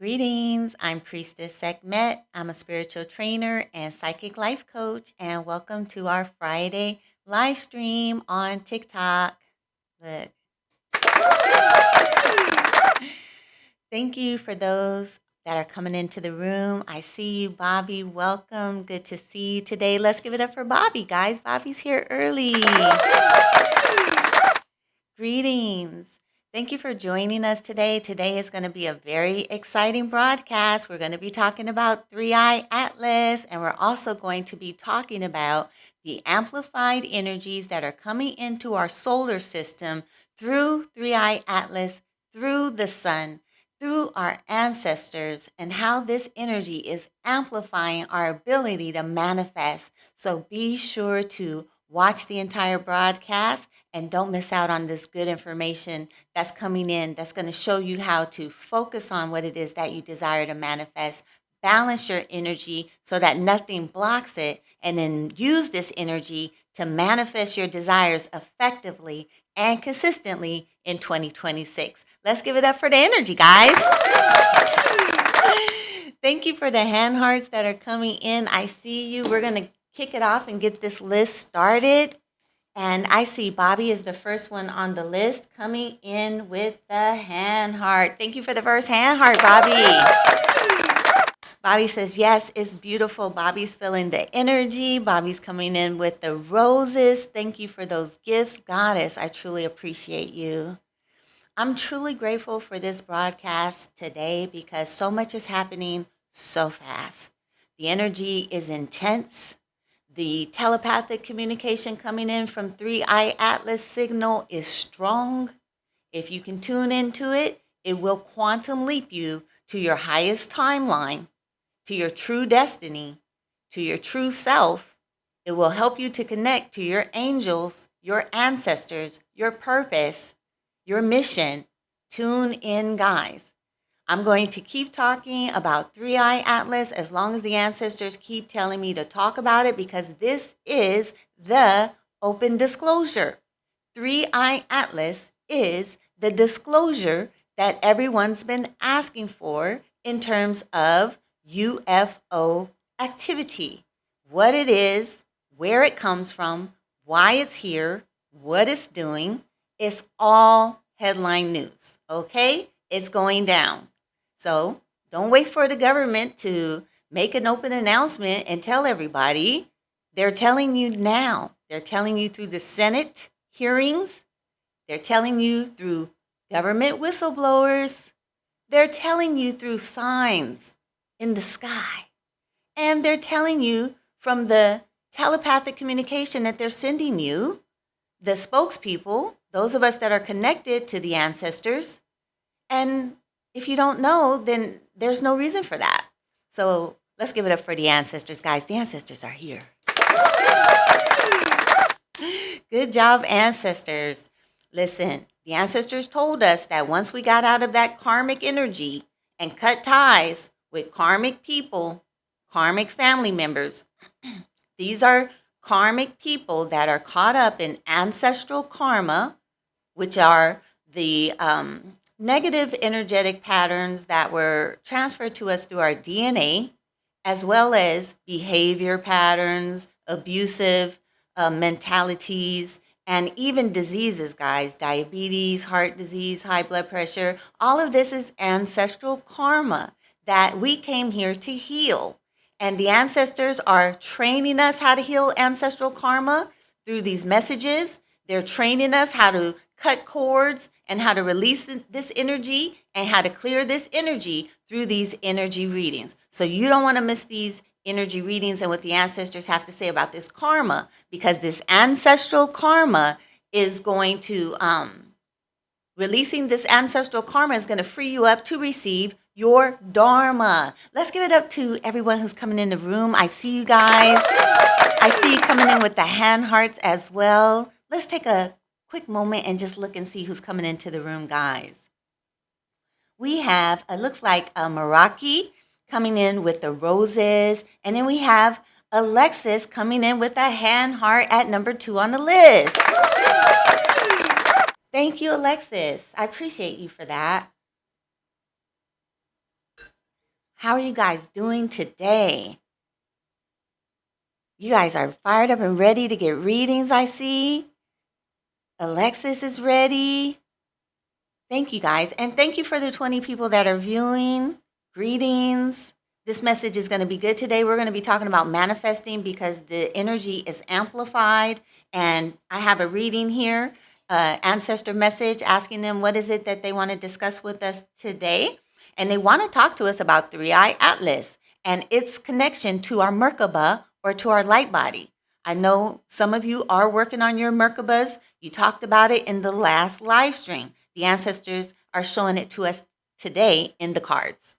Greetings, I'm Priestess Sekhmet. I'm a spiritual trainer and psychic life coach, and welcome to our Friday live stream on TikTok. Look. Thank you for those that are coming into the room. I see you, Bobby. Welcome. Good to see you today. Let's give it up for Bobby, guys. Bobby's here early. Greetings. Thank you for joining us today. Today is going to be a very exciting broadcast. We're going to be talking about 3IATLAS, and we're also going to be talking about the amplified energies that are coming into our solar system through 3IATLAS, through the sun, through our ancestors, and how this energy is amplifying our ability to manifest. So be sure to watch the entire broadcast and don't miss out on this good information that's coming in that's going to show you how to focus on what it is that you desire to manifest, balance your energy so that nothing blocks it, and then use this energy to manifest your desires effectively and consistently in 2026. Let's give it up for the energy, guys. Thank you for the hand hearts that are coming in. I see you. We're going to kick it off and get this list started. And I see Bobby is the first one on the list coming in with the hand heart. Thank you for the first hand heart, Bobby. Bobby says, yes, it's beautiful. Bobby's feeling the energy. Bobby's coming in with the roses. Thank you for those gifts. Goddess, I truly appreciate you. I'm truly grateful for this broadcast today because so much is happening so fast. The energy is intense. The telepathic communication coming in from 3IATLAS signal is strong. If you can tune into it, it will quantum leap you to your highest timeline, to your true destiny, to your true self. It will help you to connect to your angels, your ancestors, your purpose, your mission. Tune in, guys. I'm going to keep talking about 3IATLAS as long as the ancestors keep telling me to talk about it, because this is the open disclosure. 3IATLAS is the disclosure that everyone's been asking for in terms of UFO activity. What it is, where it comes from, why it's here, what it's doing. It's all headline news, okay? It's going down. So don't wait for the government to make an open announcement and tell everybody. They're telling you now. They're telling you through the Senate hearings. They're telling you through government whistleblowers. They're telling you through signs in the sky. And they're telling you from the telepathic communication that they're sending you, the spokespeople, those of us that are connected to the ancestors. And if you don't know, then there's no reason for that. So let's give it up for the ancestors, guys. The ancestors are here. Good job, ancestors. Listen, the ancestors told us that once we got out of that karmic energy and cut ties with karmic people, karmic family members, these are karmic people that are caught up in ancestral karma, which are the negative energetic patterns that were transferred to us through our DNA, as well as behavior patterns, abusive mentalities, and even diseases, guys. Diabetes, heart disease, high blood pressure. All of this is ancestral karma that we came here to heal. And the ancestors are training us how to heal ancestral karma through these messages. They're training us how to cut cords and how to release this energy and how to clear this energy through these energy readings. So you don't want to miss these energy readings and what the ancestors have to say about this karma, because this ancestral karma is going to, releasing this ancestral karma is going to free you up to receive your dharma. Let's give it up to everyone who's coming in the room. I see you guys. I see you coming in with the hand hearts as well. Let's take a quick moment and just look and see who's coming into the room, guys. We have, it looks like Meraki coming in with the roses. And then we have Alexis coming in with a hand heart at number 2 on the list. Thank you, Alexis. I appreciate you for that. How are you guys doing today? You guys are fired up and ready to get readings, I see. Alexis is ready. Thank you guys. And thank you for the 20 people that are viewing. Greetings. This message is going to be good today. We're going to be talking about manifesting because the energy is amplified. And I have a reading here, ancestor message, asking them what is it that they want to discuss with us today. And they want to talk to us about 3IATLAS and its connection to our Merkaba or to our light body. I know some of you are working on your Merkabas. You talked about it in the last live stream. The ancestors are showing it to us today in the cards.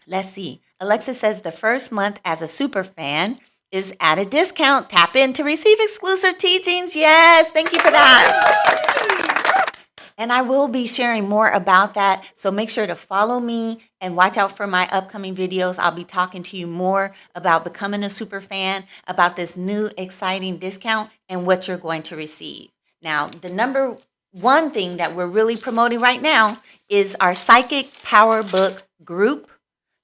Let's see. Alexa says the first month as a super fan is at a discount. Tap in to receive exclusive teachings. Yes, thank you for that. And I will be sharing more about that. So make sure to follow me and watch out for my upcoming videos. I'll be talking to you more about becoming a super fan, about this new exciting discount and what you're going to receive. Now, the number one thing that we're really promoting right now is our Psychic Power Book group.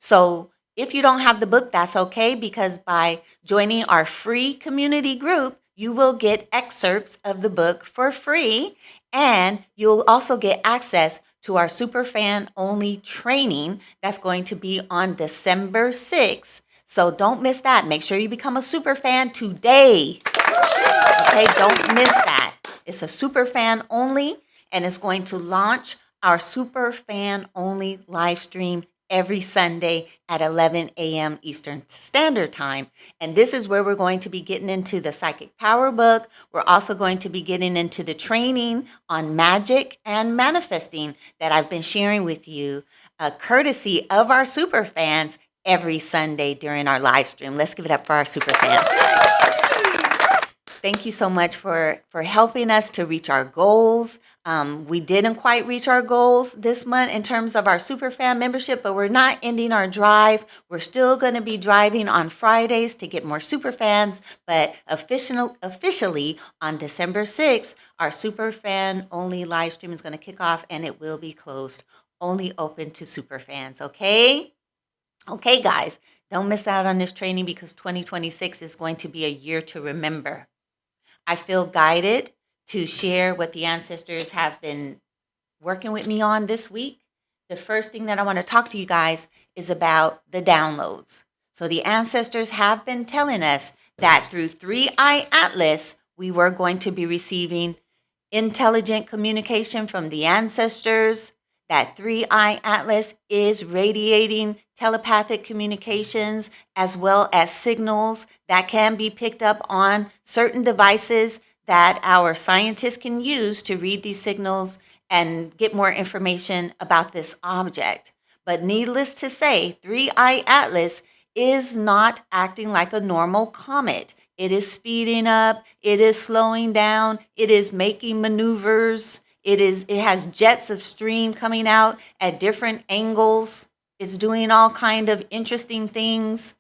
So if you don't have the book, that's okay, because by joining our free community group, you will get excerpts of the book for free. And you'll also get access to our super fan only training that's going to be on December 6th. So don't miss that. Make sure you become a super fan today. Okay, don't miss that. It's a super fan only, and it's going to launch our super fan only live stream every Sunday at 11 a.m. Eastern Standard Time. And this is where we're going to be getting into the Psychic Power Book. We're also going to be getting into the training on magic and manifesting that I've been sharing with you, courtesy of our super fans every Sunday during our live stream. Let's give it up for our super fans, guys. Thank you so much for helping us to reach our goals. We didn't quite reach our goals this month in terms of our Superfan membership, but we're not ending our drive. We're still going to be driving on Fridays to get more Superfans, but officially on December 6th, our Superfan only live stream is going to kick off, and it will be closed, only open to Superfans, okay? Okay, guys, don't miss out on this training because 2026 is going to be a year to remember. I feel guided to share what the ancestors have been working with me on this week. The first thing that I want to talk to you guys is about the downloads. So the ancestors have been telling us that through 3IATLAS, we were going to be receiving intelligent communication from the ancestors, that 3IATLAS is radiating telepathic communications as well as signals that can be picked up on certain devices that our scientists can use to read these signals and get more information about this object. But needless to say, 3IATLAS is not acting like a normal comet. It is speeding up, it is slowing down, it is making maneuvers. It has jets of steam coming out at different angles. It's doing all kind of interesting things.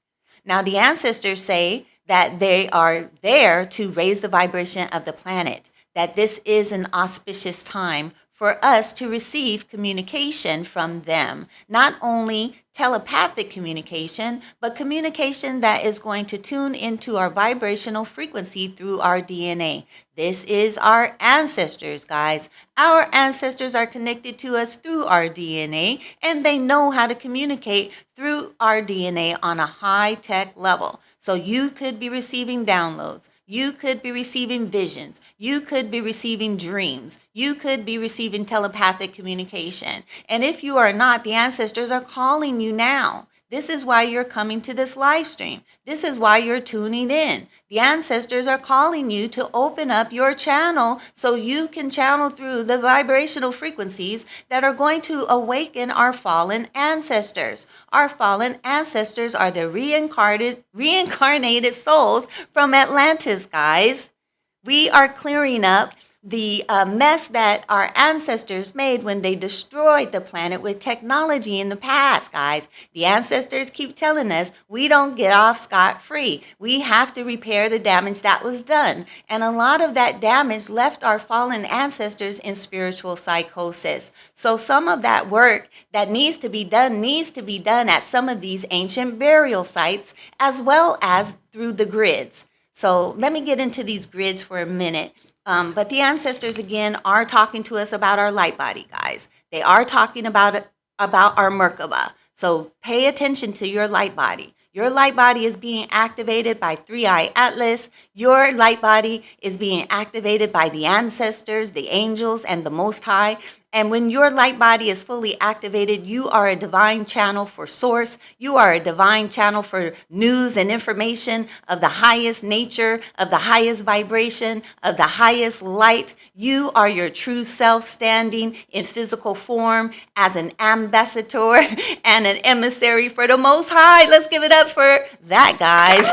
Now, the ancestors say that they are there to raise the vibration of the planet, that this is an auspicious time for us to receive communication from them. Not only telepathic communication, but communication that is going to tune into our vibrational frequency through our DNA. This is our ancestors, guys. Our ancestors are connected to us through our DNA, and they know how to communicate through our DNA on a high-tech level. So you could be receiving downloads. You could be receiving visions. You could be receiving dreams. You could be receiving telepathic communication. And if you are not, the ancestors are calling you now. This is why you're coming to this live stream. This is why you're tuning in. The ancestors are calling you to open up your channel so you can channel through the vibrational frequencies that are going to awaken our fallen ancestors. Our fallen ancestors are the reincarnated souls from Atlantis, guys. We are clearing up the mess that our ancestors made when they destroyed the planet with technology in the past, guys. The ancestors keep telling us we don't get off scot-free. We have to repair the damage that was done. And a lot of that damage left our fallen ancestors in spiritual psychosis. So some of that work that needs to be done at some of these ancient burial sites, as well as through the grids. So let me get into these grids for a minute. But the ancestors, again, are talking to us about our light body, guys. They are talking about our Merkaba. So pay attention to your light body. Your light body is being activated by 3IATLAS. Your light body is being activated by the ancestors, the angels, and the Most High. And when your light body is fully activated, you are a divine channel for source. You are a divine channel for news and information of the highest nature, of the highest vibration, of the highest light. You are your true self standing in physical form as an ambassador and an emissary for the Most High. Let's give it up for that, guys.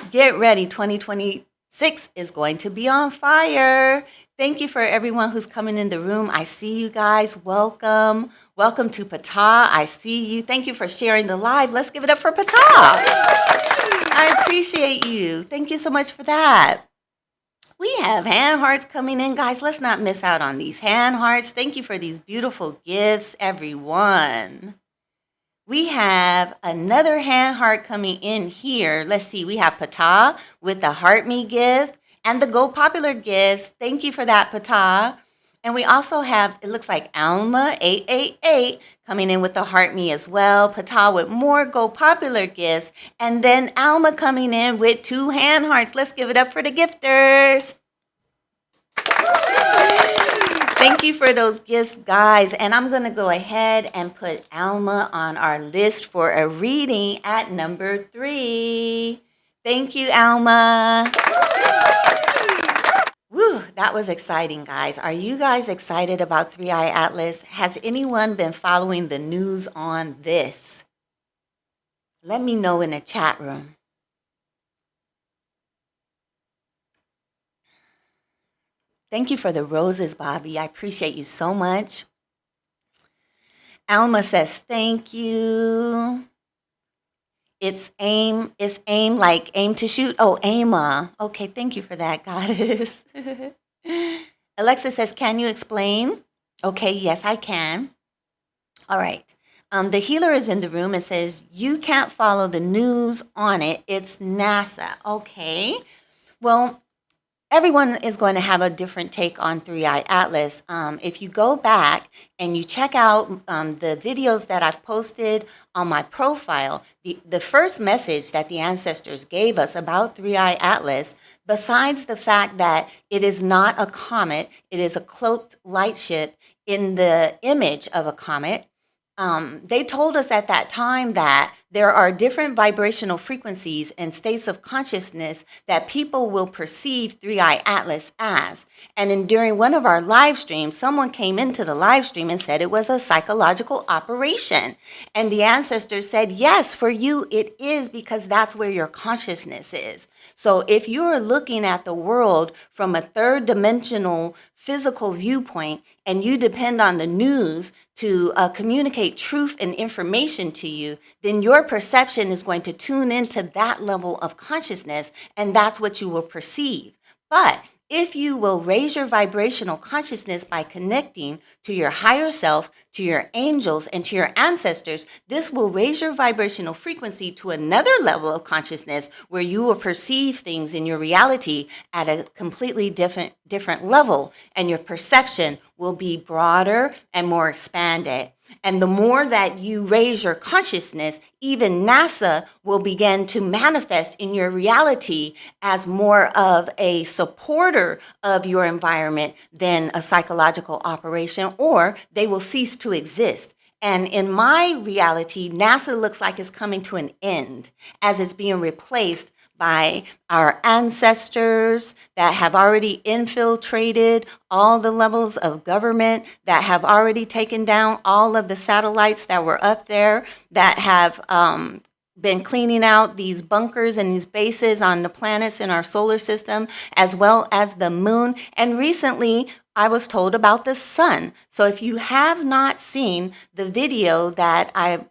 Get ready. 2026 is going to be on fire. Thank you for everyone who's coming in the room. I see you guys. Welcome. Welcome to Ptah. I see you. Thank you for sharing the live. Let's give it up for Ptah. I appreciate you. Thank you so much for that. We have hand hearts coming in, guys. Let's not miss out on these hand hearts. Thank you for these beautiful gifts, everyone. We have another hand heart coming in here. Let's see. We have Ptah with the Heart Me gift. And the Go Popular gifts. Thank you for that, Ptah. And we also have, it looks like Alma 888 coming in with the Heart Me as well. Ptah with more Go Popular gifts. And then Alma coming in with 2 hand hearts. Let's give it up for the gifters. Thank you for those gifts, guys. And I'm going to go ahead and put Alma on our list for a reading at number 3. Thank you, Alma. Woo, that was exciting, guys. Are you guys excited about 3IATLAS? Has anyone been following the news on this? Let me know in the chat room. Thank you for the roses, Bobby. I appreciate you so much. Alma says, thank you. It's aim like aim to shoot. Oh, Ama. Okay, thank you for that, goddess. Alexa says, can you explain? Okay, yes, I can. All right. The healer is in the room and says, you can't follow the news on it. It's NASA. Okay. Well, everyone is going to have a different take on 3IATLAS. If you go back and you check out the videos that I've posted on my profile, the first message that the ancestors gave us about 3IATLAS, besides the fact that it is not a comet, it is a cloaked light ship in the image of a comet, they told us at that time that there are different vibrational frequencies and states of consciousness that people will perceive 3IATLAS as. And during one of our live streams, someone came into the live stream and said it was a psychological operation. And the ancestors said, yes, for you it is, because that's where your consciousness is. So if you're looking at the world from a third dimensional physical viewpoint and you depend on the news to communicate truth and information to you, then your perception is going to tune into that level of consciousness, and that's what you will perceive. But if you will raise your vibrational consciousness by connecting to your higher self, to your angels, and to your ancestors, this will raise your vibrational frequency to another level of consciousness where you will perceive things in your reality at a completely different level, and your perception will be broader and more expanded. And the more that you raise your consciousness, even NASA will begin to manifest in your reality as more of a supporter of your environment than a psychological operation, or they will cease to exist. And in my reality, NASA looks like it's coming to an end as it's being replaced by our ancestors that have already infiltrated all the levels of government, that have already taken down all of the satellites that were up there, that have been cleaning out these bunkers and these bases on the planets in our solar system, as well as the moon. And recently, I was told about the sun. So if you have not seen the video that I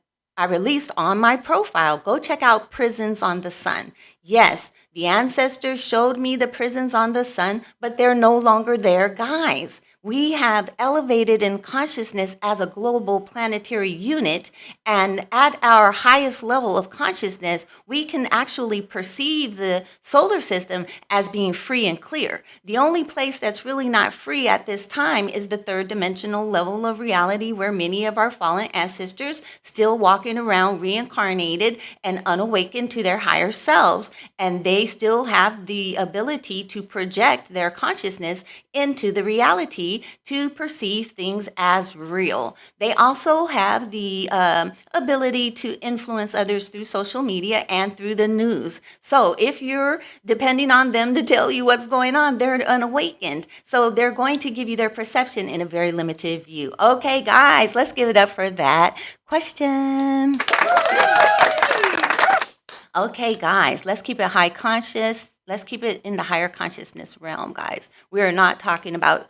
released on my profile, go check out Prisons on the Sun. Yes, the ancestors showed me the prisons on the sun, but they're no longer there, guys. We have elevated in consciousness as a global planetary unit, and at our highest level of consciousness, we can actually perceive the solar system as being free and clear. The only place that's really not free at this time is the third dimensional level of reality, where many of our fallen ancestors still walking around reincarnated and unawakened to their higher selves, and they still have the ability to project their consciousness into the reality to perceive things as real. They also have the ability to influence others through social media and through the news. So if you're depending on them to tell you what's going on, they're unawakened. So they're going to give you their perception in a very limited view. Okay, guys, let's give it up for that question. Okay, guys, let's keep it high conscious. Let's keep it in the higher consciousness realm, guys. We are not talking about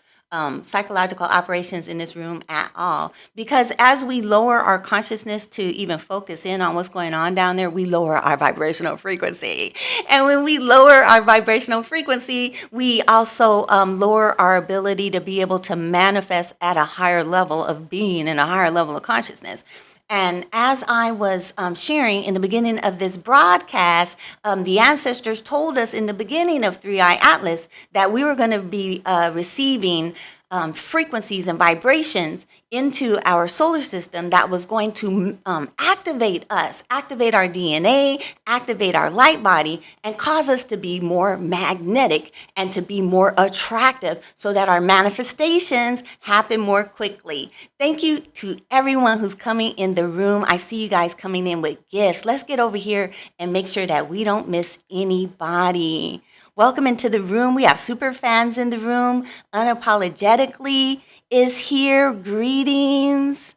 psychological operations in this room at all, because as we lower our consciousness to even focus in on what's going on down there, we lower our vibrational frequency. And when we lower our vibrational frequency, we also lower our ability to be able to manifest at a higher level of being and a higher level of consciousness. And as I was sharing in the beginning of this broadcast, the ancestors told us in the beginning of 3IATLAS that we were going to be receiving frequencies and vibrations into our solar system that was going to activate us, activate our DNA, activate our light body, and cause us to be more magnetic and to be more attractive so that our manifestations happen more quickly. Thank you to everyone who's coming in the room. I see you guys coming in with gifts. Let's get over here and make sure that we don't miss anybody. Welcome into the room. We have super fans in the room. Unapologetically is here. Greetings.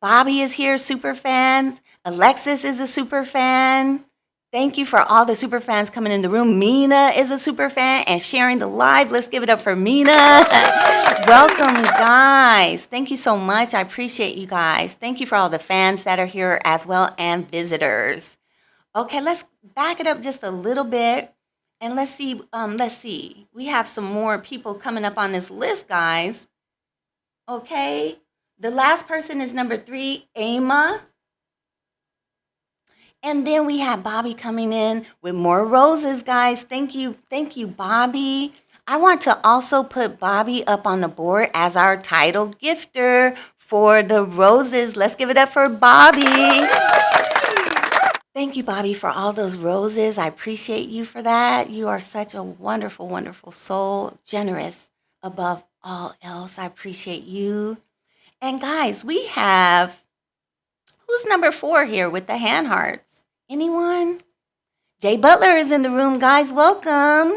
Bobby is here, super fans. Alexis is a super fan. Thank you for all the super fans coming in the room. Mina is a super fan and sharing the live. Let's give it up for Mina. Welcome, guys. Thank you so much. I appreciate you guys. Thank you for all the fans that are here as well and visitors. Okay, let's back it up just a little bit. And let's see. We have some more people coming up on this list, guys. Okay. The last person is number 3, Ama. And then we have Bobby coming in with more roses, guys. Thank you, Bobby. I want to also put Bobby up on the board as our title gifter for the roses. Let's give it up for Bobby. Thank you, Bobby, for all those roses. I appreciate you for that. You are such a wonderful, wonderful soul, generous above all else. I appreciate you. And guys, we have, who's number 4 here with the hand hearts? Anyone? Jay Butler is in the room, guys. Welcome.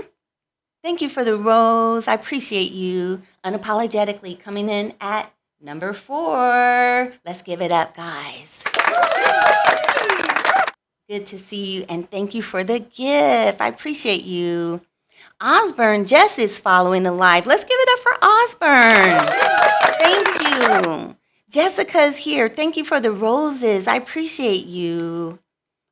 Thank you for the rose. I appreciate you. Unapologetically coming in at number 4. Let's give it up, guys. Good to see you, and thank you for the gift. I appreciate you. Osborne Jess is following the live. Let's give it up for Osborne. Thank you. Jessica's here. Thank you for the roses. I appreciate you.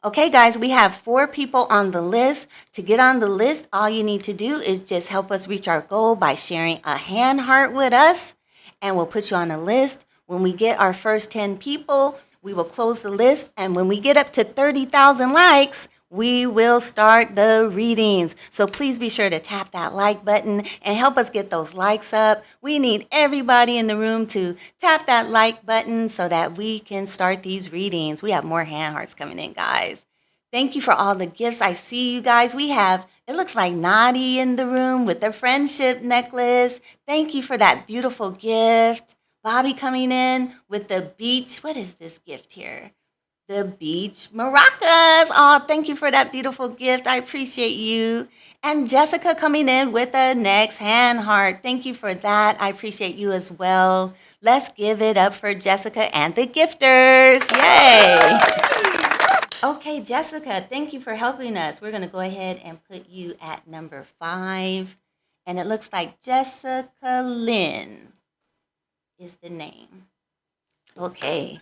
Okay, guys, we have 4 people on the list. To get on the list, all you need to do is just help us reach our goal by sharing a hand heart with us, and we'll put you on the list. When we get our first 10 people, we will close the list, and when we get up to 30,000 likes, we will start the readings. So please be sure to tap that like button and help us get those likes up. We need everybody in the room to tap that like button so that we can start these readings. We have more hand hearts coming in, guys. Thank you for all the gifts. I see you guys. We have, it looks like Nadi in the room with the friendship necklace. Thank you for that beautiful gift. Bobby coming in with the beach. What is this gift here? The beach maracas. Oh, thank you for that beautiful gift. I appreciate you. And Jessica coming in with the next hand heart. Thank you for that. I appreciate you as well. Let's give it up for Jessica and the gifters. Yay. Okay, Jessica, thank you for helping us. We're going to go ahead and put you at number 5. And it looks like Jessica Lynn is the name. Okay.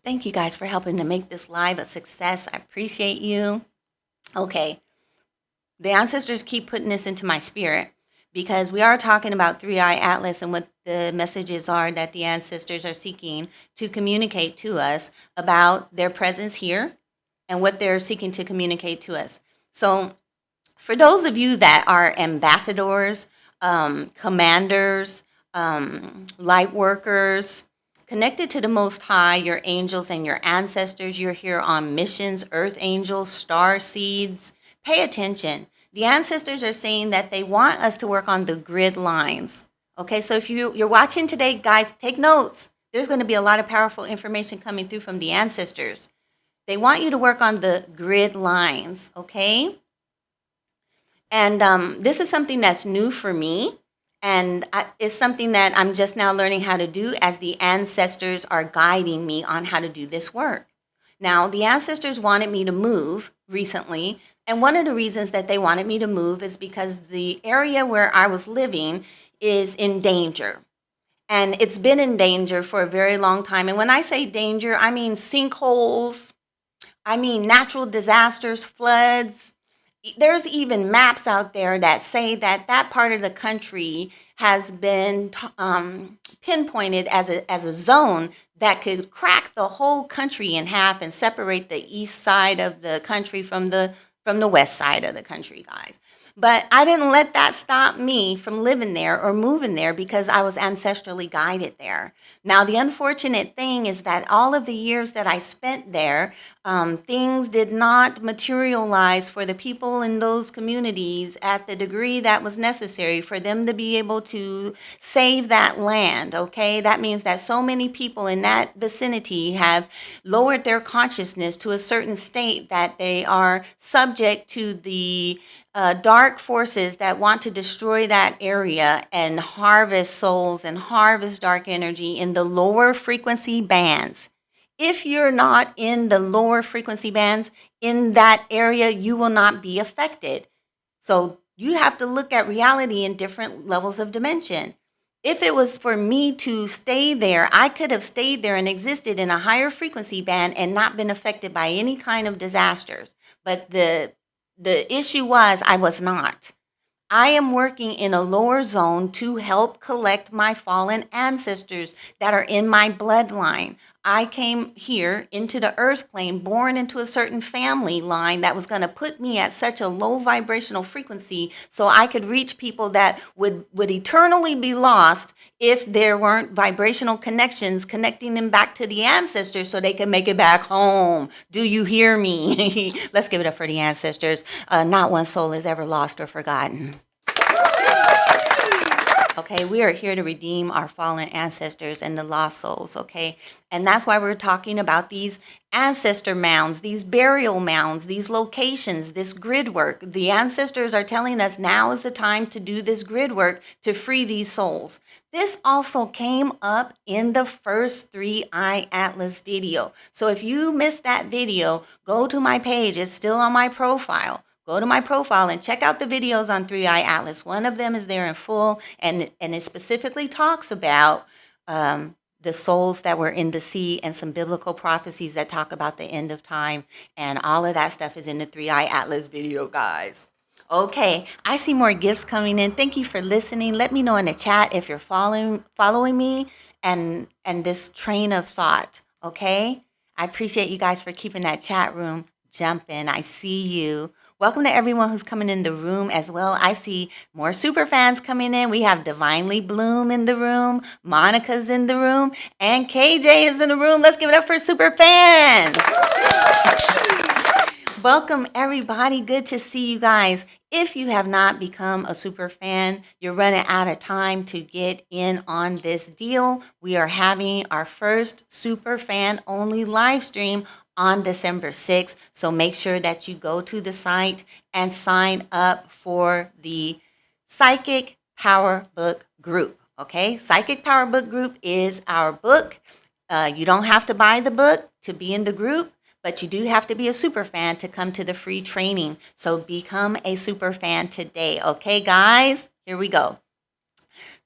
Thank you guys for helping to make this live a success. I appreciate you. Okay. The ancestors keep putting this into my spirit because we are talking about 3IATLAS and what the messages are that the ancestors are seeking to communicate to us about their presence here and what they're seeking to communicate to us. So for those of you that are ambassadors, commanders, light workers, connected to the Most High, your angels and your ancestors, you're here on missions, earth angels, star seeds, pay attention. The ancestors are saying that they want us to work on the grid lines. Okay, so if you're watching today, guys, take notes. There's going to be a lot of powerful information coming through from the ancestors. They want you to work on the grid lines, okay? And this is something that's new for me. And it's something that I'm just now learning how to do as the ancestors are guiding me on how to do this work. Now, the ancestors wanted me to move recently. And one of the reasons that they wanted me to move is because the area where I was living is in danger. And it's been in danger for a very long time. And when I say danger, I mean sinkholes, I mean natural disasters, floods. There's even maps out there that say that that part of the country has been pinpointed as a zone that could crack the whole country in half and separate the east side of the country from the west side of the country, guys. But I didn't let that stop me from living there or moving there because I was ancestrally guided there. Now, the unfortunate thing is that all of the years that I spent there, things did not materialize for the people in those communities at the degree that was necessary for them to be able to save that land, okay? That means that so many people in that vicinity have lowered their consciousness to a certain state that they are subject to the dark forces that want to destroy that area and harvest souls and harvest dark energy in the lower frequency bands. If you're not in the lower frequency bands in that area, you will not be affected. So you have to look at reality in different levels of dimension. If it was for me to stay there, I could have stayed there and existed in a higher frequency band and not been affected by any kind of disasters. But the issue was I was not. I am working in a lower zone to help collect my fallen ancestors that are in my bloodline. I came here into the earth plane, born into a certain family line that was going to put me at such a low vibrational frequency so I could reach people that would eternally be lost if there weren't vibrational connections connecting them back to the ancestors so they can make it back home. Do you hear me? Let's give it up for the ancestors. Not one soul is ever lost or forgotten. Okay, we are here to redeem our fallen ancestors and the lost souls, okay? And that's why we're talking about these ancestor mounds, these burial mounds, these locations, this grid work. The ancestors are telling us now is the time to do this grid work to free these souls. This also came up in the first 3IATLAS video. So if you missed that video, go to my page. It's still on my profile. Go to my profile and check out the videos on 3IATLAS. One of them is there in full, and it specifically talks about the souls that were in the sea and some biblical prophecies that talk about the end of time. And all of that stuff is in the 3IATLAS video, guys. Okay, I see more gifts coming in. Thank you for listening. Let me know in the chat if you're following me and this train of thought, okay? I appreciate you guys for keeping that chat room jumping. I see you. Welcome to everyone who's coming in the room as well. I see more super fans coming in. We have Divinely Bloom in the room. Monica's in the room. And KJ is in the room. Let's give it up for super fans. Welcome, everybody. Good to see you guys. If you have not become a super fan, you're running out of time to get in on this deal. We are having our first super fan only live stream on December 6th. So make sure that you go to the site and sign up for the Psychic Power Book Group. Okay, Psychic Power Book Group is our book. You don't have to buy the book to be in the group, but you do have to be a super fan to come to the free training. So become a super fan today. Okay, guys, here we go.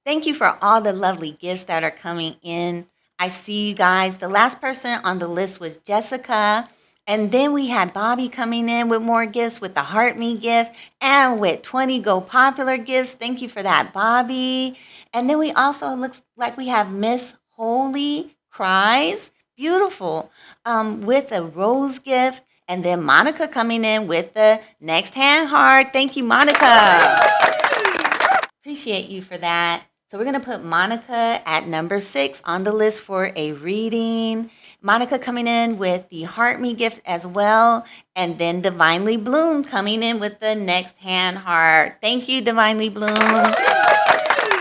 Thank you for all the lovely gifts that are coming in. I see you guys. The last person on the list was Jessica. And then we had Bobby coming in with more gifts with the Heart Me gift and with 20 Go Popular gifts. Thank you for that, Bobby. And then we also looks like we have Miss Holy Cries. Beautiful. With a rose gift. And then Monica coming in with the next hand heart. Thank you, Monica. Appreciate you for that. So we're going to put Monica at number 6 on the list for a reading. Monica coming in with the Heart Me gift as well. And then Divinely Bloom coming in with the next hand heart. Thank you, Divinely Bloom.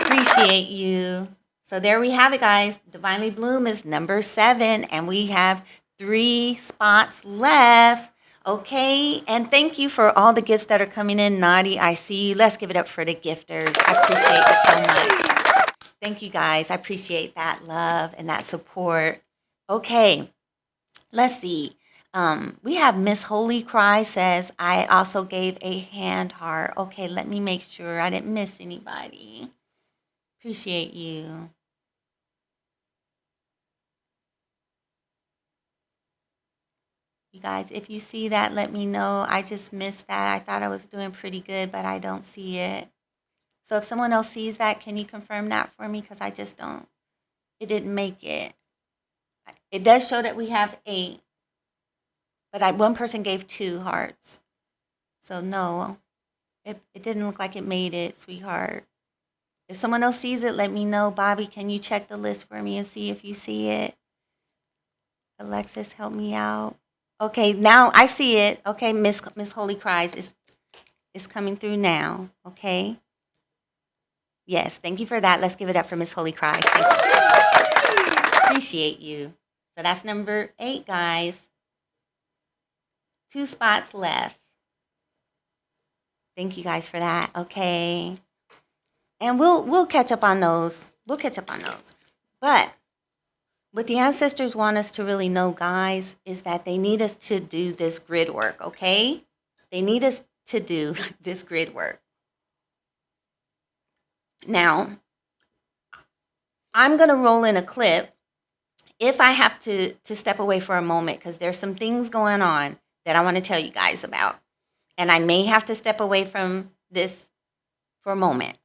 Appreciate you. So there we have it, guys. Divinely Bloom is number 7. And we have 3 spots left. Okay, and thank you for all the gifts that are coming in. Naughty, I see you. Let's give it up for the gifters. I appreciate you so much. Thank you, guys. I appreciate that love and that support. Okay, let's see. We have Miss Holy Cry says, I also gave a hand heart. Okay, let me make sure I didn't miss anybody. Appreciate you. You guys, if you see that, let me know. I just missed that. I thought I was doing pretty good, but I don't see it. So if someone else sees that, can you confirm that for me? Because I just don't. It didn't make it. It does show that we have 8. But one person gave 2 hearts. So no, it didn't look like it made it, sweetheart. If someone else sees it, let me know. Bobby, can you check the list for me and see if you see it? Alexis, help me out. Okay, now I see it. Okay, Miss Holy Cries is coming through now. Okay. Yes, thank you for that. Let's give it up for Miss Holy Cries. Thank you. Appreciate you. So that's number 8, guys. 2 spots left. Thank you guys for that. Okay. And we'll catch up on those. We'll catch up on those. But what the ancestors want us to really know, guys, is that they need us to do this grid work, okay? They need us to do this grid work. Now, I'm going to roll in a clip if I have to step away for a moment because there's some things going on that I want to tell you guys about. And I may have to step away from this for a moment.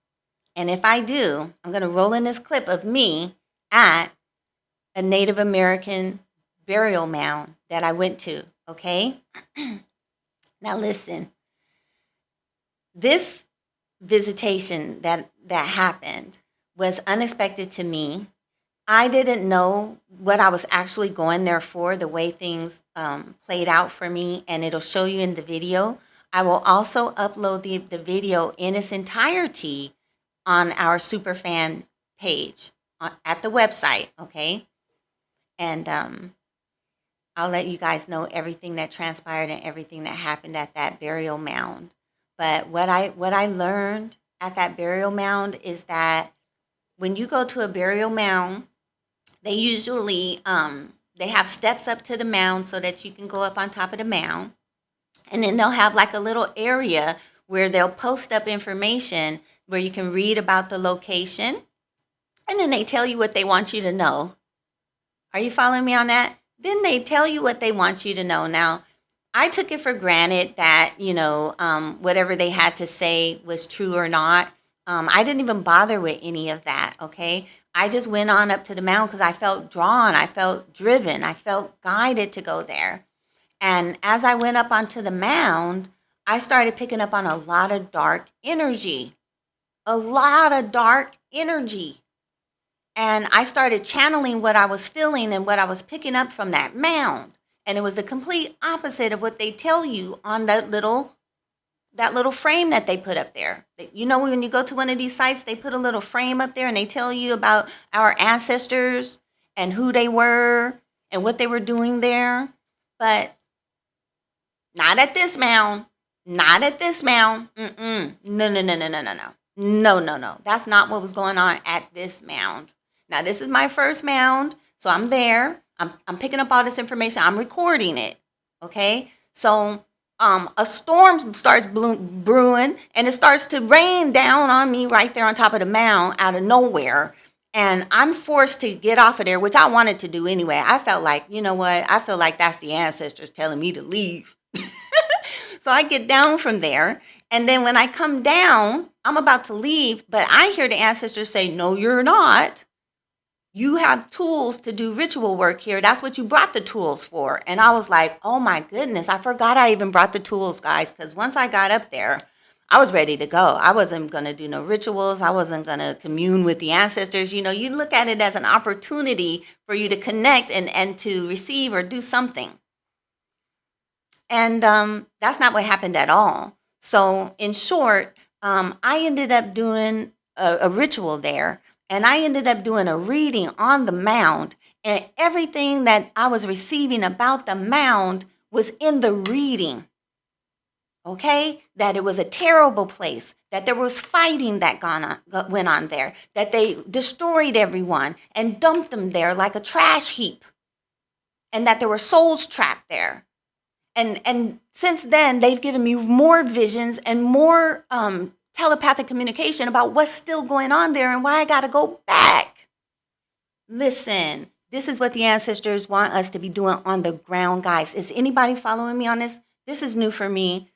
And if I do, I'm going to roll in this clip of me at a Native American burial mound that I went to, okay? Now listen, this visitation that happened was unexpected to me. I didn't know what I was actually going there for, the way things played out for me, and it'll show you in the video. I will also upload the video in its entirety on our Superfan page at the website, okay? And I'll let you guys know everything that transpired and everything that happened at that burial mound. But what I learned at that burial mound is that when you go to a burial mound, they usually they have steps up to the mound so that you can go up on top of the mound. And then they'll have like a little area where they'll post up information where you can read about the location. And then they tell you what they want you to know. Are you following me on that? Then they tell you what they want you to know. Now, I took it for granted that, whatever they had to say was true or not. I didn't even bother with any of that, okay? I just went on up to the mound because I felt drawn. I felt driven. I felt guided to go there. And as I went up onto the mound, I started picking up on a lot of dark energy. A lot of dark energy. And I started channeling what I was feeling and what I was picking up from that mound. And it was the complete opposite of what they tell you on that little frame that they put up there. You know, when you go to one of these sites, they put a little frame up there and they tell you about our ancestors and who they were and what they were doing there. But not at this mound. Not at this mound. No. No. That's not what was going on at this mound. Now, this is my first mound, So I'm there. I'm picking up all this information. I'm recording it. Okay. So a storm starts brewing, and it starts to rain down on me right there on top of the mound out of nowhere. And I'm forced to get off of there, which I wanted to do anyway. I felt like, you know what? I feel like that's the ancestors telling me to leave. So I get down from there. And then when I come down, I'm about to leave, but I hear the ancestors say, no, you're not. You have tools to do ritual work here. That's what you brought the tools for. And I was like, oh my goodness, I forgot I even brought the tools, guys. Because once I got up there, I was ready to go. I wasn't going to do no rituals. I wasn't going to commune with the ancestors. You know, you look at it as an opportunity for you to connect and to receive or do something. And that's not what happened at all. So in short, I ended up doing a ritual there. And I ended up doing a reading on the mound. And everything that I was receiving about the mound was in the reading. Okay? That it was a terrible place. That there was fighting that went on there. That they destroyed everyone and dumped them there like a trash heap. And that there were souls trapped there. And since then, they've given me more visions and more telepathic communication about what's still going on there and why I got to go back. Listen, this is what the ancestors want us to be doing on the ground, guys. Is anybody following me on this? This is new for me.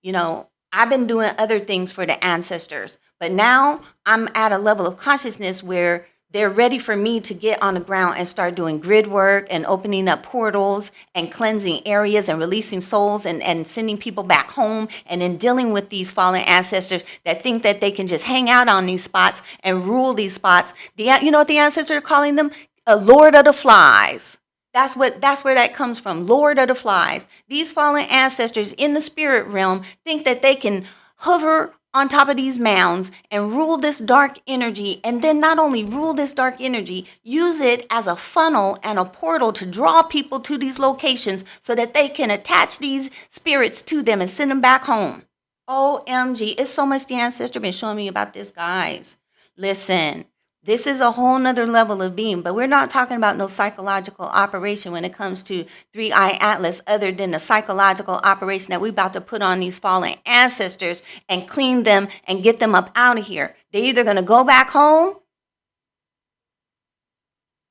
You know, I've been doing other things for the ancestors, but now I'm at a level of consciousness where they're ready for me to get on the ground and start doing grid work and opening up portals and cleansing areas and releasing souls and sending people back home, and then dealing with these fallen ancestors that think that they can just hang out on these spots and rule these spots. You know what the ancestors are calling them? A Lord of the Flies. That's where that comes from. Lord of the Flies. These fallen ancestors in the spirit realm think that they can hover on top of these mounds and rule this dark energy, and then not only rule this dark energy, use it as a funnel and a portal to draw people to these locations so that they can attach these spirits to them and send them back home. OMG, it's so much the ancestor been showing me about this, guys. Listen, this is a whole nother level of being, but we're not talking about no psychological operation when it comes to 3IATLAS, other than the psychological operation that we're about to put on these fallen ancestors and clean them and get them up out of here. They're either going to go back home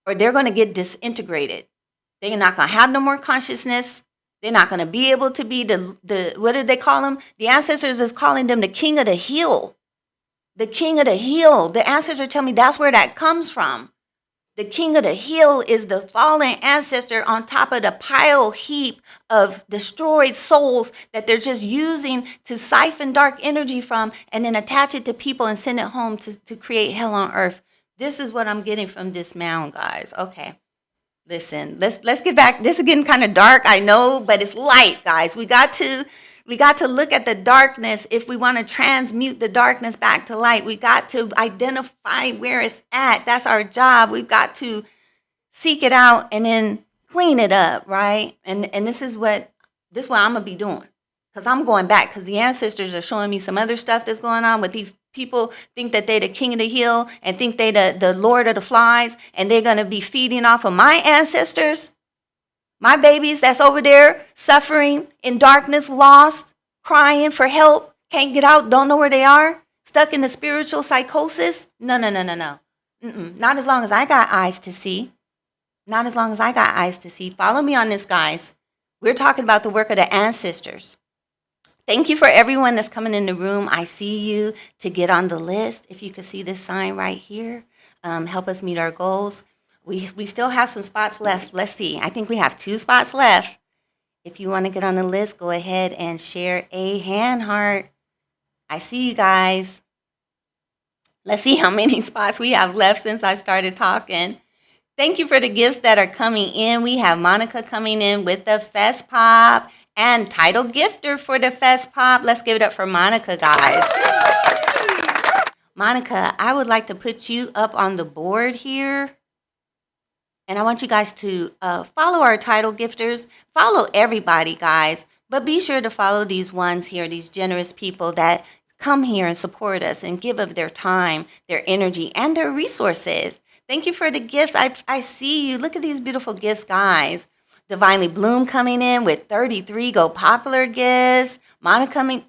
or they're going to get disintegrated. They're not going to have no more consciousness. They're not going to be able to be the what did they call them? The ancestors is calling them the king of the hill. The king of the hill. The ancestors tell me that's where that comes from. The king of the hill is the fallen ancestor on top of the pile heap of destroyed souls that they're just using to siphon dark energy from and then attach it to people and send it home to create hell on earth. This is what I'm getting from this mound, guys. Okay. Listen, let's get back. This is getting kind of dark, I know, but it's light, guys. We got to look at the darkness. If we want to transmute the darkness back to light, we got to identify where it's at. That's our job. We've got to seek it out and then clean it up, right? And this is what I'm gonna be doing, because I'm going back, because the ancestors are showing me some other stuff that's going on with these people. Think that they the king of the hill and think they the Lord of the Flies, and they're gonna be feeding off of my ancestors. My babies that's over there suffering in darkness, lost, crying for help, can't get out, don't know where they are, stuck in the spiritual psychosis. No. Not as long as I got eyes to see. Not as long as I got eyes to see. Follow me on this, guys. We're talking about the work of the ancestors. Thank you for everyone that's coming in the room. I see you to get on the list. If you could see this sign right here, help us meet our goals. We still have some spots left. Let's see. I think we have 2 spots left. If you want to get on the list, go ahead and share a hand heart. I see you guys. Let's see how many spots we have left since I started talking. Thank you for the gifts that are coming in. We have Monica coming in with the Fest Pop and title gifter for the Fest Pop. Let's give it up for Monica, guys. Monica, I would like to put you up on the board here. And I want you guys to follow our title gifters. Follow everybody, guys. But be sure to follow these ones here, these generous people that come here and support us and give of their time, their energy, and their resources. Thank you for the gifts. I see you. Look at these beautiful gifts, guys. Divinely Bloom coming in with 33 Go Popular gifts. Monica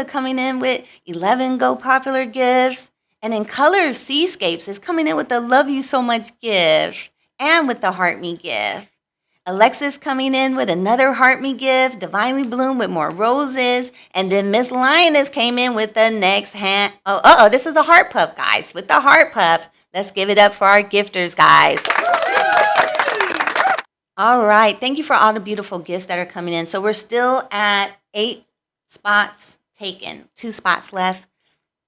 coming in with 11 Go Popular gifts. And in Color Seascapes is coming in with the Love You So Much gift and with the Heart Me gift. Alexis coming in with another Heart Me gift. Divinely Bloom with more roses. And then Miss Lioness came in with the next hand. Oh, this is a heart puff, guys. With the heart puff. Let's give it up for our gifters, guys. All right. Thank you for all the beautiful gifts that are coming in. So we're still at 8 spots taken. 2 spots left.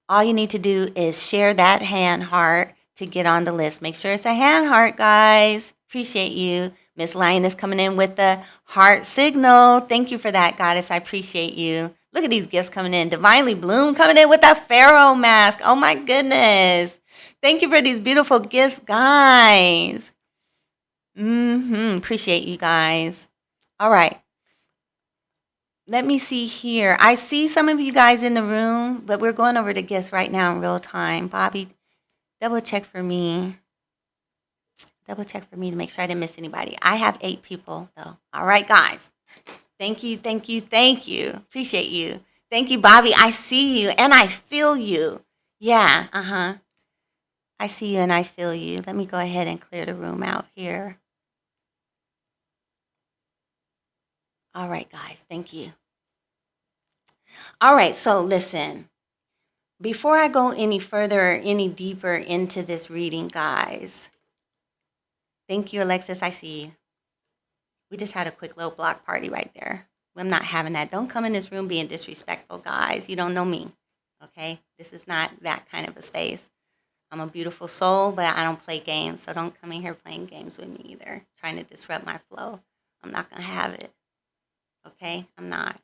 All you need to do is share that hand heart to get on the list. Make sure it's a hand heart, guys. Appreciate you. Miss Lioness coming in with the heart signal. Thank you for that, Goddess. I appreciate you. Look at these gifts coming in. Divinely Bloom coming in with a pharaoh mask. Oh, my goodness. Thank you for these beautiful gifts, guys. Appreciate you guys. All right. Let me see here. I see some of you guys in the room, but we're going over the gifts right now in real time. Bobby, double check for me. Double check for me to make sure I didn't miss anybody. I have 8 people, though. All right, guys. Thank you, thank you, thank you. Appreciate you. Thank you, Bobby. I see you and I feel you. Yeah, I see you and I feel you. Let me go ahead and clear the room out here. All right, guys. Thank you. All right, so listen. Before I go any further, any deeper into this reading, guys. Thank you, Alexis. I see you. We just had a quick little block party right there. I'm not having that. Don't come in this room being disrespectful, guys. You don't know me, okay? This is not that kind of a space. I'm a beautiful soul, but I don't play games, so don't come in here playing games with me either, trying to disrupt my flow. I'm not going to have it, okay? I'm not.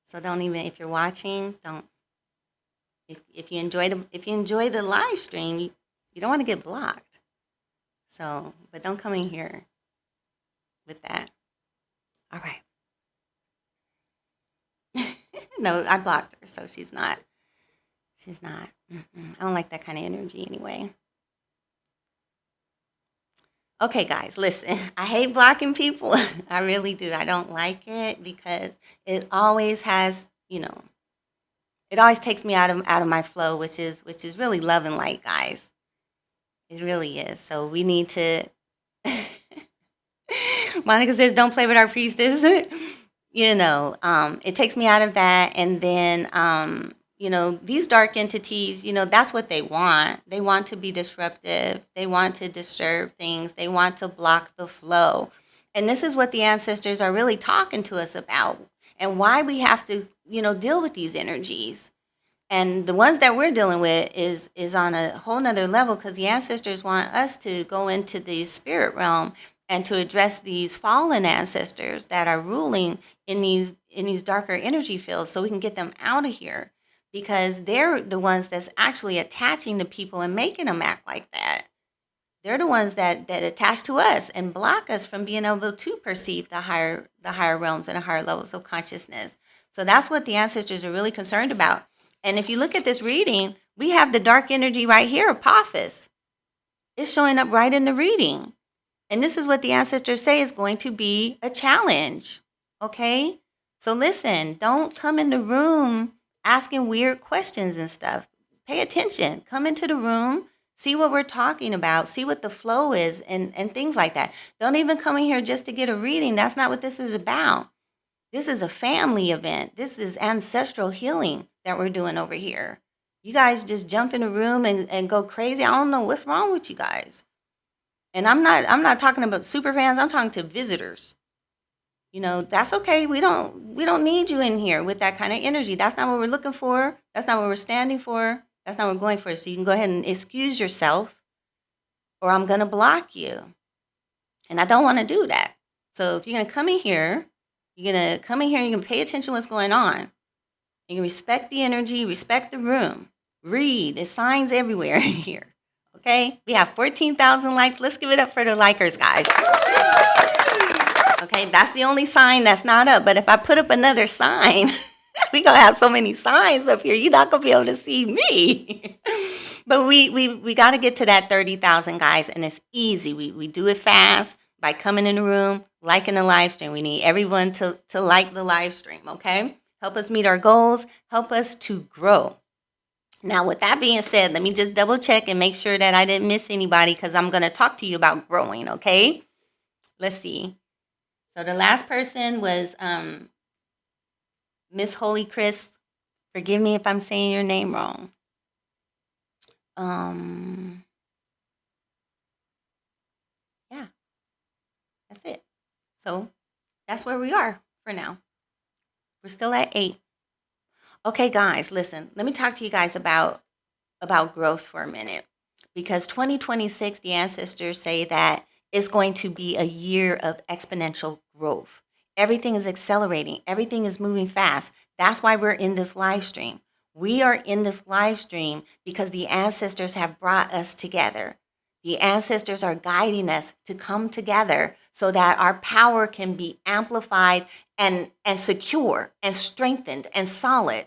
So don't even, if you're watching, don't. If you enjoy the live stream, you don't want to get blocked. So, but don't come in here with that. All right. No, I blocked her, so she's not. I don't like that kind of energy anyway. Okay, guys, listen. I hate blocking people. I really do. I don't like it because it always has, it always takes me out of my flow, which is really love and light, guys. It really is. So we need to. Monica says, "Don't play with our priestess." It takes me out of that, and then these dark entities, that's what they want. They want to be disruptive. They want to disturb things. They want to block the flow. And this is what the ancestors are really talking to us about and why we have to, deal with these energies. And the ones that we're dealing with is on a whole nother level because the ancestors want us to go into the spirit realm and to address these fallen ancestors that are ruling in these darker energy fields so we can get them out of here. Because they're the ones that's actually attaching to people and making them act like that. They're the ones that attach to us and block us from being able to perceive the higher realms and the higher levels of consciousness. So that's what the ancestors are really concerned about. And if you look at this reading, we have the dark energy right here, Apophis. It's showing up right in the reading. And this is what the ancestors say is going to be a challenge. Okay? So listen, don't come in the room asking weird questions and stuff. Pay attention. Come into the room, see what we're talking about, see what the flow is and things like that. Don't even come in here just to get a reading. That's not what this is about. This is a family event. This is ancestral healing that we're doing over here. You guys just jump in the room and go crazy. I don't know what's wrong with you guys. And I'm not talking about super fans. I'm talking to visitors. That's okay. We don't need you in here with that kind of energy. That's not what we're looking for. That's not what we're standing for. That's not what we're going for. So you can go ahead and excuse yourself or I'm going to block you. And I don't want to do that. So if you're going to come in here, you're going to come in here and you can pay attention to what's going on. You can respect the energy, respect the room. Read. There's signs everywhere in here. Okay? We have 14,000 likes. Let's give it up for the likers, guys. Okay, that's the only sign that's not up. But if I put up another sign, we're going to have so many signs up here, you're not going to be able to see me. But we got to get to that 30,000, guys, and it's easy. We do it fast by coming in the room, liking the live stream. We need everyone to like the live stream, okay? Help us meet our goals, help us to grow. Now, with that being said, let me just double check and make sure that I didn't miss anybody because I'm going to talk to you about growing, okay? Let's see. So the last person was Miss Holy Chris. Forgive me if I'm saying your name wrong. Yeah, that's it. So that's where we are for now. We're still at 8. Okay, guys, listen. Let me talk to you guys about growth for a minute. Because 2026, the ancestors say that it's going to be a year of exponential growth. Everything is accelerating. Everything is moving fast. That's why we're in this live stream. We are in this live stream because the ancestors have brought us together. The ancestors are guiding us to come together so that our power can be amplified and secure and strengthened and solid.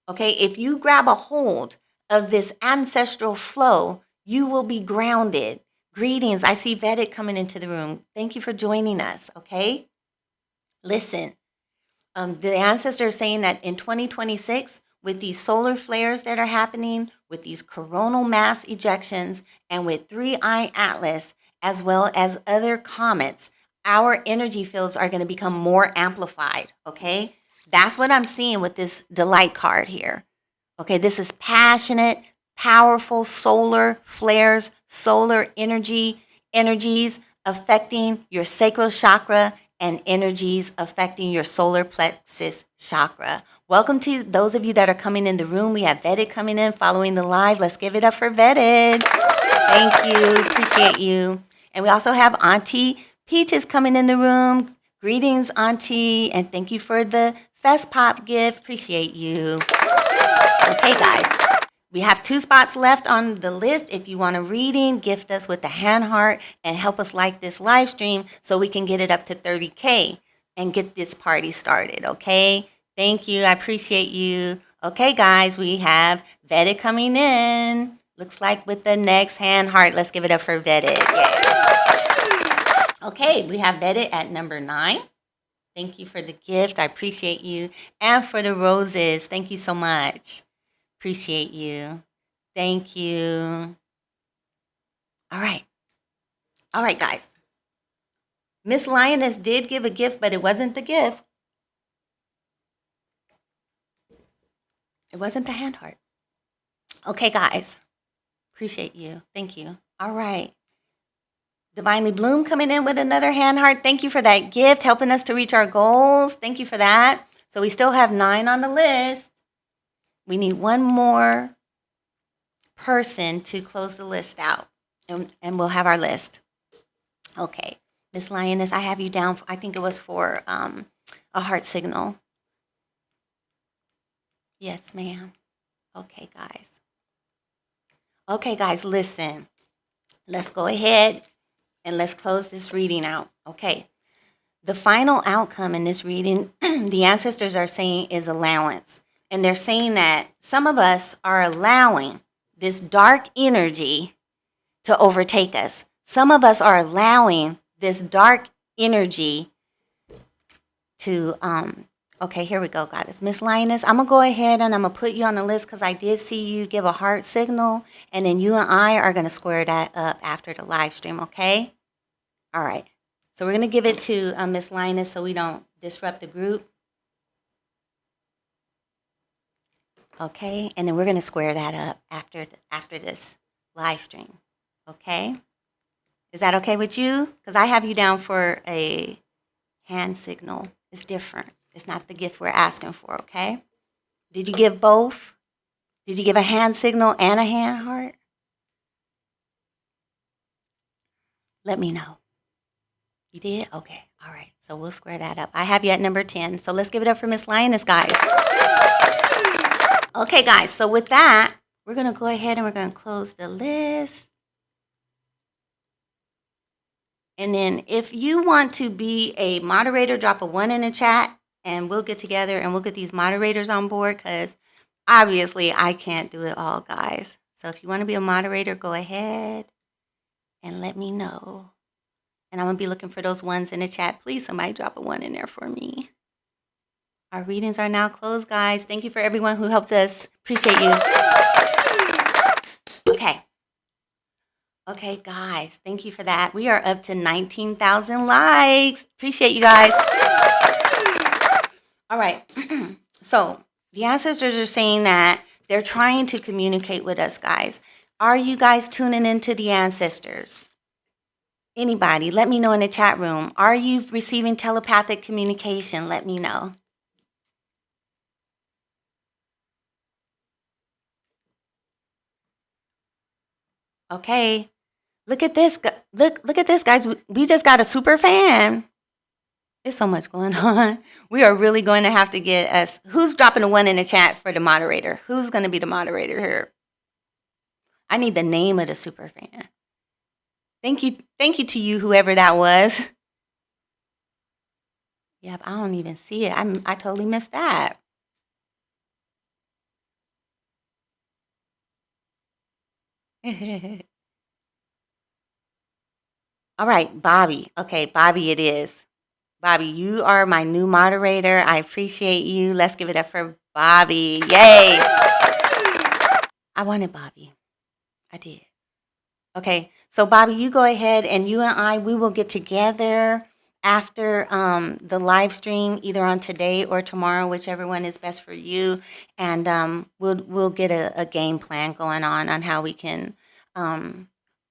Okay, if you grab a hold of this ancestral flow, you will be grounded. Greetings. I see Vedic coming into the room. Thank you for joining us. Okay, listen. The ancestors are saying that in 2026, with these solar flares that are happening, with these coronal mass ejections, and with 3IATLAS, as well as other comets, our energy fields are going to become more amplified. Okay, that's what I'm seeing with this delight card here. Okay, this is passionate, powerful solar flares, solar energies affecting your sacral chakra and energies affecting your solar plexus chakra. Welcome to those of you that are coming in the room. We have Vedic coming in, following the live. Let's give it up for Vedic. Thank you. Appreciate you. And we also have Auntie Peaches coming in the room. Greetings, Auntie, and thank you for the Fest Pop gift. Appreciate you. Okay, guys, we have 2 spots left on the list. If you want a reading, gift us with the hand heart and help us like this live stream so we can get it up to 30K and get this party started, okay? Thank you. I appreciate you. Okay, guys, we have Vedic coming in. Looks like with the next hand heart. Let's give it up for Vedic. Yeah. Okay, we have Vedic at number 9. Thank you for the gift. I appreciate you. And for the roses. Thank you so much. Appreciate you. Thank you. All right. All right, guys. Miss Lioness did give a gift, but it wasn't the gift. It wasn't the hand heart. Okay, guys. Appreciate you. Thank you. All right. Divinely Bloom coming in with another hand heart. Thank you for that gift, helping us to reach our goals. Thank you for that. So we still have 9 on the list. We need one more person to close the list out, and we'll have our list. Okay. Miss Lioness, I have you down. I think it was for a heart signal. Yes, ma'am. Okay, guys. Okay, guys, listen. Let's go ahead and let's close this reading out. Okay. The final outcome in this reading, the ancestors are saying, is allowance. And they're saying that some of us are allowing this dark energy to overtake us. Some of us are allowing this dark energy to, okay, here we go, Goddess. Miss Lioness, I'm going to go ahead and I'm going to put you on the list because I did see you give a heart signal. And then you and I are going to square that up after the live stream, okay? All right. So we're going to give it to Miss Lioness so we don't disrupt the group. Okay, and then we're going to square that up after this live stream. Okay? Is that okay with you? Because I have you down for a hand signal. It's different. It's not the gift we're asking for, okay? Did you give both? Did you give a hand signal and a hand heart? Let me know. You did? Okay. All right. So we'll square that up. I have you at number 10. So let's give it up for Miss Lioness, guys. Okay, guys. So with that, we're going to go ahead and we're going to close the list. And then if you want to be a moderator, drop a 1 in the chat and we'll get together and we'll get these moderators on board because obviously I can't do it all, guys. So if you want to be a moderator, go ahead and let me know. And I'm going to be looking for those ones in the chat. Please, somebody drop a 1 in there for me. Our readings are now closed, guys. Thank you for everyone who helped us. Appreciate you. Okay. Okay, guys. Thank you for that. We are up to 19,000 likes. Appreciate you guys. All right. So the ancestors are saying that they're trying to communicate with us, guys. Are you guys tuning into the ancestors? Anybody, let me know in the chat room. Are you receiving telepathic communication? Let me know. Okay. Look at this. Look at this, guys. We just got a super fan. There's so much going on. We are really going to have to get us. Who's dropping a 1 in the chat for the moderator? Who's going to be the moderator here? I need the name of the super fan. Thank you to you, whoever that was. Yep, I don't even see it. I totally missed that. All right, Bobby. Okay, Bobby it is. Bobby, you are my new moderator. I appreciate you. Let's give it up for Bobby. Yay. I wanted Bobby. I did. Okay, so Bobby, you go ahead and you and I, we will get together after the live stream, either on today or tomorrow, whichever one is best for you. And we'll get a game plan going on how we can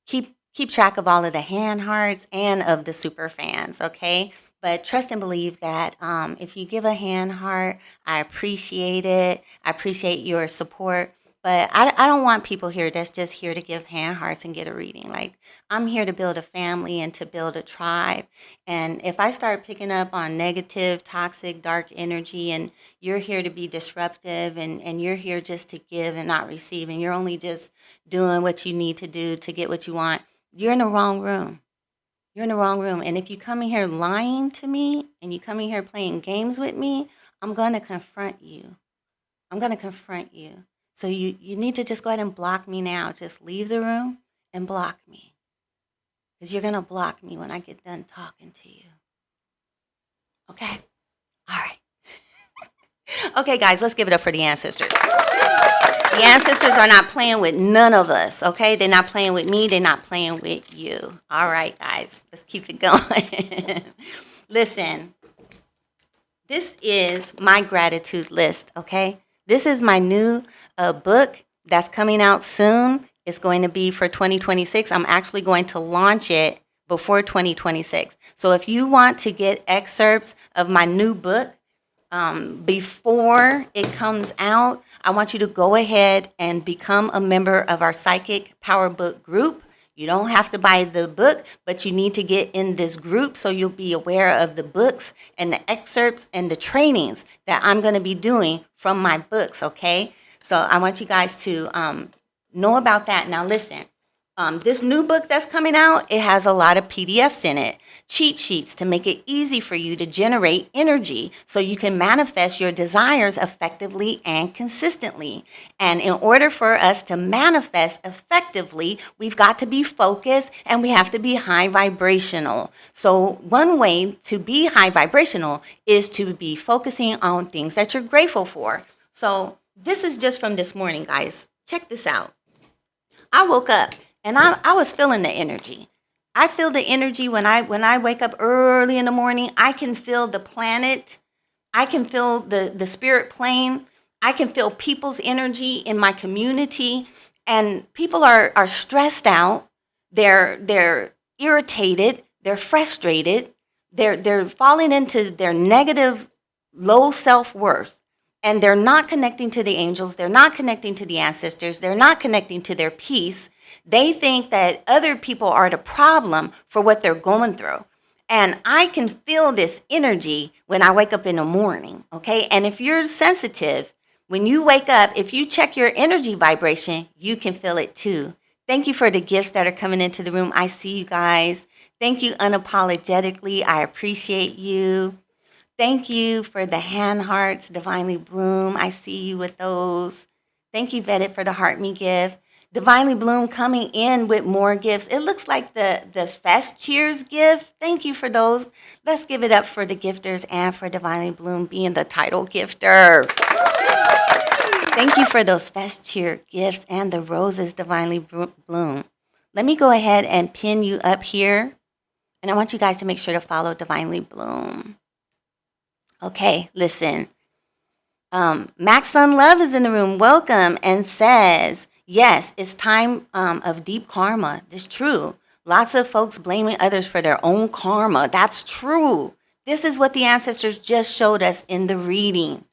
keep track of all of the hand hearts and of the super fans, okay? But trust and believe that if you give a hand heart, I appreciate it. I appreciate your support. But I don't want people here that's just here to give hand hearts and get a reading. Like, I'm here to build a family and to build a tribe. And if I start picking up on negative, toxic, dark energy, and you're here to be disruptive, and you're here just to give and not receive, and you're only just doing what you need to do to get what you want, you're in the wrong room. You're in the wrong room. And if you come in here lying to me and you come in here playing games with me, I'm going to confront you. I'm going to confront you. So you need to just go ahead and block me now. Just leave the room and block me. Because you're going to block me when I get done talking to you. Okay? All right. Okay, guys, let's give it up for the ancestors. The ancestors are not playing with none of us, okay? They're not playing with me. They're not playing with you. All right, guys, let's keep it going. Listen, this is my gratitude list, okay? This is my new book that's coming out soon. It's going to be for 2026. I'm actually going to launch it before 2026. So if you want to get excerpts of my new book before it comes out, I want you to go ahead and become a member of our Psychic Power Book group. You don't have to buy the book, but you need to get in this group so you'll be aware of the books and the excerpts and the trainings that I'm going to be doing from my books, okay? So I want you guys to know about that. Now listen, this new book that's coming out, it has a lot of PDFs in it, cheat sheets to make it easy for you to generate energy so you can manifest your desires effectively and consistently. And in order for us to manifest effectively, we've got to be focused and we have to be high vibrational. So one way to be high vibrational is to be focusing on things that you're grateful for. So this is just from this morning, guys. Check this out. I woke up and I was feeling the energy. I feel the energy when I wake up early in the morning. I can feel the planet. I can feel the spirit plane. I can feel people's energy in my community. And people are stressed out. They're irritated. They're frustrated. They're falling into their negative, low self-worth. And they're not connecting to the angels. They're not connecting to the ancestors. They're not connecting to their peace. They think that other people are the problem for what they're going through. And I can feel this energy when I wake up in the morning, okay? And if you're sensitive, when you wake up, if you check your energy vibration, you can feel it too. Thank you for the gifts that are coming into the room. I see you guys. Thank you unapologetically. I appreciate you. Thank you for the hand hearts, Divinely Bloom. I see you with those. Thank you, Vetted, for the heart me gift. Divinely Bloom coming in with more gifts. It looks like the Fest Cheers gift. Thank you for those. Let's give it up for the gifters and for Divinely Bloom being the title gifter. Thank you for those Fest Cheer gifts and the roses, Divinely Bloom. Let me go ahead and pin you up here. And I want you guys to make sure to follow Divinely Bloom. Okay, listen. Max Sun Love is in the room. Welcome, and says, yes, it's time of deep karma. That's true. Lots of folks blaming others for their own karma. That's true. This is what the ancestors just showed us in the reading.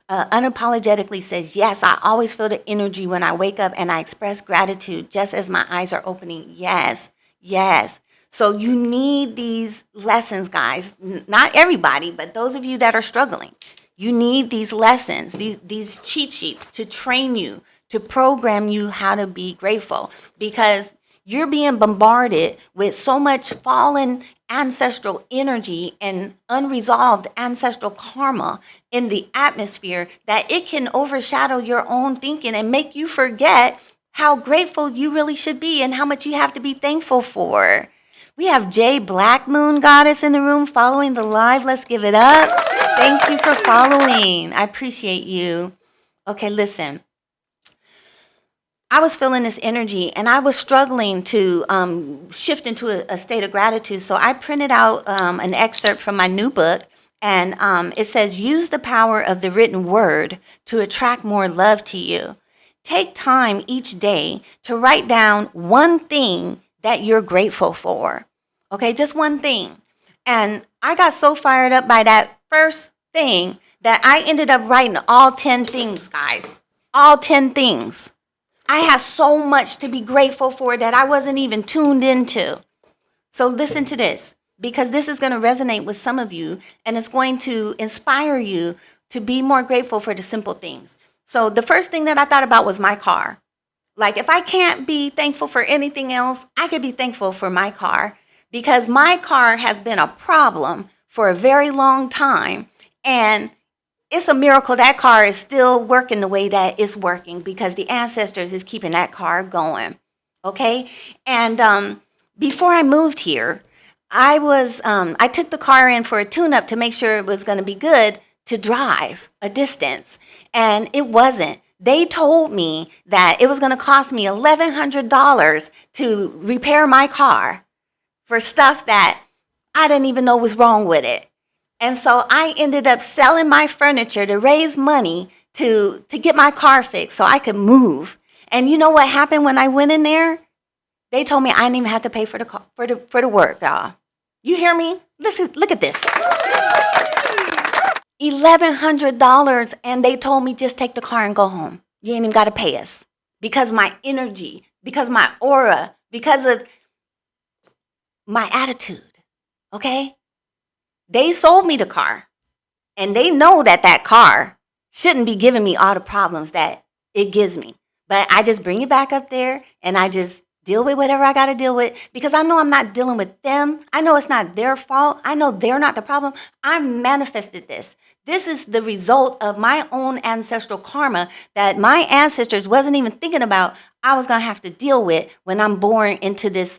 Unapologetically says, yes, I always feel the energy when I wake up and I express gratitude just as my eyes are opening. Yes, yes. So you need these lessons, guys. Not everybody, but those of you that are struggling. You need these lessons, these cheat sheets to train you, to program you how to be grateful, because you're being bombarded with so much fallen ancestral energy and unresolved ancestral karma in the atmosphere that it can overshadow your own thinking and make you forget how grateful you really should be and how much you have to be thankful for. We have Jay Black Moon Goddess in the room following the live. Let's give it up. Thank you for following. I appreciate you. Okay, listen. I was feeling this energy and I was struggling to shift into a state of gratitude. So I printed out an excerpt from my new book, and it says, use the power of the written word to attract more love to you. Take time each day to write down one thing that you're grateful for. Okay, just one thing. And I got so fired up by that first thing that I ended up writing all 10 things, guys. All 10 things. I have so much to be grateful for that I wasn't even tuned into. So listen to this, because this is going to resonate with some of you and it's going to inspire you to be more grateful for the simple things. So the first thing that I thought about was my car. Like, if I can't be thankful for anything else, I could be thankful for my car, because my car has been a problem for a very long time. And it's a miracle that car is still working the way that it's working, because the ancestors is keeping that car going. Okay. And before I moved here, I took the car in for a tune-up to make sure it was going to be good to drive a distance. And it wasn't. They told me that it was going to cost me $1,100 to repair my car for stuff that I didn't even know was wrong with it. And so I ended up selling my furniture to raise money to get my car fixed so I could move. And you know what happened when I went in there? They told me I didn't even have to pay for the work, y'all. You hear me? Listen, look at this. $1,100, and they told me just take the car and go home. You ain't even got to pay us. Because my energy, because my aura, because of my attitude. Okay? They sold me the car, and they know that that car shouldn't be giving me all the problems that it gives me. But I just bring it back up there, and I just deal with whatever I got to deal with, because I know I'm not dealing with them. I know it's not their fault. I know they're not the problem. I manifested this. This is the result of my own ancestral karma that my ancestors wasn't even thinking about I was going to have to deal with when I'm born into this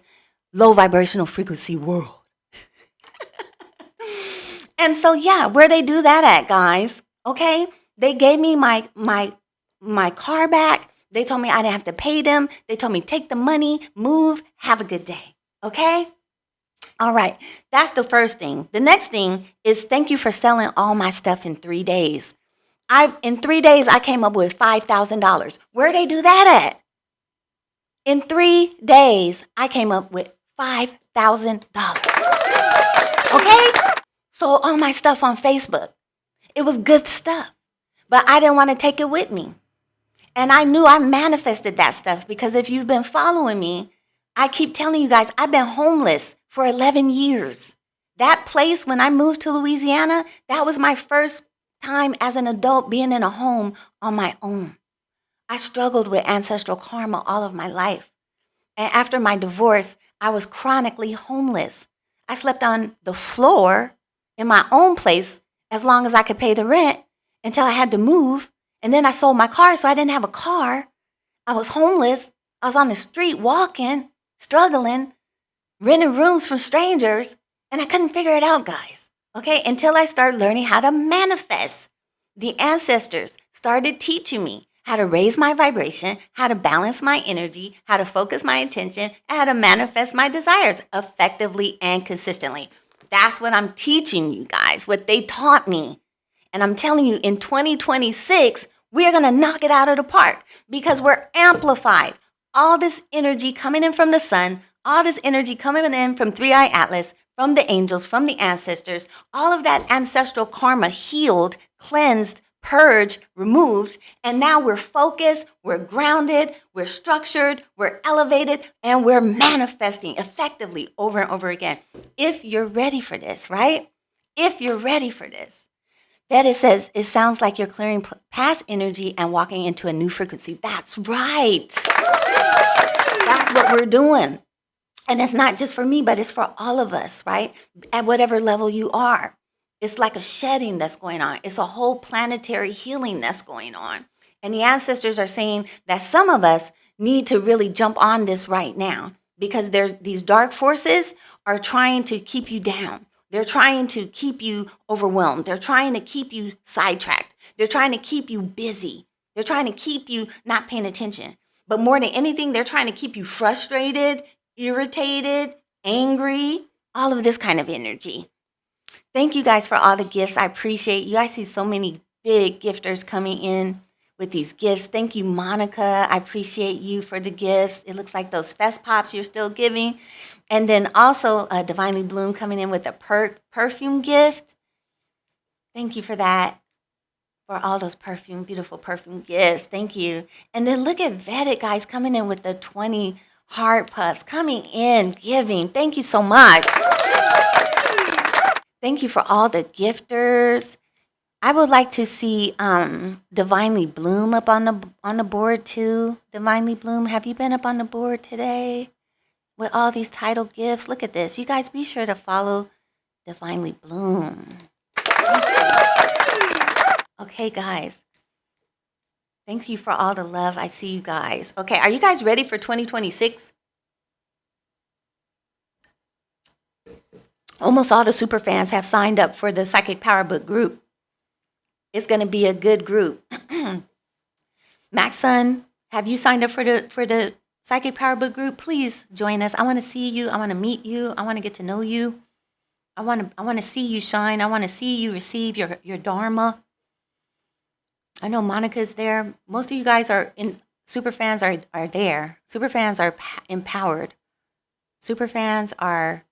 low vibrational frequency world. And so, yeah, where they do that at, guys? Okay, they gave me my car back. They told me I didn't have to pay them. They told me take the money, move, have a good day. Okay? All right, that's the first thing. The next thing is thank you for selling all my stuff in 3 days. In 3 days, I came up with $5,000. Where they do that at? In 3 days, I came up with $5,000. Okay? So all my stuff on Facebook, it was good stuff, but I didn't want to take it with me. And I knew I manifested that stuff, because if you've been following me, I keep telling you guys, I've been homeless for 11 years. That place, when I moved to Louisiana, that was my first time as an adult being in a home on my own. I struggled with ancestral karma all of my life. And after my divorce, I was chronically homeless. I slept on the floor in my own place as long as I could pay the rent until I had to move. And then I sold my car, so I didn't have a car. I was homeless. I was on the street walking, struggling, renting rooms from strangers, and I couldn't figure it out, guys. Okay, until I started learning how to manifest. The ancestors started teaching me how to raise my vibration, how to balance my energy, how to focus my attention, and how to manifest my desires effectively and consistently. That's what I'm teaching you guys, what they taught me. And I'm telling you, in 2026, we're going to knock it out of the park because we're amplified. All this energy coming in from the sun, all this energy coming in from 3IATLAS, from the angels, from the ancestors, all of that ancestral karma healed, cleansed, purged, removed, and now we're focused, we're grounded, we're structured, we're elevated, and we're manifesting effectively over and over again. If you're ready for this, right? If you're ready for this. Betty says, it sounds like you're clearing past energy and walking into a new frequency. That's right. That's what we're doing. And it's not just for me, but it's for all of us, right? At whatever level you are. It's like a shedding that's going on. It's a whole planetary healing that's going on. And the ancestors are saying that some of us need to really jump on this right now because these dark forces are trying to keep you down. They're trying to keep you overwhelmed. They're trying to keep you sidetracked. They're trying to keep you busy. They're trying to keep you not paying attention. But more than anything, they're trying to keep you frustrated, irritated, angry, all of this kind of energy. Thank you guys for all the gifts. I appreciate you. I see so many big gifters coming in with these gifts. Thank you, Monica. I appreciate you for the gifts. It looks like those Fest Pops you're still giving. And then also Divinely Bloom coming in with a perfume gift. Thank you for that. For all those beautiful perfume gifts. Thank you. And then look at Vedic, guys, coming in with the 20 heart puffs, coming in, giving. Thank you so much. Thank you for all the gifters. I would like to see Divinely Bloom up on the board too. Divinely Bloom, have you been up on the board today with all these title gifts? Look at this. You guys be sure to follow Divinely Bloom. Okay, guys. Thank you for all the love. I see you guys. Okay, are you guys ready for 2026? Almost all the super fans have signed up for the Psychic Power Book group. It's going to be a good group. Maxson, have you signed up for the Psychic Power Book group? Please join us. I want to see you. I want to meet you. I want to get to know you. I want to see you shine. I want to see you receive your dharma. I know Monica's there. Most of you guys are in. Super fans are there. Super fans are empowered. Super fans are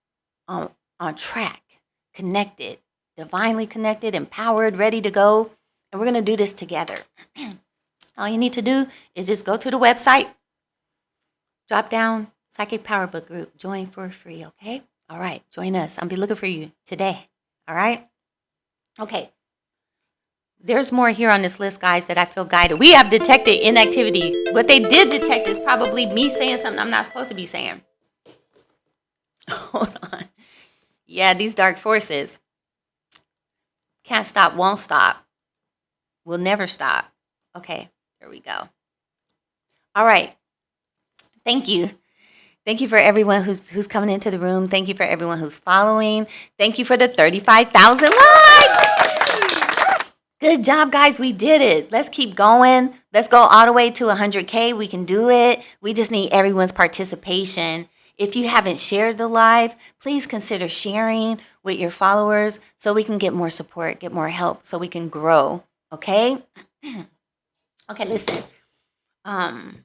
on track, connected, divinely connected, empowered, ready to go. And we're going to do this together. All you need to do is just go to the website, drop down Psychic Power Book group, join for free, okay? All right, join us. I'll be looking for you today, all right? Okay. There's more here on this list, guys, that I feel guided. We have detected inactivity. What they did detect is probably me saying something I'm not supposed to be saying. Hold on. Yeah, these dark forces can't stop, won't stop, will never stop. Okay, there we go. All right. Thank you. Thank you for everyone who's coming into the room. Thank you for everyone who's following. Thank you for the 35,000 likes. Good job, guys. We did it. Let's keep going. Let's go all the way to 100K. We can do it. We just need everyone's participation. If you haven't shared the live, please consider sharing with your followers so we can get more support, get more help, so we can grow. Okay? Okay, listen. I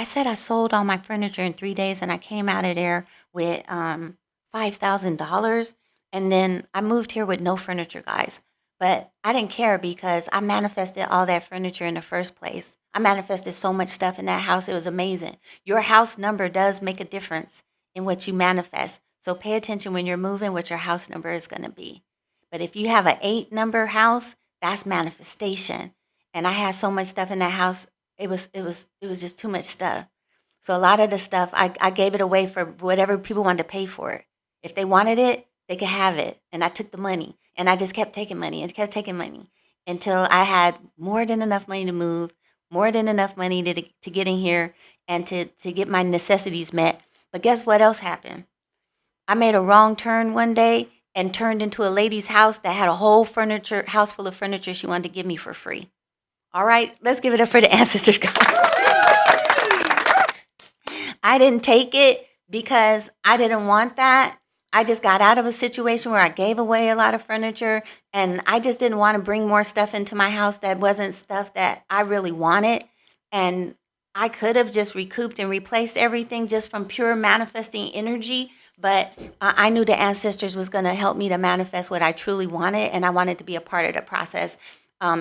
said I sold all my furniture in 3 days and I came out of there with $5,000. And then I moved here with no furniture, guys. But I didn't care because I manifested all that furniture in the first place. I manifested so much stuff in that house. It was amazing. Your house number does make a difference in what you manifest. So pay attention when you're moving what your house number is going to be. But if you have an 8 number house, that's manifestation. And I had so much stuff in that house. It was just too much stuff. So a lot of the stuff, I gave it away for whatever people wanted to pay for it. If they wanted it, they could have it. And I took the money. And I just kept taking money and kept taking money until I had more than enough money to move more than enough money to get in here and to get my necessities met. But guess what else happened? I made a wrong turn one day and turned into a lady's house that had a whole house full of furniture she wanted to give me for free. All right, let's give it up for the ancestors, guys. I didn't take it because I didn't want that. I just got out of a situation where I gave away a lot of furniture, and I just didn't want to bring more stuff into my house that wasn't stuff that I really wanted. And I could have just recouped and replaced everything just from pure manifesting energy, but I knew the ancestors was going to help me to manifest what I truly wanted, and I wanted to be a part of the process.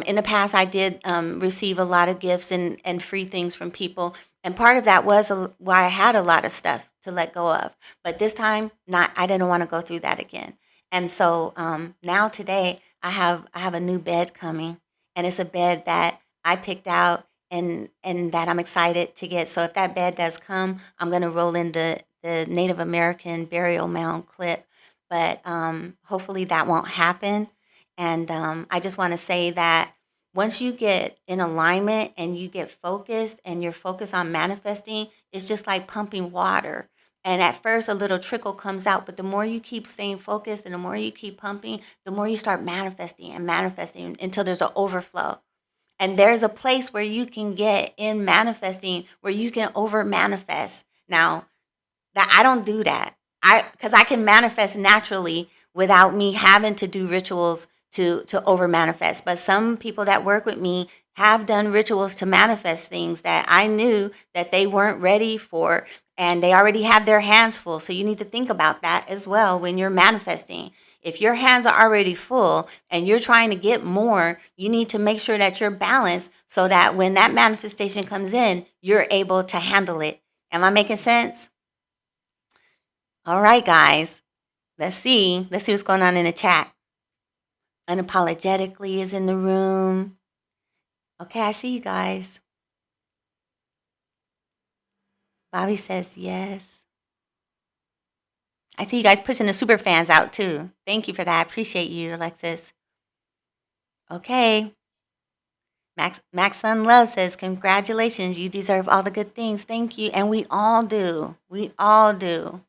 In the past, I did receive a lot of gifts and free things from people. And part of that was why I had a lot of stuff to let go of. But this time, not. I didn't want to go through that again. And so now today, I have a new bed coming, and it's a bed that I picked out and that I'm excited to get. So if that bed does come, I'm going to roll in the Native American burial mound clip. But hopefully that won't happen. And I just want to say that once you get in alignment and you get focused and you're focused on manifesting, it's just like pumping water. And at first, a little trickle comes out, but the more you keep staying focused and the more you keep pumping, the more you start manifesting and manifesting until there's an overflow. And there's a place where you can get in manifesting where you can over manifest. Now, that I don't do that. Because I can manifest naturally without me having to do rituals to over manifest. But some people that work with me have done rituals to manifest things that I knew that they weren't ready for, and they already have their hands full. So you need to think about that as well when you're manifesting. If your hands are already full and you're trying to get more, you need to make sure that you're balanced so that when that manifestation comes in, you're able to handle it. Am I making sense? All right, guys. Let's see. Let's see what's going on in the chat. Unapologetically is in the room. Okay, I see you guys. Bobby says yes. I see you guys pushing the super fans out too. Thank you for that. I appreciate you, Alexis. Okay. Max Sun Love says, congratulations. You deserve all the good things. Thank you. And we all do. We all do.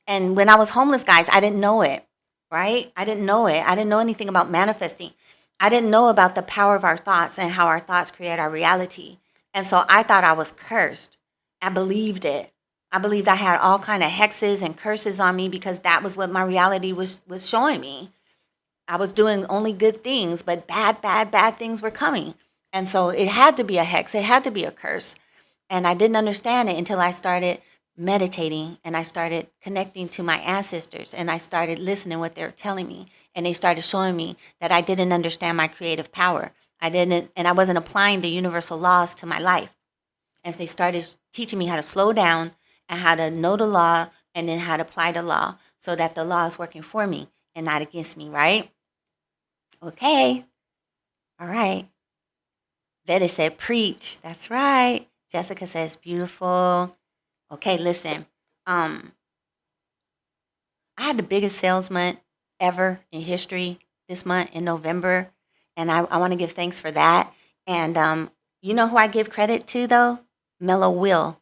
And when I was homeless, guys, I didn't know it, right? I didn't know it. I didn't know anything about manifesting. I didn't know about the power of our thoughts and how our thoughts create our reality. And so I thought I was cursed. I believed it. I believed I had all kind of hexes and curses on me because that was what my reality was showing me. I was doing only good things, but bad things were coming. And so it had to be a hex. It had to be a curse. And I didn't understand it until I started meditating and I started connecting to my ancestors and I started listening what they were telling me, and they started showing me that I didn't understand my creative power. I wasn't applying the universal laws to my life. As they started teaching me how to slow down and how to know the law and then how to apply the law so that the law is working for me and not against me, right? Okay. All right. Veda said, preach. That's right. Jessica says, beautiful. Okay, listen. I had the biggest sales month ever in history this month in November, and I want to give thanks for that. And you know who I give credit to, though? Mellow Will.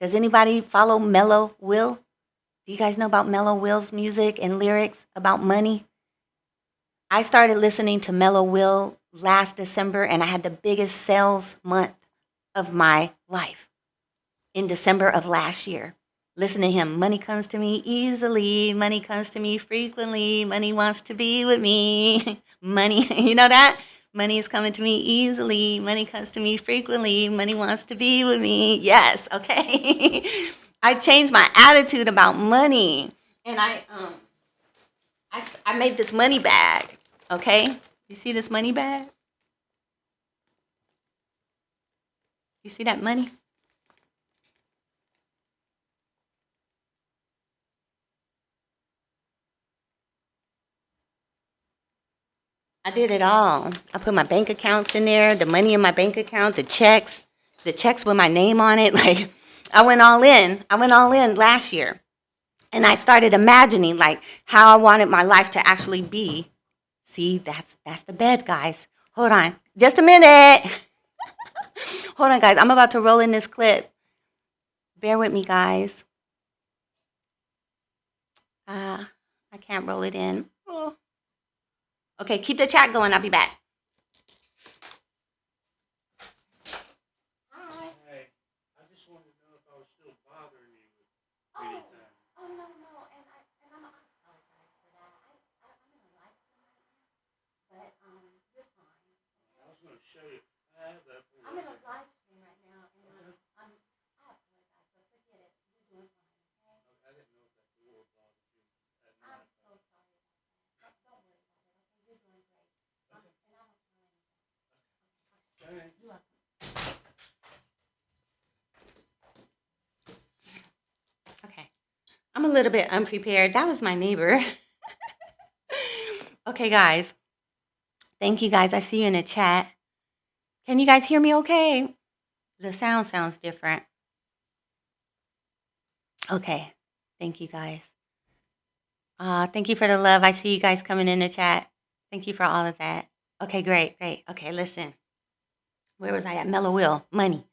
Does anybody follow Mellow Will? Do you guys know about Mellow Will's music and lyrics about money? I started listening to Mellow Will last December, and I had the biggest sales month of my life in December of last year. Listen to him. Money comes to me easily. Money comes to me frequently. Money wants to be with me. Money, you know that? Money is coming to me easily. Money comes to me frequently. Money wants to be with me. Yes, okay. I changed my attitude about money. And I made this money bag, okay? You see this money bag? You see that money? I did it all. I put my bank accounts in there, the money in my bank account, the checks with my name on it. Like, I went all in. I went all in last year. And I started imagining like how I wanted my life to actually be. See, that's the bed, guys. Hold on. Just a minute. Hold on, guys. I'm about to roll in this clip. Bear with me, guys. I can't roll it in. Oh. Okay, keep the chat going. I'll be back. Hi. Hey, I just wanted to know if I was still bothering you with anything. Oh no, and I'm apologize for that. I'm in a live stream right now, but you're fine. I was going to show you. I have that. I'm in a live stream right now, and I apologize, but forget it. You're doing fine, okay? I didn't know if that door bothered you at night. I'm so sorry about that. Don't worry about it, okay? You're doing great. And I don't feel anything. Okay. You're welcome. Okay. I'm a little bit unprepared. That was my neighbor. Okay, guys. Thank you, guys. I see you in the chat. Can you guys hear me okay? The sound sounds different. Okay. Thank you, guys. Thank you for the love. I see you guys coming in the chat. Thank you for all of that. Okay, great. Okay, listen. Where was I at? Mellow Will. Money.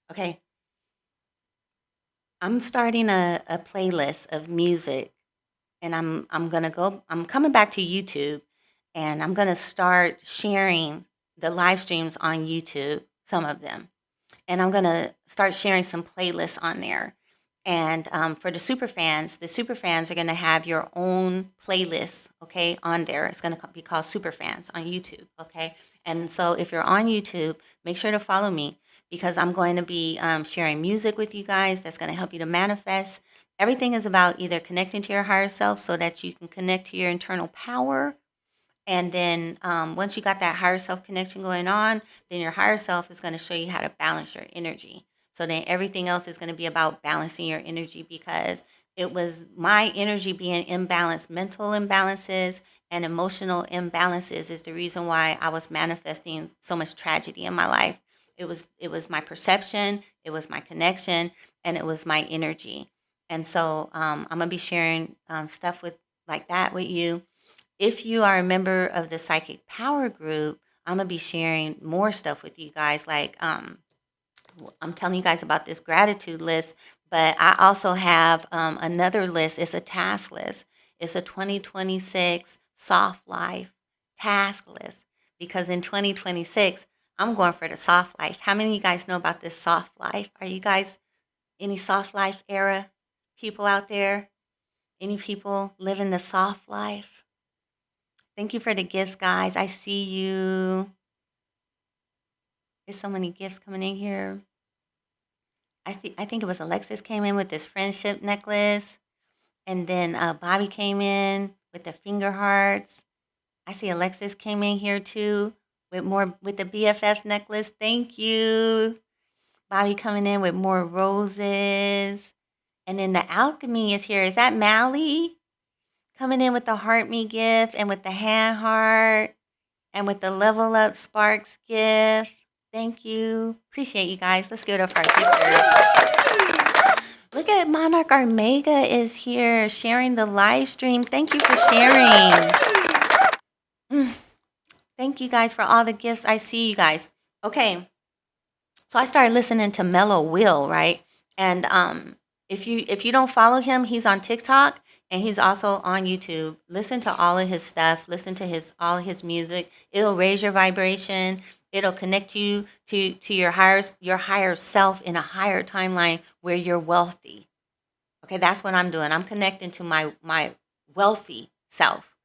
Okay. I'm starting a playlist of music, and I'm coming back to YouTube, and I'm gonna start sharing the live streams on YouTube, some of them. And I'm gonna start sharing some playlists on there. And for the super fans are gonna have your own playlist, okay, on there. It's gonna be called Super Fans on YouTube, okay? And so if you're on YouTube, make sure to follow me, because I'm going to be sharing music with you guys that's going to help you to manifest. Everything is about either connecting to your higher self so that you can connect to your internal power. And then once you got that higher self connection going on, then your higher self is going to show you how to balance your energy. So then everything else is going to be about balancing your energy, because it was my energy being imbalanced. Mental imbalances and emotional imbalances is the reason why I was manifesting so much tragedy in my life. It was my perception, it was my connection, and it was my energy. And so I'm gonna be sharing stuff like that with you. If you are a member of the Psychic Power Group, I'm gonna be sharing more stuff with you guys. Like I'm telling you guys about this gratitude list, but I also have another list. It's a task list. It's a 2026 soft life task list, because in 2026 I'm going for the soft life. How many of you guys know about this soft life? Are you guys any soft life era people out there? Any people living the soft life? Thank you for the gifts, guys. I see you. There's so many gifts coming in here. I think it was Alexis came in with this friendship necklace, and then Bobby came in with the finger hearts. I see Alexis came in here too with the BFF necklace. Thank you. Bobby coming in with more roses. And then the alchemy is here. Is that Mally? Coming in with the heart me gift and with the hand heart and with the level up sparks gift. Thank you. Appreciate you guys. Let's give it up for our gifters. Look at Monarch Armega is here sharing the live stream. Thank you for sharing. Thank you guys for all the gifts. I see you guys. Okay. So I started listening to Mellow Will, right? And if you don't follow him, he's on TikTok and he's also on YouTube. Listen to all of his stuff. Listen to all of his music. It'll raise your vibration. It'll connect you to your higher self in a higher timeline where you're wealthy. Okay, that's what I'm doing. I'm connecting to my wealthy self.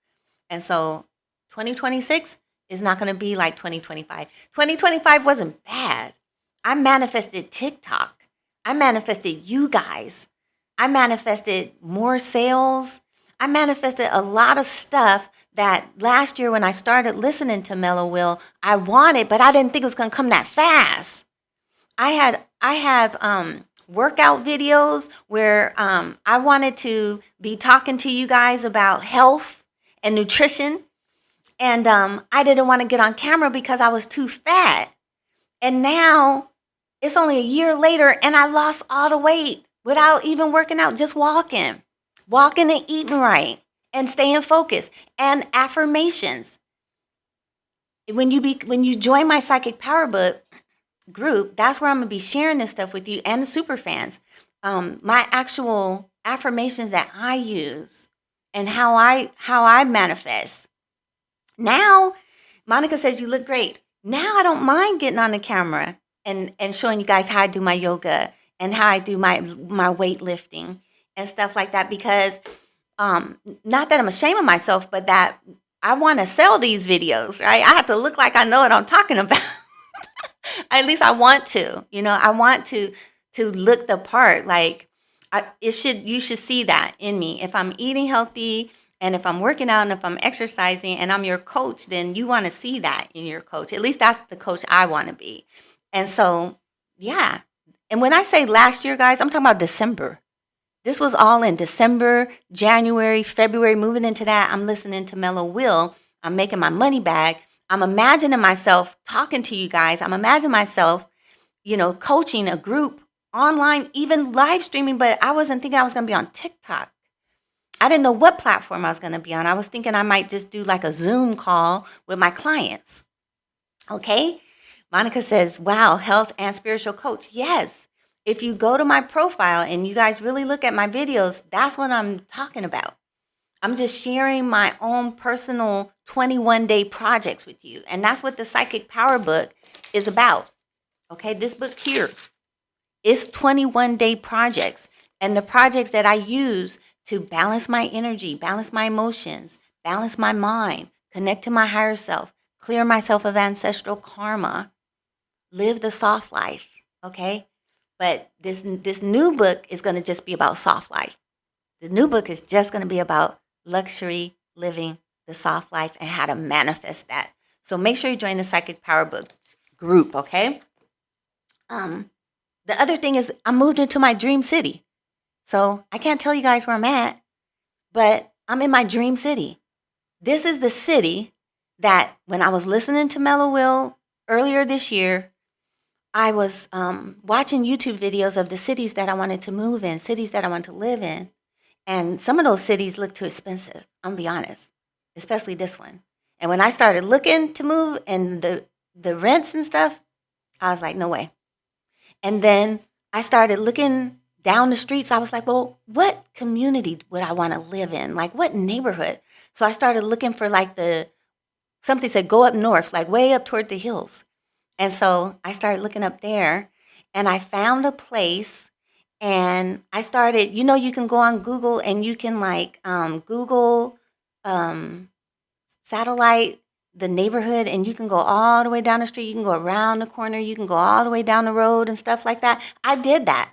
And so 2026 is not going to be like 2025. 2025 wasn't bad. I manifested TikTok. I manifested you guys. I manifested more sales. I manifested a lot of stuff that last year when I started listening to Mellow Will, I wanted, but I didn't think it was going to come that fast. I have workout videos where I wanted to be talking to you guys about health and nutrition. And I didn't want to get on camera because I was too fat. And now it's only a year later and I lost all the weight without even working out, just walking and eating right and staying focused and affirmations. When you join my Psychic Power book, group, that's where I'm going to be sharing this stuff with you and the super fans. My actual affirmations that I use and how I manifest. Now, Monica says you look great. Now I don't mind getting on the camera and showing you guys how I do my yoga and how I do my weightlifting and stuff like that, because not that I'm ashamed of myself, but that I want to sell these videos, right? I have to look like I know what I'm talking about. At least I want to, I want to look the part. Like you should see that in me. If I'm eating healthy and if I'm working out and if I'm exercising and I'm your coach, then you want to see that in your coach. At least that's the coach I want to be. And so, yeah. And when I say last year, guys, I'm talking about December. This was all in December, January, February, moving into that. I'm listening to Mellow Will. I'm making my money back. I'm imagining myself talking to you guys. I'm imagining myself, coaching a group online, even live streaming, but I wasn't thinking I was going to be on TikTok. I didn't know what platform I was going to be on. I was thinking I might just do like a Zoom call with my clients. Okay. Monica says, wow, health and spiritual coach. Yes. If you go to my profile and you guys really look at my videos, that's what I'm talking about. I'm just sharing my own personal 21-day projects with you. And that's what the Psychic Power book is about. Okay, this book here is 21-day projects. And the projects that I use to balance my energy, balance my emotions, balance my mind, connect to my higher self, clear myself of ancestral karma, live the soft life. Okay, but this new book is going to just be about soft life. The new book is just going to be about luxury living the soft life and how to manifest that. So make sure you join the Psychic Power Book group, okay? The other thing is I moved into my dream city. So I can't tell you guys where I'm at, but I'm in my dream city. This is the city that when I was listening to Mellow Will earlier this year, I was watching YouTube videos of the cities that I wanted to move in, cities that I wanted to live in. And some of those cities look too expensive, I'm gonna be honest, especially this one. And when I started looking to move and the rents and stuff, I was like, no way. And then I started looking down the streets. I was like, well, what community would I want to live in? Like, what neighborhood? So I started looking for like something said go up north, like way up toward the hills. And so I started looking up there and I found a place and I started, you can go on Google and you can like Google satellite the neighborhood and you can go all the way down the street. You can go around the corner. You can go all the way down the road and stuff like that. I did that.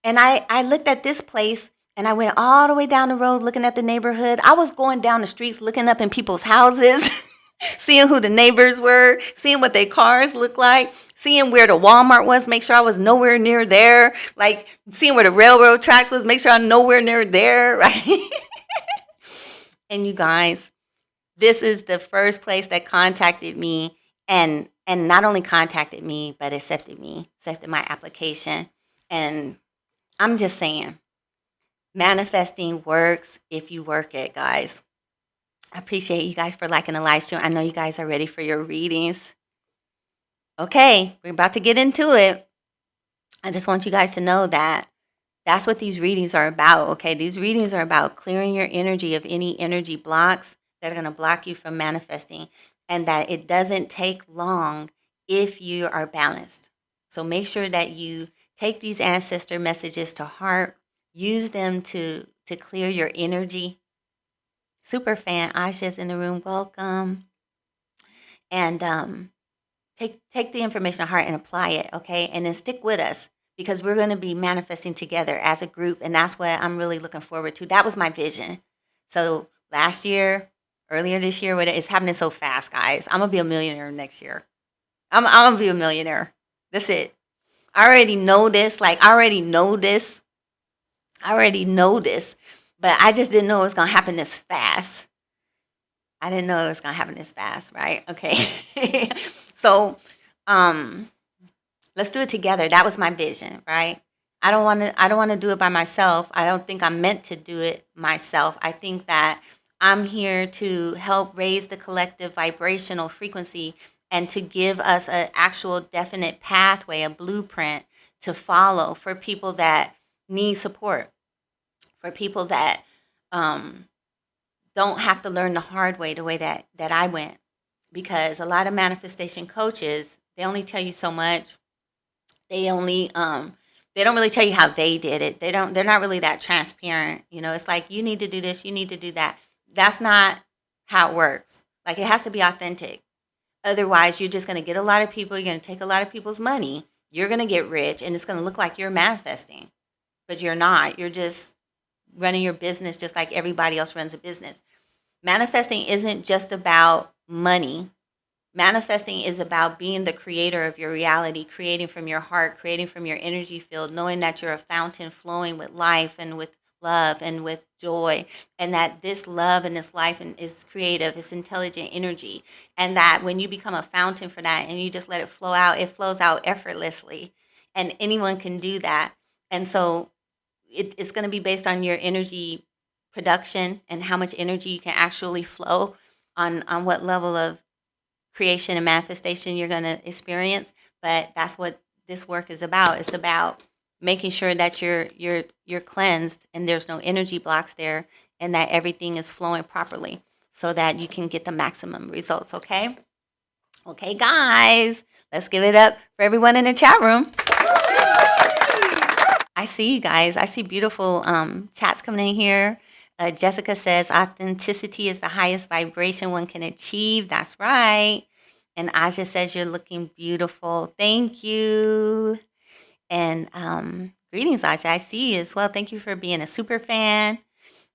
And I looked at this place and I went all the way down the road looking at the neighborhood. I was going down the streets looking up in people's houses. Seeing who the neighbors were, seeing what their cars looked like, seeing where the Walmart was, make sure I was nowhere near there, like seeing where the railroad tracks was, make sure I'm nowhere near there, right? And you guys, this is the first place that contacted me and not only contacted me, but accepted my application. And I'm just saying, manifesting works if you work it, guys. I appreciate you guys for liking the live stream. I know you guys are ready for your readings. Okay, we're about to get into it. I just want you guys to know that that's what these readings are about, okay? These readings are about clearing your energy of any energy blocks that are going to block you from manifesting, and that it doesn't take long if you are balanced. So make sure that you take these ancestor messages to heart, use them to clear your energy. Super fan Asha's in the room. Welcome. And take the information to heart and apply it, okay? And then stick with us because we're going to be manifesting together as a group, and that's what I'm really looking forward to. That was my vision. So last year, earlier this year, it's happening so fast, guys. I'm going to be a millionaire next year. I'm going to be a millionaire. That's it. I already know this. I already know this. But I just didn't know it was going to happen this fast. Right? Okay. So, let's do it together. That was my vision, right? I don't want to do it by myself. I don't think I'm meant to do it myself. I think that I'm here to help raise the collective vibrational frequency and to give us an actual definite pathway, a blueprint to follow for people that need support, for people that um, don't have to learn the hard way, the way that I went. Because a lot of manifestation coaches, they only tell you so much. They don't really tell you how they did it. They're not really that transparent. It's like you need to do this, you need to do that. That's not how it works. Like it has to be authentic. Otherwise, you're just going to get a lot of people, you're going to take a lot of people's money, you're going to get rich, and it's going to look like you're manifesting. But you're not. You're just running your business just like everybody else runs a business. Manifesting isn't just about money. Manifesting is about being the creator of your reality, creating from your heart, creating from your energy field, knowing that you're a fountain flowing with life and with love and with joy, and that this love and this life is creative, it's intelligent energy, and that when you become a fountain for that and you just let it flow out, it flows out effortlessly, and anyone can do that. And so it's going to be based on your energy production and how much energy you can actually flow on what level of creation and manifestation you're going to experience. But that's what this work is about. It's about making sure that you're cleansed and there's no energy blocks there, and that everything is flowing properly so that you can get the maximum results. Okay, guys, let's give it up for everyone in the chat room. I see you guys. I see beautiful chats coming in here. Jessica says authenticity is the highest vibration one can achieve. That's right. And Aja says you're looking beautiful. Thank you. And greetings, Aja. I see you as well. Thank you for being a super fan.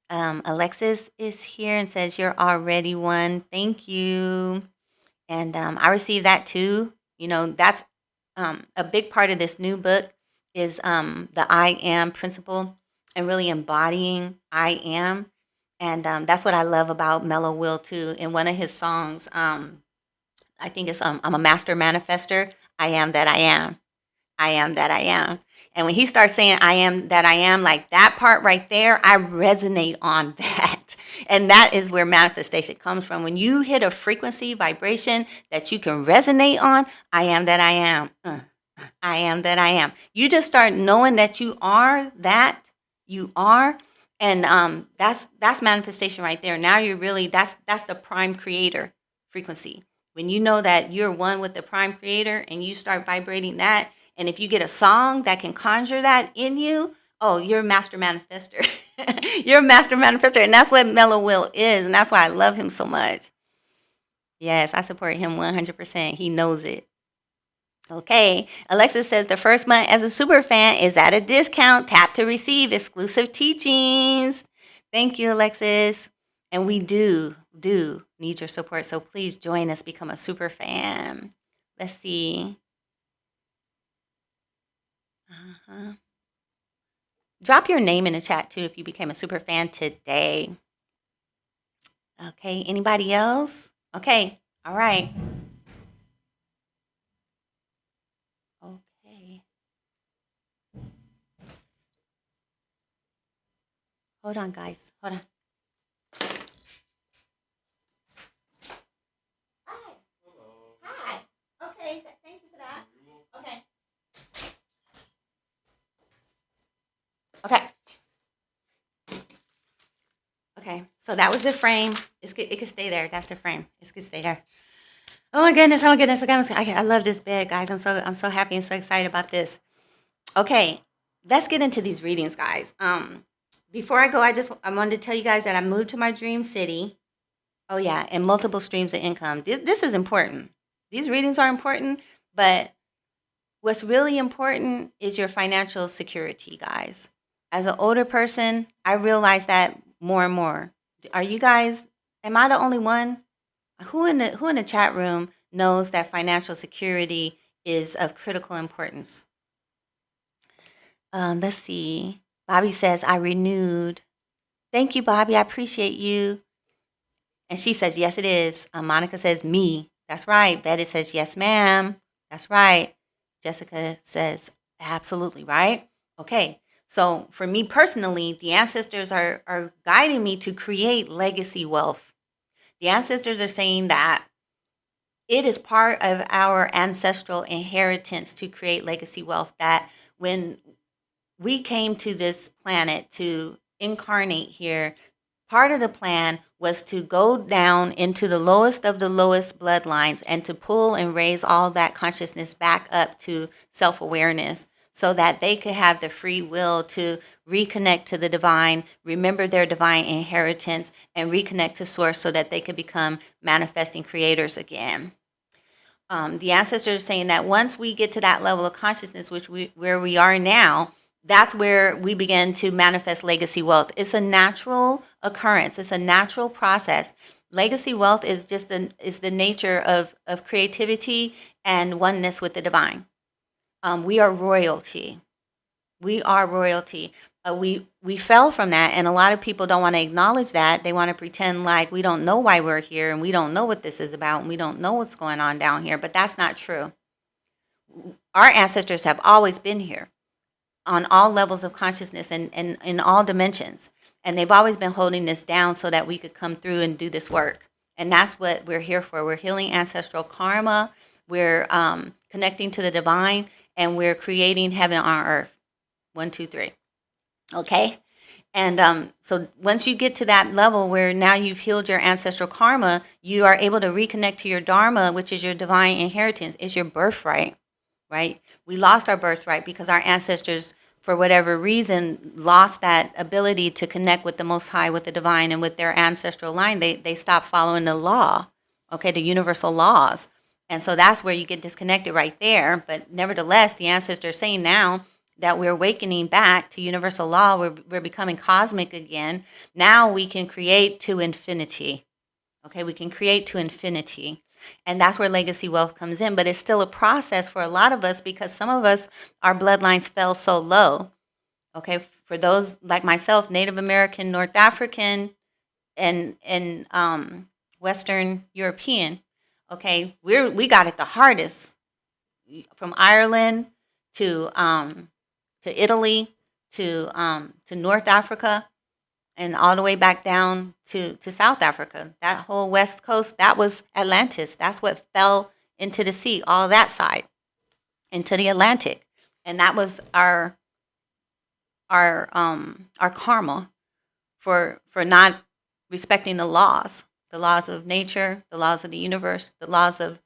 Alexis is here and says you're already one. Thank you. And I received that too. That's a big part of this new book is the I am principle and really embodying I am. And that's what I love about Mellow Will too. In one of his songs, I think it's I'm a master manifester. I am that I am. I am that I am. And when he starts saying I am that I am, like that part right there, I resonate on that. And that is where manifestation comes from. When you hit a frequency vibration that you can resonate on, I am that I am. I am that I am. You just start knowing that you are that you are. And that's manifestation right there. Now you're really that's the prime creator frequency. When you know that you're one with the prime creator and you start vibrating that, and if you get a song that can conjure that in you, oh, you're a master manifester. You're a master manifester. And that's what Mellow Will is. And that's why I love him so much. Yes, I support him 100%. He knows it. Okay. Alexis says the first month as a super fan is at a discount. Tap to receive exclusive teachings. Thank you, Alexis. And we do need your support. So please join us, become a super fan. Let's see. Drop your name in the chat too if you became a super fan today. Okay, anybody else? Okay, all right. Okay. Hold on, guys. Hold on. Hi. Hello. Hi. Okay, thank you for that. Okay. Okay. Okay, so that was the frame. It could stay there. That's the frame. It could stay there. Oh my goodness! Oh my goodness! I love this bed, guys. I'm so happy and so excited about this. Okay, let's get into these readings, guys. Before I go, I wanted to tell you guys that I moved to my dream city. Oh yeah, and multiple streams of income. This is important. These readings are important, but what's really important is your financial security, guys. As an older person, I realize that more and more. Are you guys? Am I the only one? Who in the chat room knows that financial security is of critical importance? Let's see. Bobby says I renewed. Thank you, Bobby. I appreciate you. And she says yes, it is. Monica says me. That's right. Betty says yes, ma'am. That's right. Jessica says absolutely right. Okay. So for me personally, the ancestors are guiding me to create legacy wealth. The ancestors are saying that it is part of our ancestral inheritance to create legacy wealth, that when we came to this planet to incarnate here, part of the plan was to go down into the lowest of the lowest bloodlines and to pull and raise all that consciousness back up to self-awareness so that they could have the free will to reconnect to the divine, remember their divine inheritance, and reconnect to source so that they could become manifesting creators again. The ancestors are saying that once we get to that level of consciousness, where we are now, that's where we begin to manifest legacy wealth. It's a natural occurrence. It's a natural process. Legacy wealth is just the nature of creativity and oneness with the divine. We are royalty. We are royalty. We fell from that, and a lot of people don't want to acknowledge that. They want to pretend like we don't know why we're here, and we don't know what this is about, and we don't know what's going on down here. But that's not true. Our ancestors have always been here on all levels of consciousness and in all dimensions, and they've always been holding this down so that we could come through and do this work. And that's what we're here for. We're healing ancestral karma. We're connecting to the divine, and we're creating heaven on earth. 1, 2, 3. Okay. And so once you get to that level where now you've healed your ancestral karma, you are able to reconnect to your dharma, which is your divine inheritance. It's your birthright, right? We lost our birthright because our ancestors, for whatever reason, lost that ability to connect with the Most High, with the divine, and with their ancestral line. They stopped following the law, okay, the universal laws. And so that's where you get disconnected right there. But nevertheless, the ancestors are saying now that we're awakening back to universal law, we're becoming cosmic again. Now we can create to infinity. Okay, we can create to infinity. And that's where legacy wealth comes in. But it's still a process for a lot of us because some of us, our bloodlines fell so low. Okay, for those like myself, Native American, North African, and Western European, okay, we got it the hardest. From Ireland to Italy, to North Africa, and all the way back down to South Africa. That whole west coast, that was Atlantis. That's what fell into the sea, all that side, into the Atlantic. And that was our karma for not respecting the laws of nature, the laws of the universe, the laws of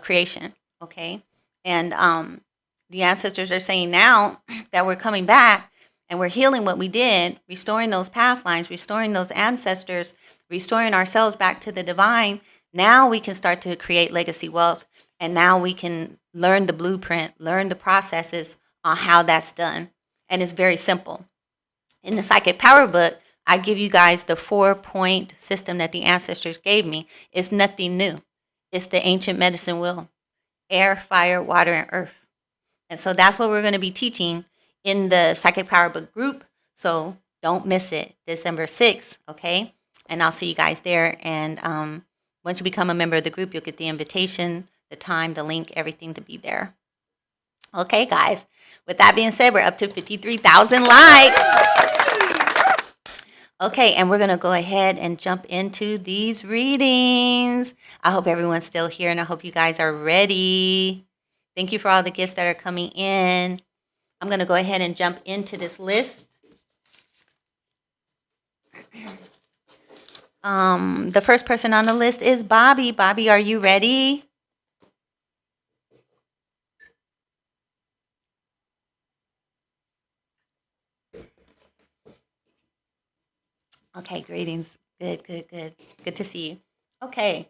creation. Okay, and the ancestors are saying now that we're coming back and we're healing what we did, restoring those path lines, restoring those ancestors, restoring ourselves back to the divine. Now we can start to create legacy wealth, and now we can learn the blueprint, learn the processes on how that's done. And it's very simple. In the Psychic Power book, I give you guys the 4-point system that the ancestors gave me. It's nothing new. It's the ancient medicine wheel: air, fire, water, and earth. And so that's what we're going to be teaching in the Psychic Power Book group. So don't miss it, December 6th, okay? And I'll see you guys there. And once you become a member of the group, you'll get the invitation, the time, the link, everything to be there. Okay, guys. With that being said, we're up to 53,000 likes. Okay, and we're going to go ahead and jump into these readings. I hope everyone's still here, and I hope you guys are ready. Thank you for all the gifts that are coming in. I'm going to go ahead and jump into this list. The first person on the list is Bobby. Bobby, are you ready? Okay, greetings. Good, good, good. Good to see you. Okay,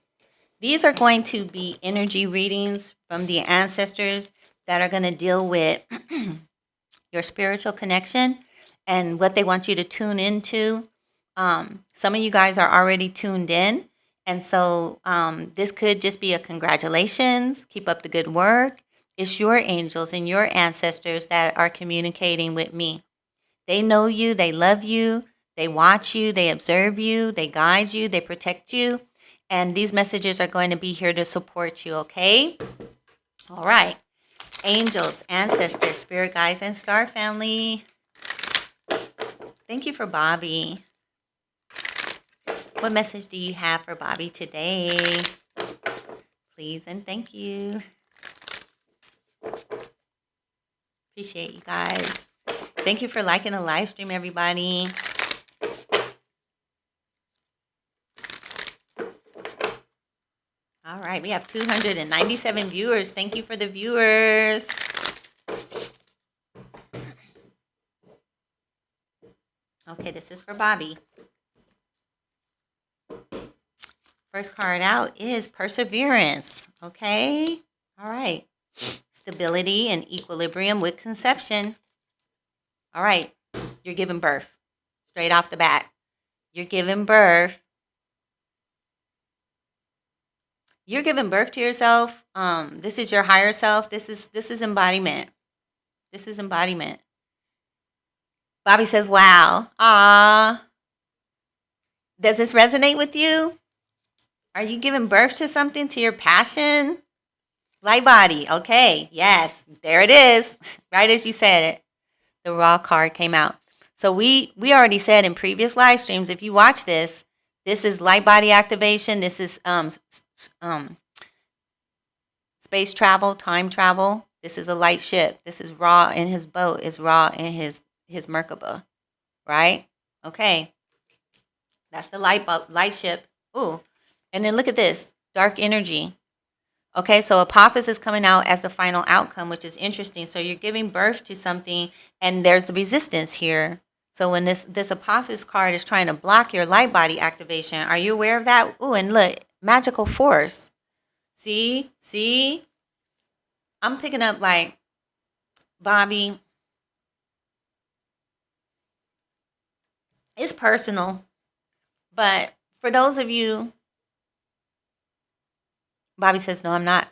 these are going to be energy readings from the ancestors that are going to deal with your spiritual connection and what they want you to tune into. Some of you guys are already tuned in, and so this could just be a congratulations, keep up the good work. It's your angels and your ancestors that are communicating with me. They know you, they love you, they watch you, they observe you, they guide you, they protect you, and these messages are going to be here to support you, okay? All right. Angels, ancestors, spirit guides, and star family. Thank you for Bobby. What message do you have for Bobby today? please, and thank you. Appreciate you guys. Thank you for liking the live stream, everybody. All right, we have 297 viewers. Thank you for the viewers. Okay, this is for Bobby. First card out is perseverance. Okay, all right. Stability and equilibrium with conception. All right, you're giving birth straight off the bat. You're giving birth. You're giving birth to yourself. This is your higher self. This is embodiment. This is embodiment. Bobby says, wow. Ah. Does this resonate with you? Are you giving birth to something, to your passion? Light body. Okay. Yes. There it is. Right as you said it. The raw card came out. So we already said in previous live streams, if you watch this, this is light body activation. This is space travel, time travel. This is a light ship. This is Ra in his boat. Is Ra in his Merkaba, right? Okay, that's the light ship. Ooh, and then look at this dark energy. Okay, so Apophis is coming out as the final outcome, which is interesting. So you're giving birth to something, and there's resistance here. So when this Apophis card is trying to block your light body activation, are you aware of that? Ooh, and look, magical force. See? I'm picking up like, Bobby, it's personal. But for those of you, Bobby says, no, I'm not.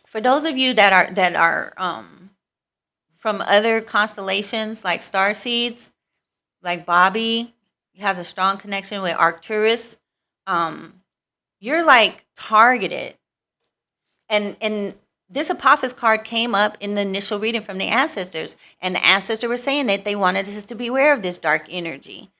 For those of you that are from other constellations like starseeds, like Bobby has a strong connection with Arcturus, you're like targeted. And this Apophis card came up in the initial reading from the ancestors, and the ancestors were saying that they wanted us to be aware of this dark energy.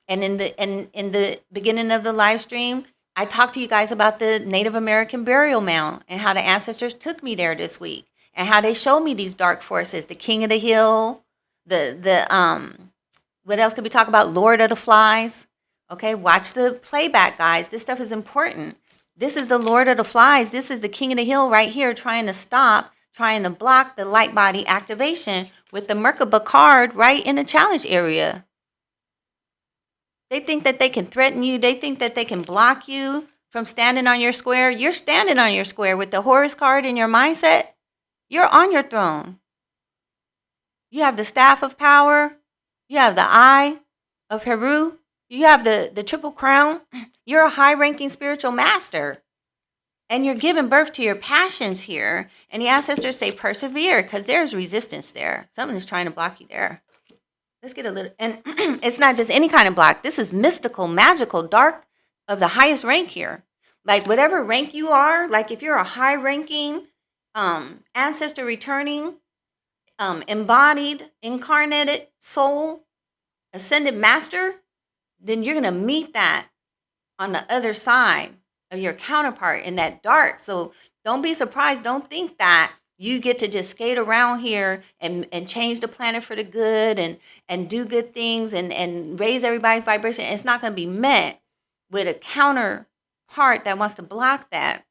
And in the beginning of the live stream, I talked to you guys about the Native American burial mound and how the ancestors took me there this week and how they showed me these dark forces, the King of the Hill, what else did we talk about? Lord of the Flies. Okay, watch the playback, guys. This stuff is important. This is the Lord of the Flies. This is the King of the Hill right here trying to block the light body activation with the Merkaba card right in the challenge area. They think that they can threaten you. They think that they can block you from standing on your square. You're standing on your square with the Horus card in your mindset. You're on your throne. You have the staff of power. You have the eye of Heru. You have the triple crown. You're a high-ranking spiritual master. And you're giving birth to your passions here. And the ancestors say persevere because there's resistance there. Something is trying to block you there. Let's get a little, and it's not just any kind of block. This is mystical, magical, dark of the highest rank here. Like whatever rank you are, like if you're a high-ranking ancestor returning, embodied, incarnated soul, ascended master, then you're going to meet that on the other side of your counterpart in that dark. So don't be surprised. Don't think that you get to just skate around here and change the planet for the good and do good things and raise everybody's vibration. It's not going to be met with a counterpart that wants to block that.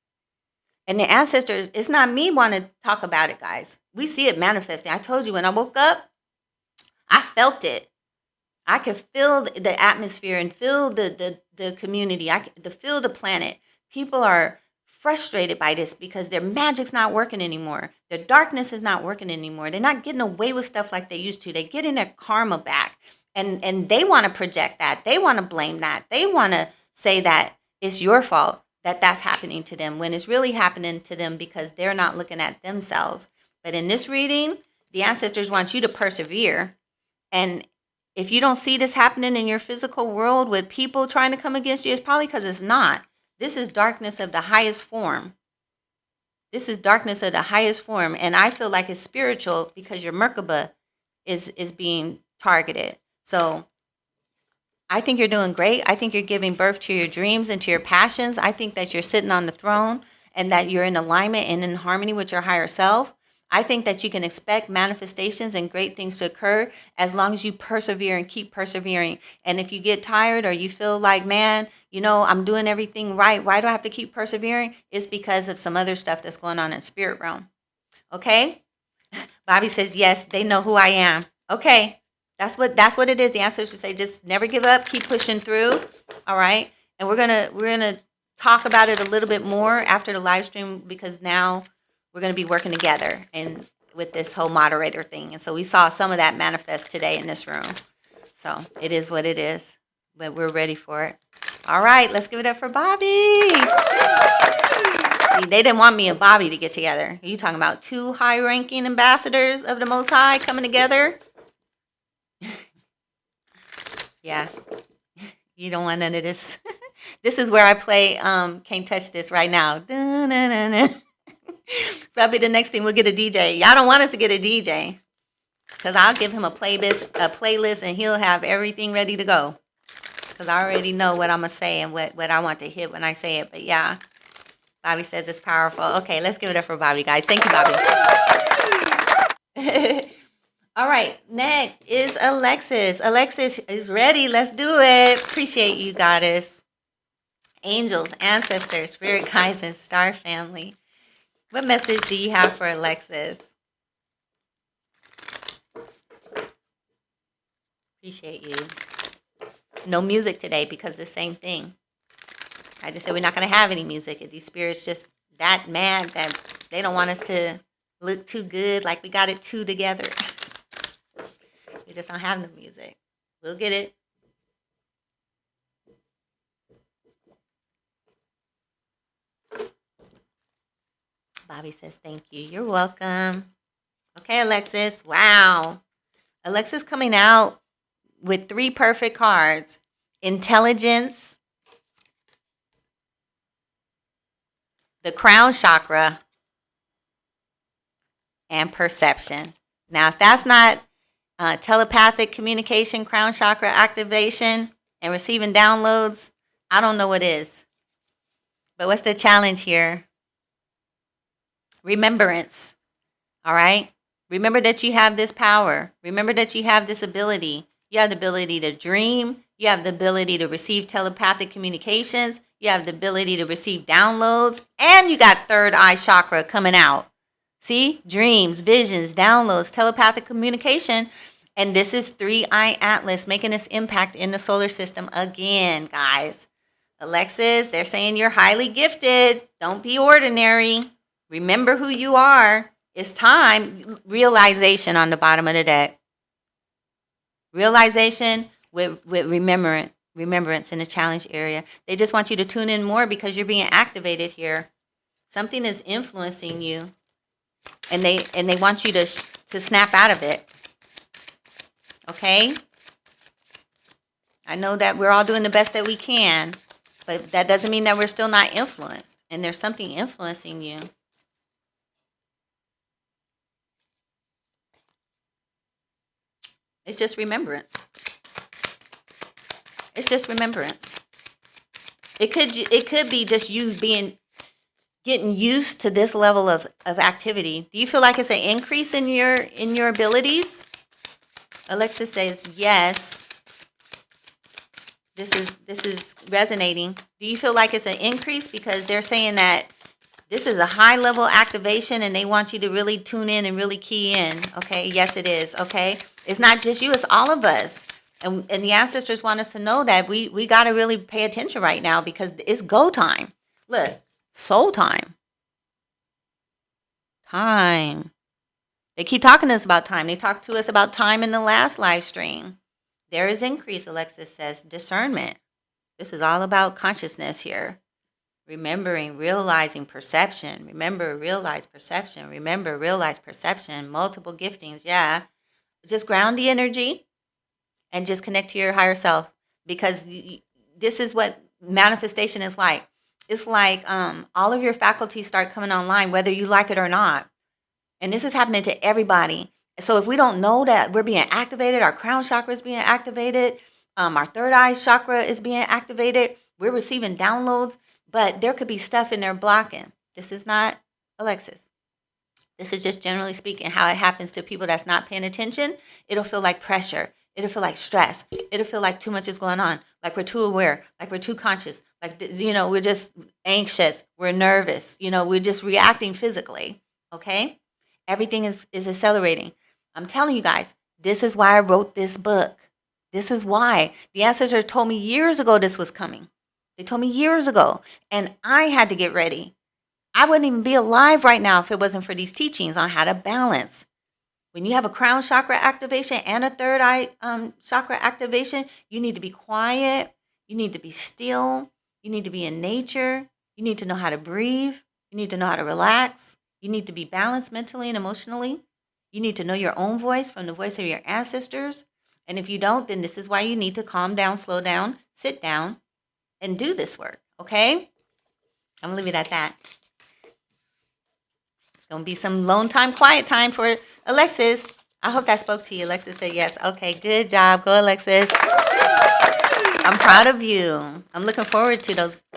And the ancestors, it's not me wanting to talk about it, guys. We see it manifesting. I told you when I woke up, I felt it. I could feel the atmosphere and feel the community. I could feel the planet. People are frustrated by this because their magic's not working anymore. Their darkness is not working anymore. They're not getting away with stuff like they used to. They're getting their karma back. And they want to project that. They want to blame that. They want to say that it's your fault that that's happening to them when it's really happening to them because they're not looking at themselves. But in this reading, the ancestors want you to persevere. And if you don't see this happening in your physical world with people trying to come against you, it's probably because it's not. This is darkness of the highest form. This is darkness of the highest form. And I feel like it's spiritual because your Merkaba is being targeted. So I think you're doing great. I think you're giving birth to your dreams and to your passions. I think that you're sitting on the throne. and that you're in alignment and in harmony with your higher self, I think that you can expect manifestations and great things to occur as long as you persevere and keep persevering. And if you get tired or you feel like, man, I'm doing everything right, why do I have to keep persevering? It's because of some other stuff that's going on in spirit realm. Okay? Bobby says, yes, they know who I am. Okay. That's what it is. The ancestors say, just never give up, keep pushing through. All right. And we're gonna talk about it a little bit more after the live stream, because now we're gonna be working together and with this whole moderator thing. And so we saw some of that manifest today in this room. So it is what it is, but we're ready for it. All right, let's give it up for Bobby. See, they didn't want me and Bobby to get together. Are you talking about two high-ranking ambassadors of the Most High coming together? Yeah, you don't want none of this. This is where I play Can't Touch This right now. So that'll be the next thing. We'll get a DJ. Y'all don't want us to get a DJ, because I'll give him a playlist, and he'll have everything ready to go, because I already know what I'm going to say and what I want to hit when I say it. But yeah, Bobby says it's powerful. Okay, let's give it up for Bobby, guys. Thank you, Bobby. All right, next is Alexis. Alexis is ready. Let's do it. Appreciate you, goddess. Angels, ancestors, spirit guides, and star family. What message do you have for Alexis? Appreciate you. No music today because the same thing. I just said we're not going to have any music. These spirits just that mad that they don't want us to look too good, like we got it two together. We just don't have no music. We'll get it. Bobby says thank you. You're welcome. Okay, Alexis. Wow. Alexis coming out with 3 perfect cards. Intelligence, the crown chakra, and perception. Now, if that's not telepathic communication, crown chakra activation, and receiving downloads, I don't know what is. But what's the challenge here? Remembrance. All right? Remember that you have this power. Remember that you have this ability. You have the ability to dream. You have the ability to receive telepathic communications. You have the ability to receive downloads. And you got third eye chakra coming out. See? Dreams, visions, downloads, telepathic communication. And this is 3IATLAS making its impact in the solar system again, guys. Alexis, they're saying you're highly gifted. Don't be ordinary. Remember who you are. It's time. Realization on the bottom of the deck. Realization with remembrance in the challenge area. They just want you to tune in more because you're being activated here. Something is influencing you, and they want you to snap out of it. Okay? I know that we're all doing the best that we can, but that doesn't mean that we're still not influenced, and there's something influencing you. It's just remembrance. It's just remembrance. It could be just you getting used to this level of activity. Do you feel like it's an increase in your abilities? Alexis says yes. This is resonating. Do you feel like it's an increase? Because they're saying that this is a high level activation and they want you to really tune in and really key in. Okay, yes it is. Okay, it's not just you, it's all of us. And the ancestors want us to know that we got to really pay attention right now because it's go time. Look, soul time. Time. They keep talking to us about time. They talked to us about time in the last live stream. There is increase, Alexis says, discernment. This is all about consciousness here. Remembering, realizing, perception. Remember, realize, perception. Remember, realize, perception. Multiple giftings, yeah. Just ground the energy and just connect to your higher self, because this is what manifestation is like. It's like all of your faculties start coming online, whether you like it or not. And this is happening to everybody. So if we don't know that we're being activated, our crown chakra is being activated, our third eye chakra is being activated, we're receiving downloads, but there could be stuff in there blocking. This is not Alexis. This is just generally speaking how it happens to people that's not paying attention. It'll feel like pressure. It'll feel like stress. It'll feel like too much is going on. Like we're too aware. Like we're too conscious. Like, we're just anxious. We're nervous. We're just reacting physically. Okay? Everything is accelerating. I'm telling you guys, this is why I wrote this book. This is why. The ancestors told me years ago this was coming. They told me years ago. And I had to get ready. I wouldn't even be alive right now if it wasn't for these teachings on how to balance. When you have a crown chakra activation and a third eye chakra activation, you need to be quiet. You need to be still. You need to be in nature. You need to know how to breathe. You need to know how to relax. You need to be balanced mentally and emotionally. You need to know your own voice from the voice of your ancestors. And if you don't, then this is why you need to calm down, slow down, sit down, and do this work. Okay? I'm going to leave it at that. It's going to be some alone time, quiet time for Alexis. I hope that spoke to you. Alexis said yes. Okay, good job. Go, Alexis. I'm proud of you. I'm looking forward to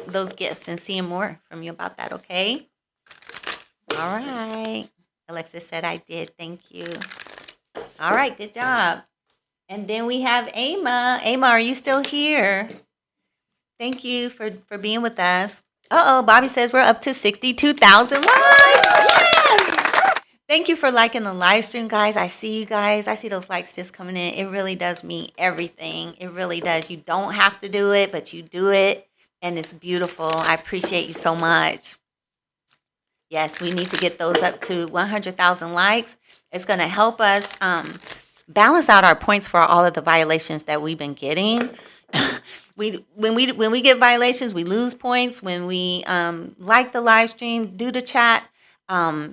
those gifts and seeing more from you about that, okay? All right. Alexis said I did. Thank you. All right, good job. And then we have Ama. Ama, are you still here? Thank you for being with us. Uh-oh, Bobby says we're up to 62,000 likes. Yes! Thank you for liking the live stream, guys. I see you guys. I see those likes just coming in. It really does mean everything. It really does. You don't have to do it, but you do it, and it's beautiful. I appreciate you so much. Yes, we need to get those up to 100,000 likes. It's going to help us balance out our points for all of the violations that we've been getting. When we get violations, we lose points. When we like the live stream, do the chat,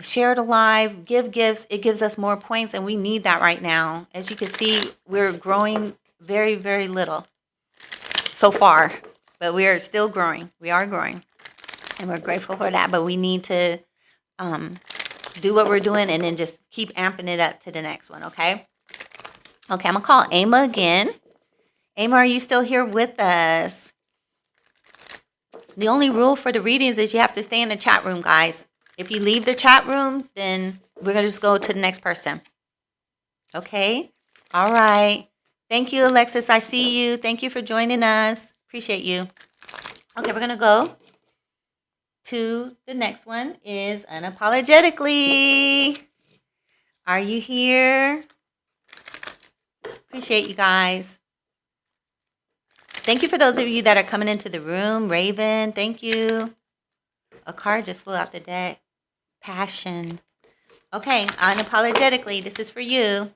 share the live, give gifts, it gives us more points, and we need that right now. As you can see, we're growing very, very little so far, but we are still growing. We are growing, and we're grateful for that, but we need to do what we're doing and then just keep amping it up to the next one, okay? Okay, I'm going to call Ama again. Ama, are you still here with us? The only rule for the readings is you have to stay in the chat room, guys. If you leave the chat room, then we're going to just go to the next person. Okay? All right. Thank you, Alexis. I see you. Thank you for joining us. Appreciate you. Okay, we're going to go to the next one is unapologetically. Are you here? Appreciate you guys. Thank you for those of you that are coming into the room. Raven, thank you. A card just flew out the deck. Passion. Okay, unapologetically, this is for you.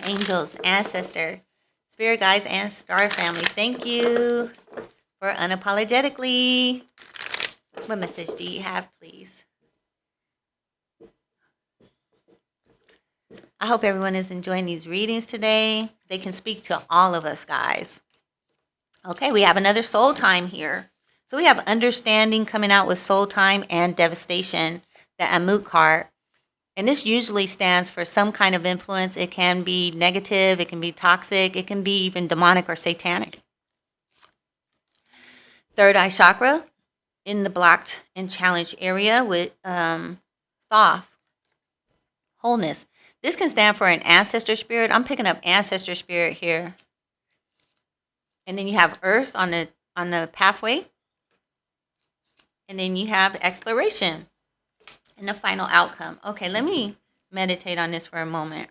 Angels, ancestor, spirit guides, and star family. Thank you for unapologetically. What message do you have, please? I hope everyone is enjoying these readings today. They can speak to all of us, guys. Okay, we have another soul time here. So we have understanding coming out with soul time and devastation, the Amut card. And this usually stands for some kind of influence. It can be negative, it can be toxic, it can be even demonic or satanic. Third eye chakra in the blocked and challenged area with Thoth, wholeness. This can stand for an ancestor spirit. I'm picking up ancestor spirit here. And then you have earth on the pathway. And then you have exploration and the final outcome. Okay, let me meditate on this for a moment.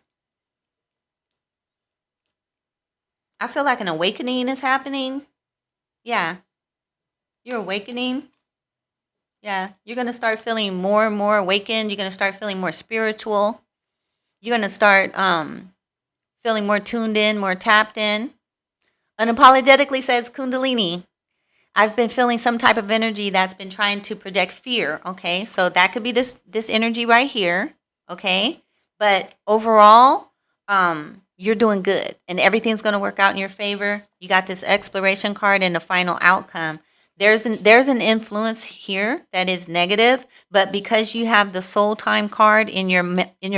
I feel like an awakening is happening. Yeah. You're awakening. Yeah. You're going to start feeling more and more awakened. You're going to start feeling more spiritual. You're going to start feeling more tuned in, more tapped in. Unapologetically says Kundalini. I've been feeling some type of energy that's been trying to project fear, okay? So that could be this energy right here, okay? But overall, you're doing good, and everything's going to work out in your favor. You got this exploration card and the final outcome. There's an influence here that is negative, but because you have the soul time card in your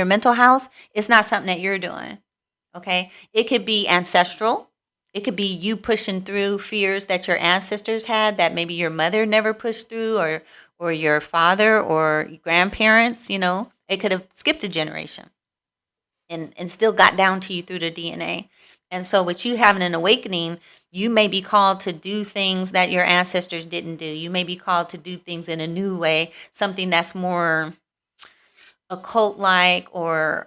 mental house, it's not something that you're doing, okay? It could be ancestral. It could be you pushing through fears that your ancestors had that maybe your mother never pushed through, or your father or grandparents, you know, it could have skipped a generation and still got down to you through the DNA. And so, with you having an awakening, you may be called to do things that your ancestors didn't do. You may be called to do things in a new way, something that's more occult like or,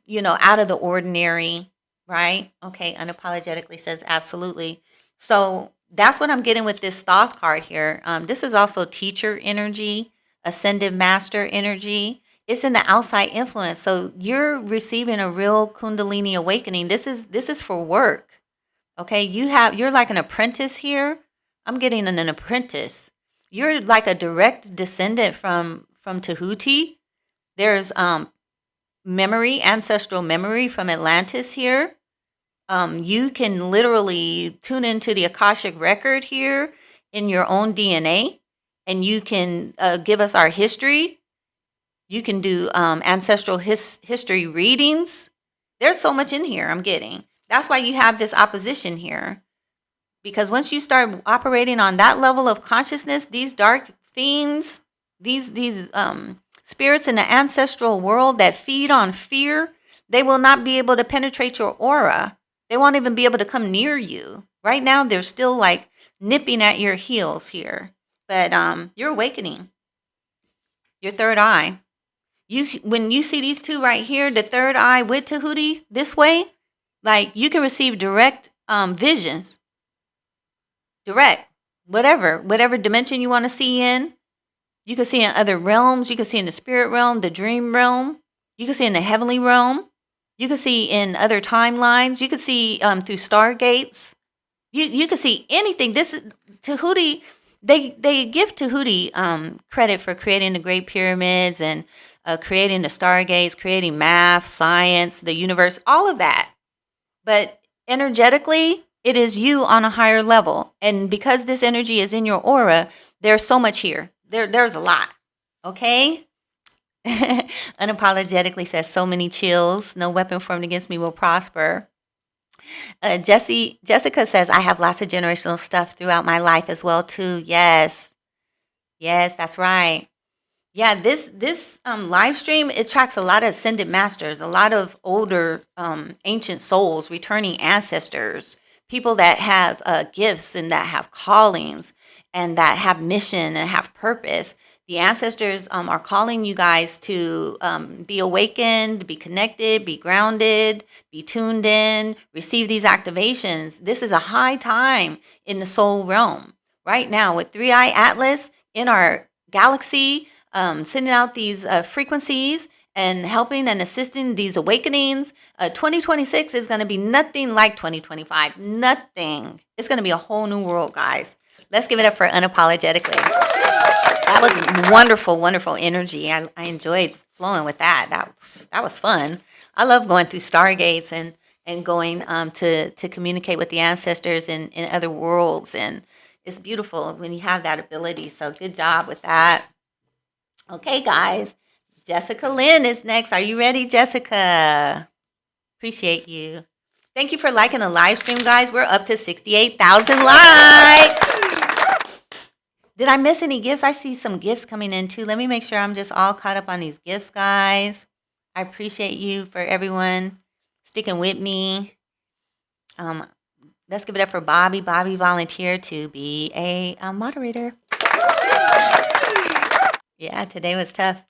you know, out of the ordinary, right? Okay, unapologetically says absolutely. So, that's what I'm getting with this Thoth card here. This is also teacher energy, ascended master energy. It's in the outside influence. So you're receiving a real Kundalini awakening. This is for work. Okay, you're like an apprentice here. I'm getting an apprentice. You're like a direct descendant from Tahuti. There's memory, ancestral memory from Atlantis here. You can literally tune into the Akashic record here in your own DNA, and you can give us our history. You can do ancestral history readings. There's so much in here I'm getting. That's why you have this opposition here. Because once you start operating on that level of consciousness, these dark fiends, these spirits in the ancestral world that feed on fear, they will not be able to penetrate your aura. They won't even be able to come near you. Right now, they're still like nipping at your heels here. But you're awakening. Your third eye. When you see these two right here, the third eye with Tahuti this way, like you can receive direct visions, direct, whatever dimension you want to see in. You can see in other realms. You can see in the spirit realm, the dream realm. You can see in the heavenly realm. You can see in other timelines. You can see through stargates. You can see anything. This is Tahuti. They give Tahuti credit for creating the Great Pyramids and creating the stargates, creating math, science, the universe, all of that. But energetically, it is you on a higher level. And because this energy is in your aura, there's so much here. There's a lot. Okay? Unapologetically says so many chills. No weapon formed against me will prosper. Jessica says, I have lots of generational stuff throughout my life as well, too. Yes. Yes, that's right. Yeah, this live stream attracts a lot of ascended masters, a lot of older ancient souls, returning ancestors, people that have gifts and that have callings and that have mission and have purpose. The ancestors are calling you guys to be awakened, be connected, be grounded, be tuned in, receive these activations. This is a high time in the soul realm. Right now, with 3IATLAS in our galaxy, sending out these frequencies and helping and assisting these awakenings. 2026 is going to be nothing like 2025. Nothing. It's going to be a whole new world, guys. Let's give it up for unapologetically. That was wonderful, wonderful energy. I enjoyed flowing with that. That was fun. I love going through stargates and going to communicate with the ancestors in other worlds. And it's beautiful when you have that ability. So good job with that. Okay, guys. Jessica Lynn is next. Are you ready, Jessica? Appreciate you. Thank you for liking the live stream, guys. We're up to 68,000 likes. Did I miss any gifts? I see some gifts coming in too. Let me make sure I'm just all caught up on these gifts, guys. I appreciate you for everyone sticking with me. Let's give it up for Bobby. Bobby volunteered to be a moderator. Yeah, today was tough.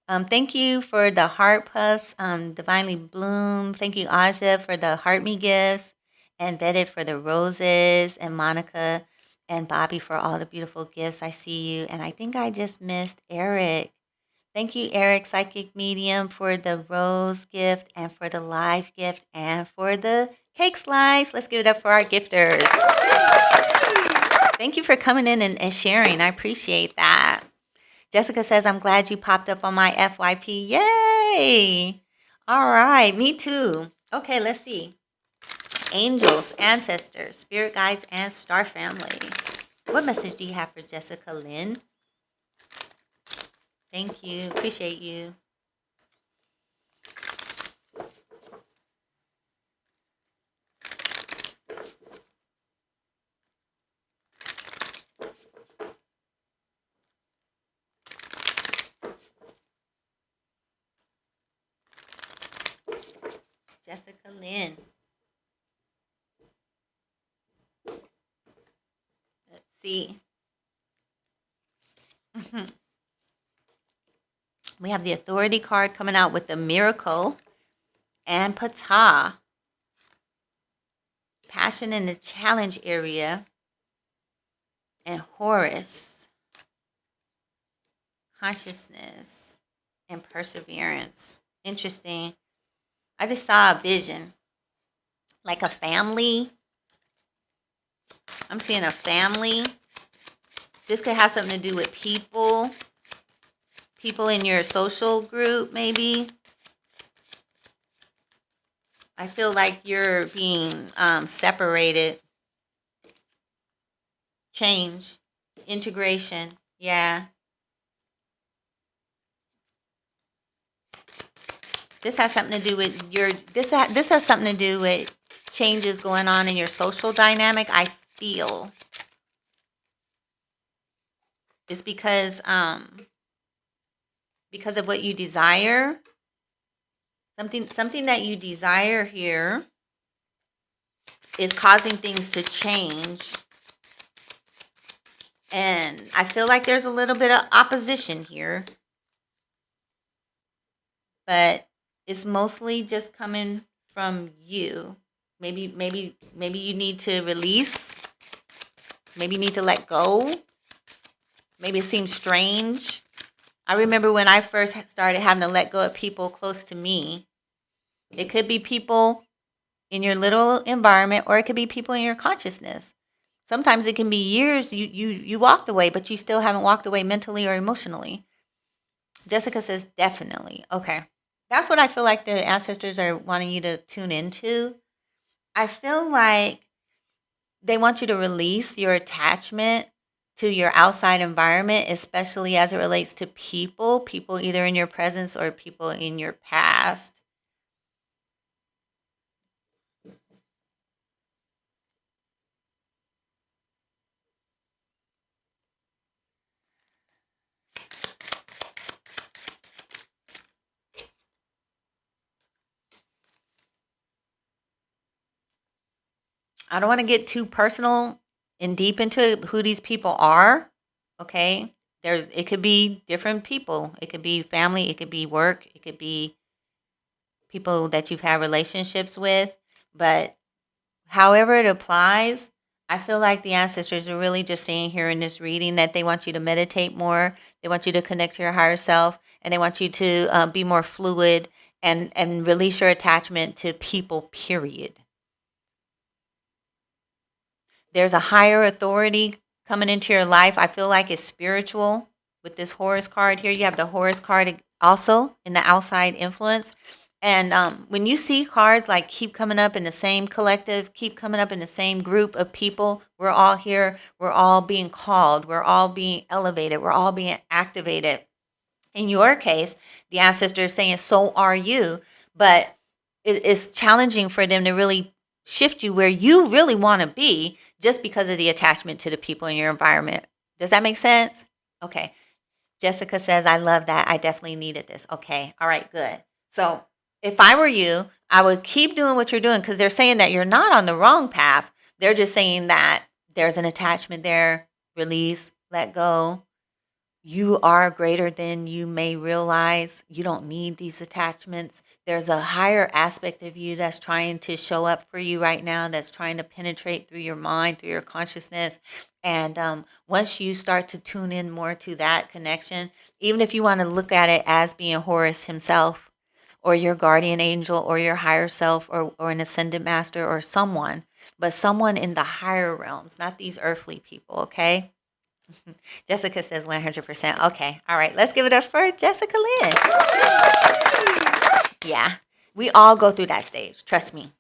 Thank you for the heart puffs, Divinely Bloom. Thank you, Aja, for the heart me gifts, and Vetted for the roses, and Monica and Bobby for all the beautiful gifts. I see you. And I think I just missed Eric. Thank you, Eric, Psychic Medium, for the rose gift and for the live gift and for the cake slice. Let's give it up for our gifters. Thank you for coming in and sharing. I appreciate that. Jessica says, I'm glad you popped up on my FYP. Yay! All right, me too. Okay, let's see. Angels, ancestors, spirit guides, and star family. What message do you have for Jessica Lynn? Thank you. Appreciate you. Jessica Lynn. Let's see. We have the authority card coming out with the miracle and Ptah. Passion in the challenge area. And Horus. Consciousness and perseverance. Interesting. I just saw a vision. Like a family. I'm seeing a family. This could have something to do with people. People in your social group, maybe. I feel like you're being separated. Change. Integration. Yeah. This has something to do with your... This has something to do with changes going on in your social dynamic, I feel. It's because of what you desire. Something that you desire here is causing things to change. And I feel like there's a little bit of opposition here. But it's mostly just coming from you. Maybe you need to release. Maybe you need to let go. Maybe it seems strange. I remember when I first started having to let go of people close to me. It could be people in your little environment, or it could be people in your consciousness. Sometimes it can be years you walked away, but you still haven't walked away mentally or emotionally. Jessica says definitely. Okay. That's what I feel like the ancestors are wanting you to tune into. I feel like they want you to release your attachment to your outside environment, especially as it relates to people either in your presence or people in your past. I don't want to get too personal and deep into who these people are. Okay. It could be different people. It could be family. It could be work. It could be people that you've had relationships with. But however it applies, I feel like the ancestors are really just saying here in this reading that they want you to meditate more. They want you to connect to your higher self. And they want you to be more fluid and release your attachment to people, period. There's a higher authority coming into your life. I feel like it's spiritual with this Horus card here. You have the Horus card also in the outside influence. And when you see cards like keep coming up in the same collective, keep coming up in the same group of people, we're all here. We're all being called. We're all being elevated. We're all being activated. In your case, the ancestor is saying, so are you. But it is challenging for them to really shift you where you really want to be just because of the attachment to the people in your environment. Does that make sense? Okay. Jessica says, I love that. I definitely needed this. Okay. All right, good. So if I were you, I would keep doing what you're doing because they're saying that you're not on the wrong path. They're just saying that there's an attachment there. Release, let go. You are greater than you may realize. You don't need these attachments. There's a higher aspect of you that's trying to show up for you right now, that's trying to penetrate through your mind, through your consciousness. And once you start to tune in more to that connection, even if you want to look at it as being Horus himself, or your guardian angel, or your higher self, or an ascended master, or someone, but someone in the higher realms, not these earthly people, okay? Jessica says 100%. Okay. All right. Let's give it up for Jessica Lynn. Yeah. We all go through that stage. Trust me.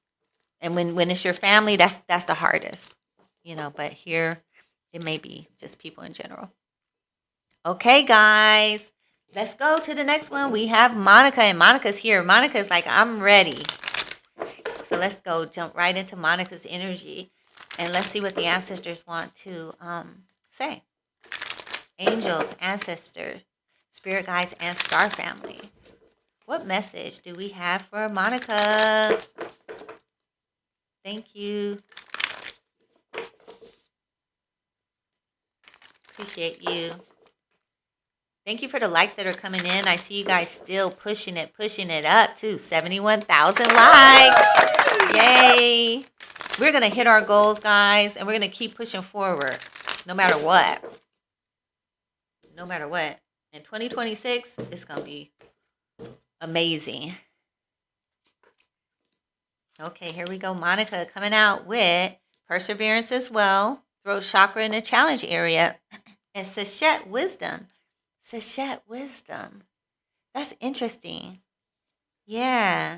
And when it's your family, that's the hardest. But here it may be just people in general. Okay, guys. Let's go to the next one. We have Monica, and Monica's here. Monica's like, I'm ready. So let's go jump right into Monica's energy. And let's see what the ancestors want to say. Angels, ancestors, spirit guides, and star family. What message do we have for Monica? Thank you. Appreciate you. Thank you for the likes that are coming in. I see you guys still pushing it up to 71,000 likes. Yay. We're going to hit our goals, guys, and we're going to keep pushing forward no matter what. No matter what. In 2026, it's going to be amazing. Okay, here we go. Monica coming out with perseverance as well, throat chakra in the challenge area, and sachet wisdom. Sachet wisdom. That's interesting. Yeah.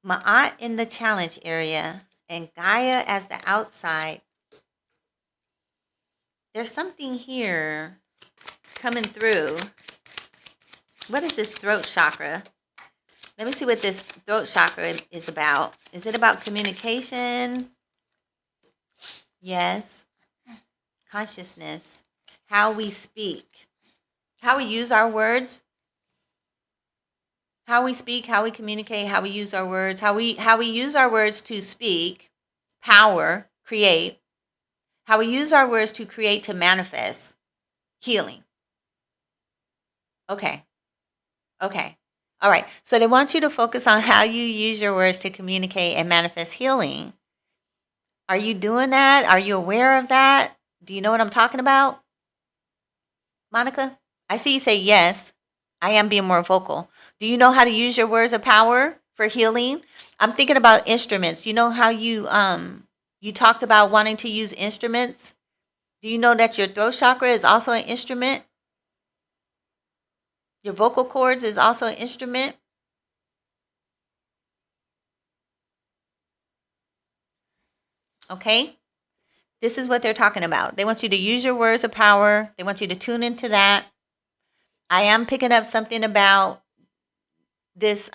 Ma'at in the challenge area and Gaia as the outside. There's something here coming through. What is this throat chakra? Let me see what this throat chakra is about. Is it about communication? Yes. Consciousness. How we speak. How we use our words. How we speak, how we communicate, how we use our words, how we use our words to speak, power, create, how we use our words to create, to manifest, healing. Okay. All right. So they want you to focus on how you use your words to communicate and manifest healing. Are you doing that? Are you aware of that? Do you know what I'm talking about? Monica? I see you say yes. I am being more vocal. Do you know how to use your words of power for healing? I'm thinking about instruments. You know how you talked about wanting to use instruments? Do you know that your throat chakra is also an instrument? Your vocal cords is also an instrument? Okay? This is what they're talking about. They want you to use your words of power. They want you to tune into that. I am picking up something about this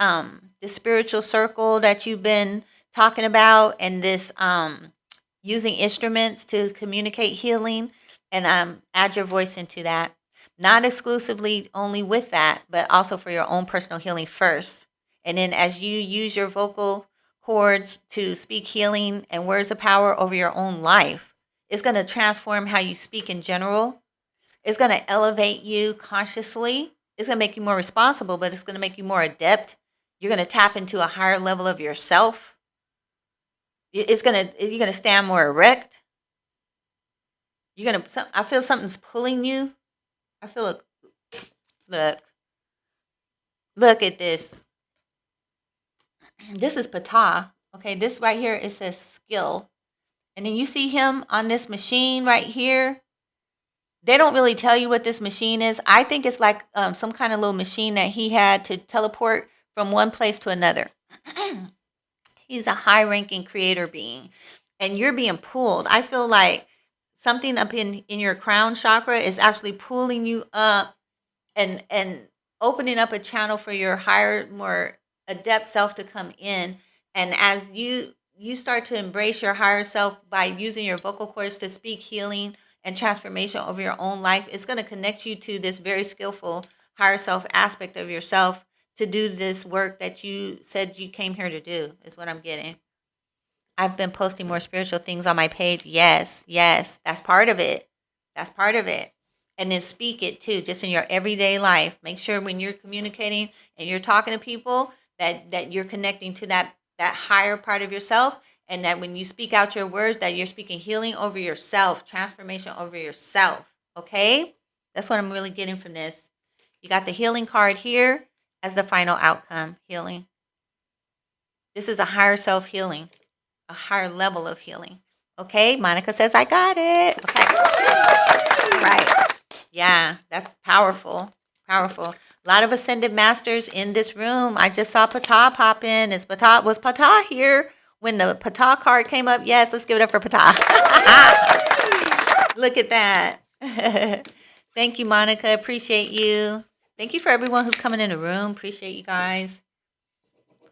spiritual circle that you've been talking about, and this using instruments to communicate healing, and add your voice into that. Not exclusively only with that, but also for your own personal healing first. And then as you use your vocal cords to speak healing and words of power over your own life, it's going to transform how you speak in general. It's going to elevate you consciously. It's going to make you more responsible, but it's going to make you more adept. You're going to tap into a higher level of yourself. You're going to stand more erect. I feel something's pulling you. I feel look at this. This is Ptah. Okay, this right here, it says skill. And then you see him on this machine right here. They don't really tell you what this machine is. I think it's like some kind of little machine that he had to teleport from one place to another. He's a high-ranking creator being, and you're being pulled. I feel like something up in your crown chakra is actually pulling you up and opening up a channel for your higher, more adept self to come in. And as you start to embrace your higher self by using your vocal cords to speak healing and transformation over your own life, it's going to connect you to this very skillful higher self aspect of yourself to do this work that you said you came here to do, is what I'm getting. I've been posting more spiritual things on my page. Yes, that's part of it. That's part of it. And then speak it too, just in your everyday life. Make sure when you're communicating and you're talking to people that you're connecting to that higher part of yourself, and that when you speak out your words, that you're speaking healing over yourself, transformation over yourself. Okay? That's what I'm really getting from this. You got the healing card here as the final outcome, healing. This is a higher self healing, a higher level of healing. Okay? Monica says, I got it. Okay. All right. Yeah, that's powerful. Powerful. A lot of ascended masters in this room. I just saw Ptah pop in. Was Ptah here when the Ptah card came up? Yes, let's give it up for Ptah. Look at that. Thank you, Monica. Appreciate you. Thank you for everyone who's coming in the room. Appreciate you guys.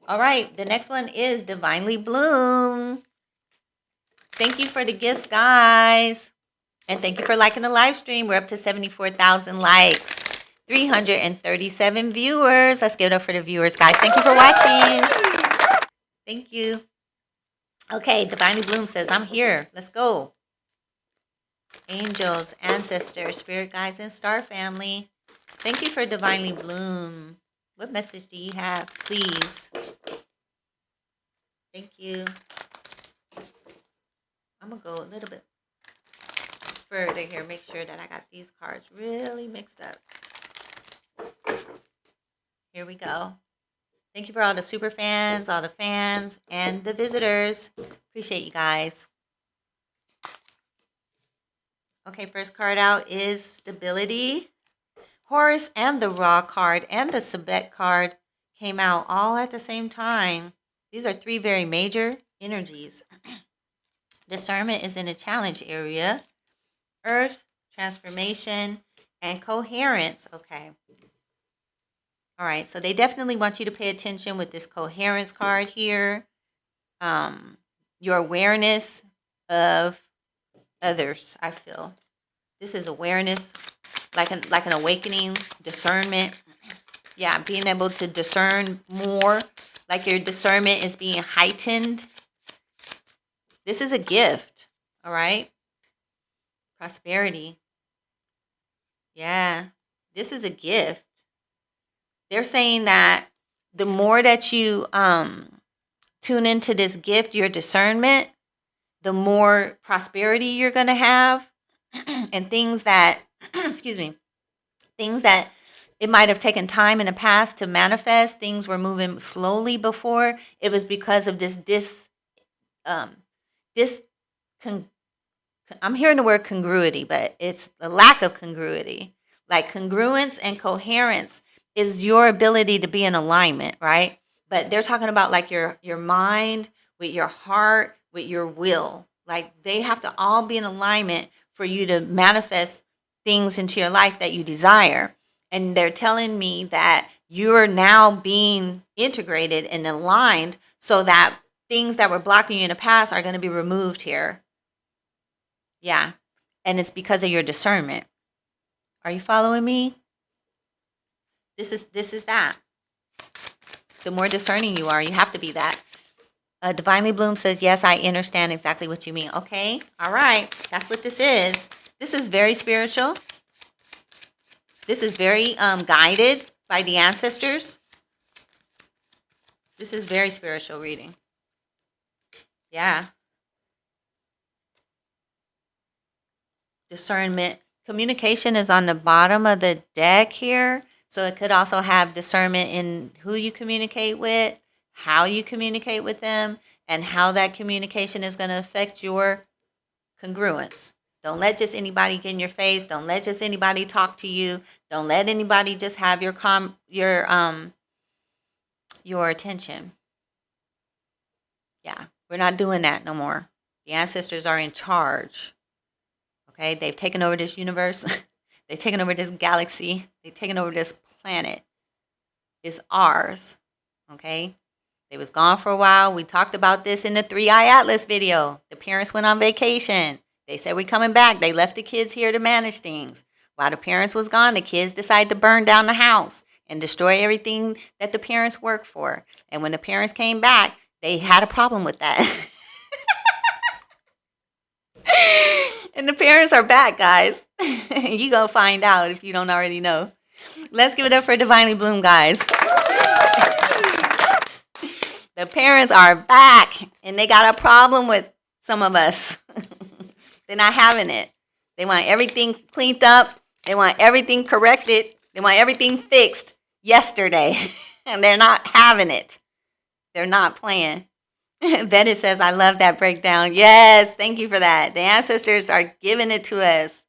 All right, the next one is Divinely Bloom. Thank you for the gifts, guys. And thank you for liking the live stream. We're up to 74,000 likes. 337 viewers. Let's give it up for the viewers, guys. Thank you for watching. Thank you. Okay, Divinely Bloom says, I'm here. Let's go. Angels, ancestors, spirit guides, and star family. Thank you for Divinely Bloom. What message do you have, please? Thank you. I'm going to go a little bit further here. Make sure that I got these cards really mixed up. Here we go. Thank you for all the super fans, all the fans, and the visitors. Appreciate you guys. Okay, first card out is Stability. Horus and the Raw card and the Sabet card came out all at the same time. These are three very major energies. Discernment is in a challenge area. Earth, transformation, and coherence. Okay. All right, so they definitely want you to pay attention with this coherence card here. Your awareness of others, I feel. This is awareness, like an awakening, discernment. Yeah, being able to discern more, like your discernment is being heightened. This is a gift, all right? Prosperity. Yeah, this is a gift. They're saying that the more that you tune into this gift, your discernment, the more prosperity you're going to have, and things that, excuse me, things that it might have taken time in the past to manifest, things were moving slowly before, it was because of this I'm hearing the word congruity, but it's a lack of congruity. Like congruence and coherence is your ability to be in alignment, right? But they're talking about like your mind with your heart, with your will. Like they have to all be in alignment for you to manifest things into your life that you desire. And they're telling me that you're now being integrated and aligned so that things that were blocking you in the past are going to be removed here. Yeah. And it's because of your discernment. Are you following me? This is that. The more discerning you are, you have to be that. Divinely Bloom says, yes, I understand exactly what you mean. Okay. All right. That's what this is. This is very spiritual. This is very guided by the ancestors. This is very spiritual reading. Yeah. Discernment. Communication is on the bottom of the deck here. So it could also have discernment in who you communicate with, how you communicate with them, and how that communication is going to affect your congruence. Don't let just anybody get in your face. Don't let just anybody talk to you. Don't let anybody just have your attention. Yeah, we're not doing that no more. The ancestors are in charge. Okay, they've taken over this universe. They've taken over this galaxy. They've taken over this planet. It's ours. Okay, they was gone for a while. We talked about this in the 3IATLAS video. The parents went on vacation. They said we're coming back. They left the kids here to manage things. While the parents was gone, the kids decided to burn down the house and destroy everything that the parents worked for. And when the parents came back, they had a problem with that. And the parents are back, guys. You gonna find out if you don't already know. Let's give it up for Divinely Bloom, guys. The parents are back, and they got a problem with some of us. They're not having it. They want everything cleaned up. They want everything corrected. They want everything fixed yesterday. And they're not having it. They're not playing. Betty says, I love that breakdown. Yes, thank you for that. The ancestors are giving it to us.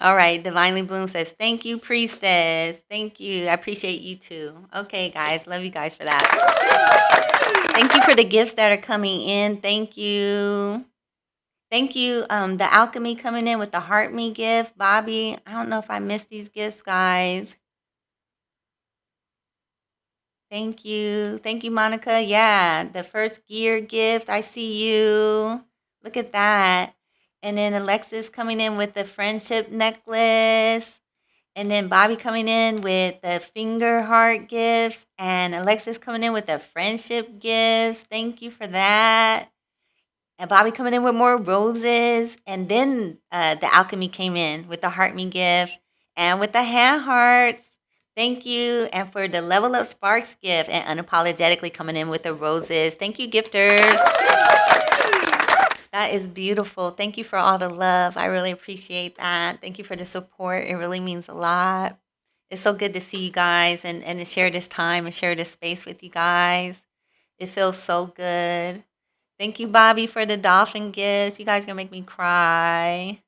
All right, Divinely Bloom says, thank you, priestess. Thank you. I appreciate you too. Okay, guys, love you guys for that. Thank you for the gifts that are coming in. Thank you. Thank you, the alchemy coming in with the heart me gift. Bobby, I don't know if I missed these gifts, guys. Thank you. Thank you, Monica. Yeah, the first gear gift. I see you. Look at that. And then Alexis coming in with the friendship necklace. And then Bobby coming in with the finger heart gifts, and Alexis coming in with the friendship gifts. Thank you for that. And Bobby coming in with more roses. And then the alchemy came in with the heart me gift and with the hand hearts. Thank you. And for the level up sparks gift and unapologetically coming in with the roses. Thank you, gifters. That is beautiful. Thank you for all the love. I really appreciate that. Thank you for the support. It really means a lot. It's so good to see you guys and to share this time and share this space with you guys. It feels so good. Thank you, Bobby, for the dolphin gifts. You guys are going to make me cry.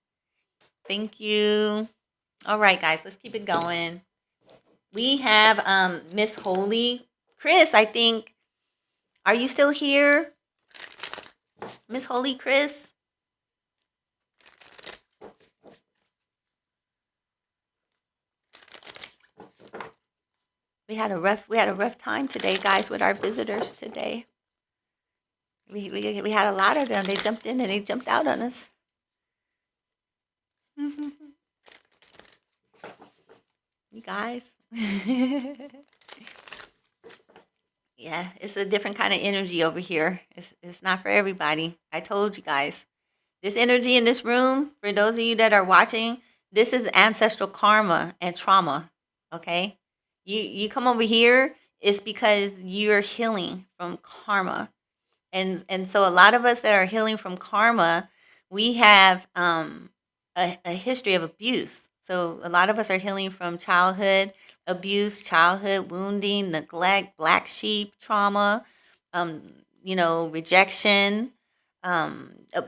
Thank you. All right, guys, let's keep it going. We have Miss Holy. Chris, I think. Are you still here? Miss Holy Chris? We had a rough time today, guys, with our visitors today. We had a lot of them. They jumped in and they jumped out on us. You guys. Yeah, it's a different kind of energy over here. It's not for everybody. I told you guys. This energy in this room, for those of you that are watching, this is ancestral karma and trauma. Okay? You come over here, it's because you're healing from karma. And so a lot of us that are healing from karma, we have a history of abuse. So a lot of us are healing from childhood abuse, childhood wounding, neglect, black sheep trauma, rejection,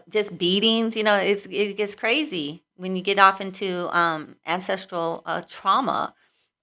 just beatings. It gets crazy when you get off into ancestral trauma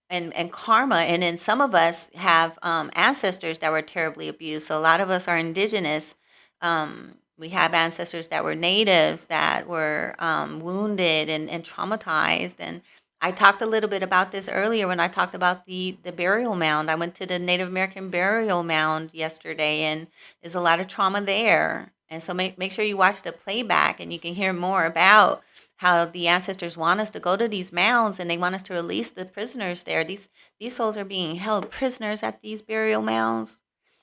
and karma. And then some of us have ancestors that were terribly abused. So a lot of us are indigenous. We have ancestors that were natives that were wounded and traumatized. And I talked a little bit about this earlier when I talked about the burial mound. I went to the Native American burial mound yesterday, and there's a lot of trauma there. And so make sure you watch the playback, and you can hear more about how the ancestors want us to go to these mounds, and they want us to release the prisoners there. These souls are being held prisoners at these burial mounds,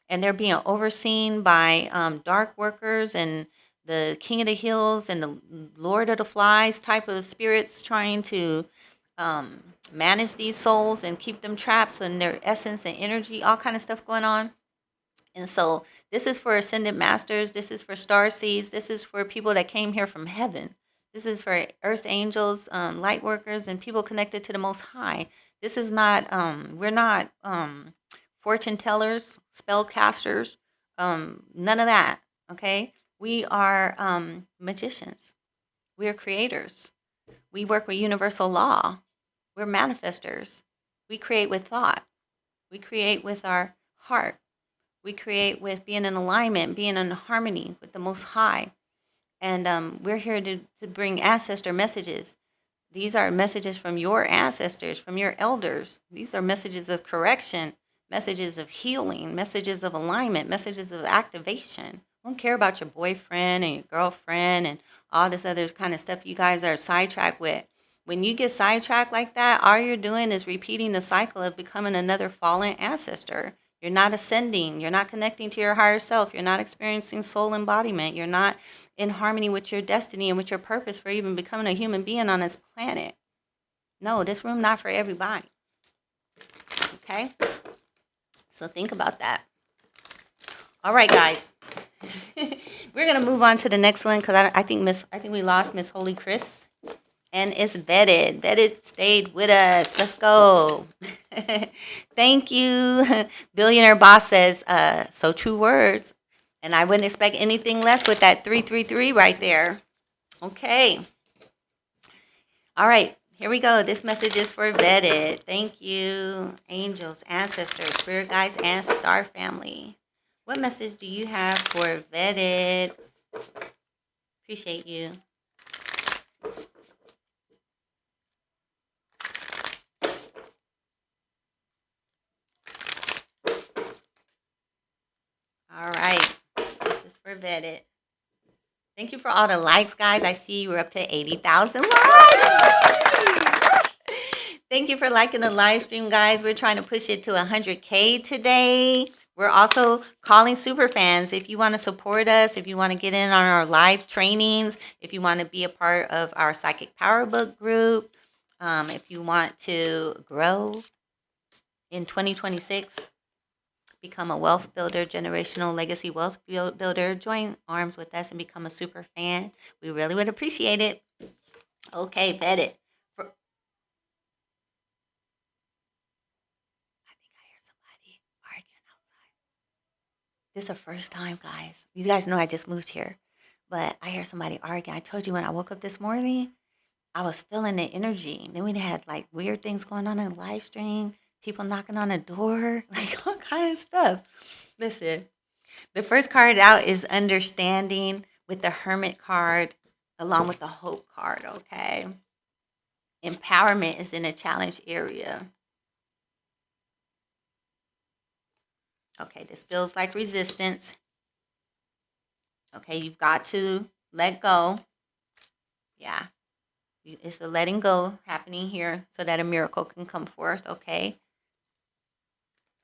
and they're being overseen by dark workers and the king of the hills and the lord of the flies type of spirits trying to manage these souls and keep them trapped in their essence and energy, all kind of stuff going on. And so this is for ascended masters. This is for star seeds. This is for people that came here from heaven. This is for earth angels, light workers, and people connected to the Most High. This is not, we're not fortune tellers, spell casters, none of that, okay? We are magicians. We are creators. We work with universal law. We're manifestors. We create with thought. We create with our heart. We create with being in alignment, being in harmony with the Most High. And we're here to bring ancestor messages. These are messages from your ancestors, from your elders. These are messages of correction, messages of healing, messages of alignment, messages of activation. I don't care about your boyfriend and your girlfriend and all this other kind of stuff you guys are sidetracked with. When you get sidetracked like that, all you're doing is repeating the cycle of becoming another fallen ancestor. You're not ascending. You're not connecting to your higher self. You're not experiencing soul embodiment. You're not in harmony with your destiny and with your purpose for even becoming a human being on this planet. No, this room not for everybody. Okay? So think about that. All right, guys. We're gonna move on to the next one because I think we lost Miss Holy Chris. And it's vetted. Vetted stayed with us. Let's go. Thank you. Billionaire Boss says, so true words. And I wouldn't expect anything less with that 333 right there. Okay. All right. Here we go. This message is for vetted. Thank you, angels, ancestors, spirit guides, and star family. What message do you have for vetted? Appreciate you. All right. This is for vetted. Thank you for all the likes, guys. I see you were up to 80,000 likes. Thank you for liking the live stream, guys. We're trying to push it to 100K today. We're also calling super fans. If you want to support us, if you want to get in on our live trainings, if you want to be a part of our Psychic Power Book group, if you want to grow in 2026, become a wealth builder, generational legacy wealth builder, join arms with us and become a super fan. We really would appreciate it. Okay, bet it. I think I hear somebody arguing outside. This is the first time, guys. You guys know I just moved here, but I hear somebody arguing. I told you when I woke up this morning, I was feeling the energy. Then we had like weird things going on in the live stream, people knocking on the door, like all kind of stuff. Listen, the first card out is understanding with the Hermit card along with the Hope card, okay? Empowerment is in a challenge area. Okay, this feels like resistance. Okay, you've got to let go. Yeah, it's a letting go happening here so that a miracle can come forth, okay?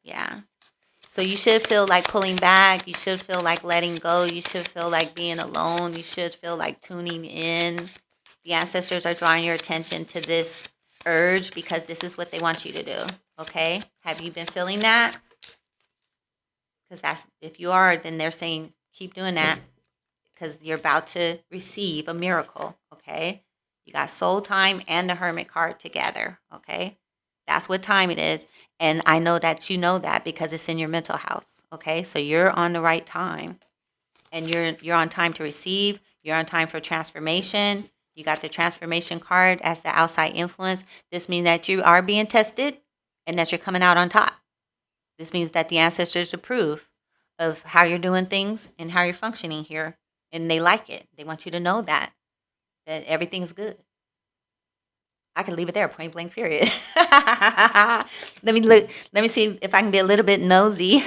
Yeah. So you should feel like pulling back. You should feel like letting go. You should feel like being alone. You should feel like tuning in. The ancestors are drawing your attention to this urge because this is what they want you to do, okay? Have you been feeling that? Because that's, if you are, then they're saying keep doing that because you're about to receive a miracle, okay? You got soul time and the Hermit card together, okay? That's what time it is. And I know that you know that because it's in your mental house, okay? So you're on the right time. And you're on time to receive. You're on time for transformation. You got the transformation card as the outside influence. This means that you are being tested and that you're coming out on top. This means that the ancestors approve of how you're doing things and how you're functioning here. And they like it. They want you to know that everything's good. I can leave it there, point blank, period. Let me look. Let me see if I can be a little bit nosy.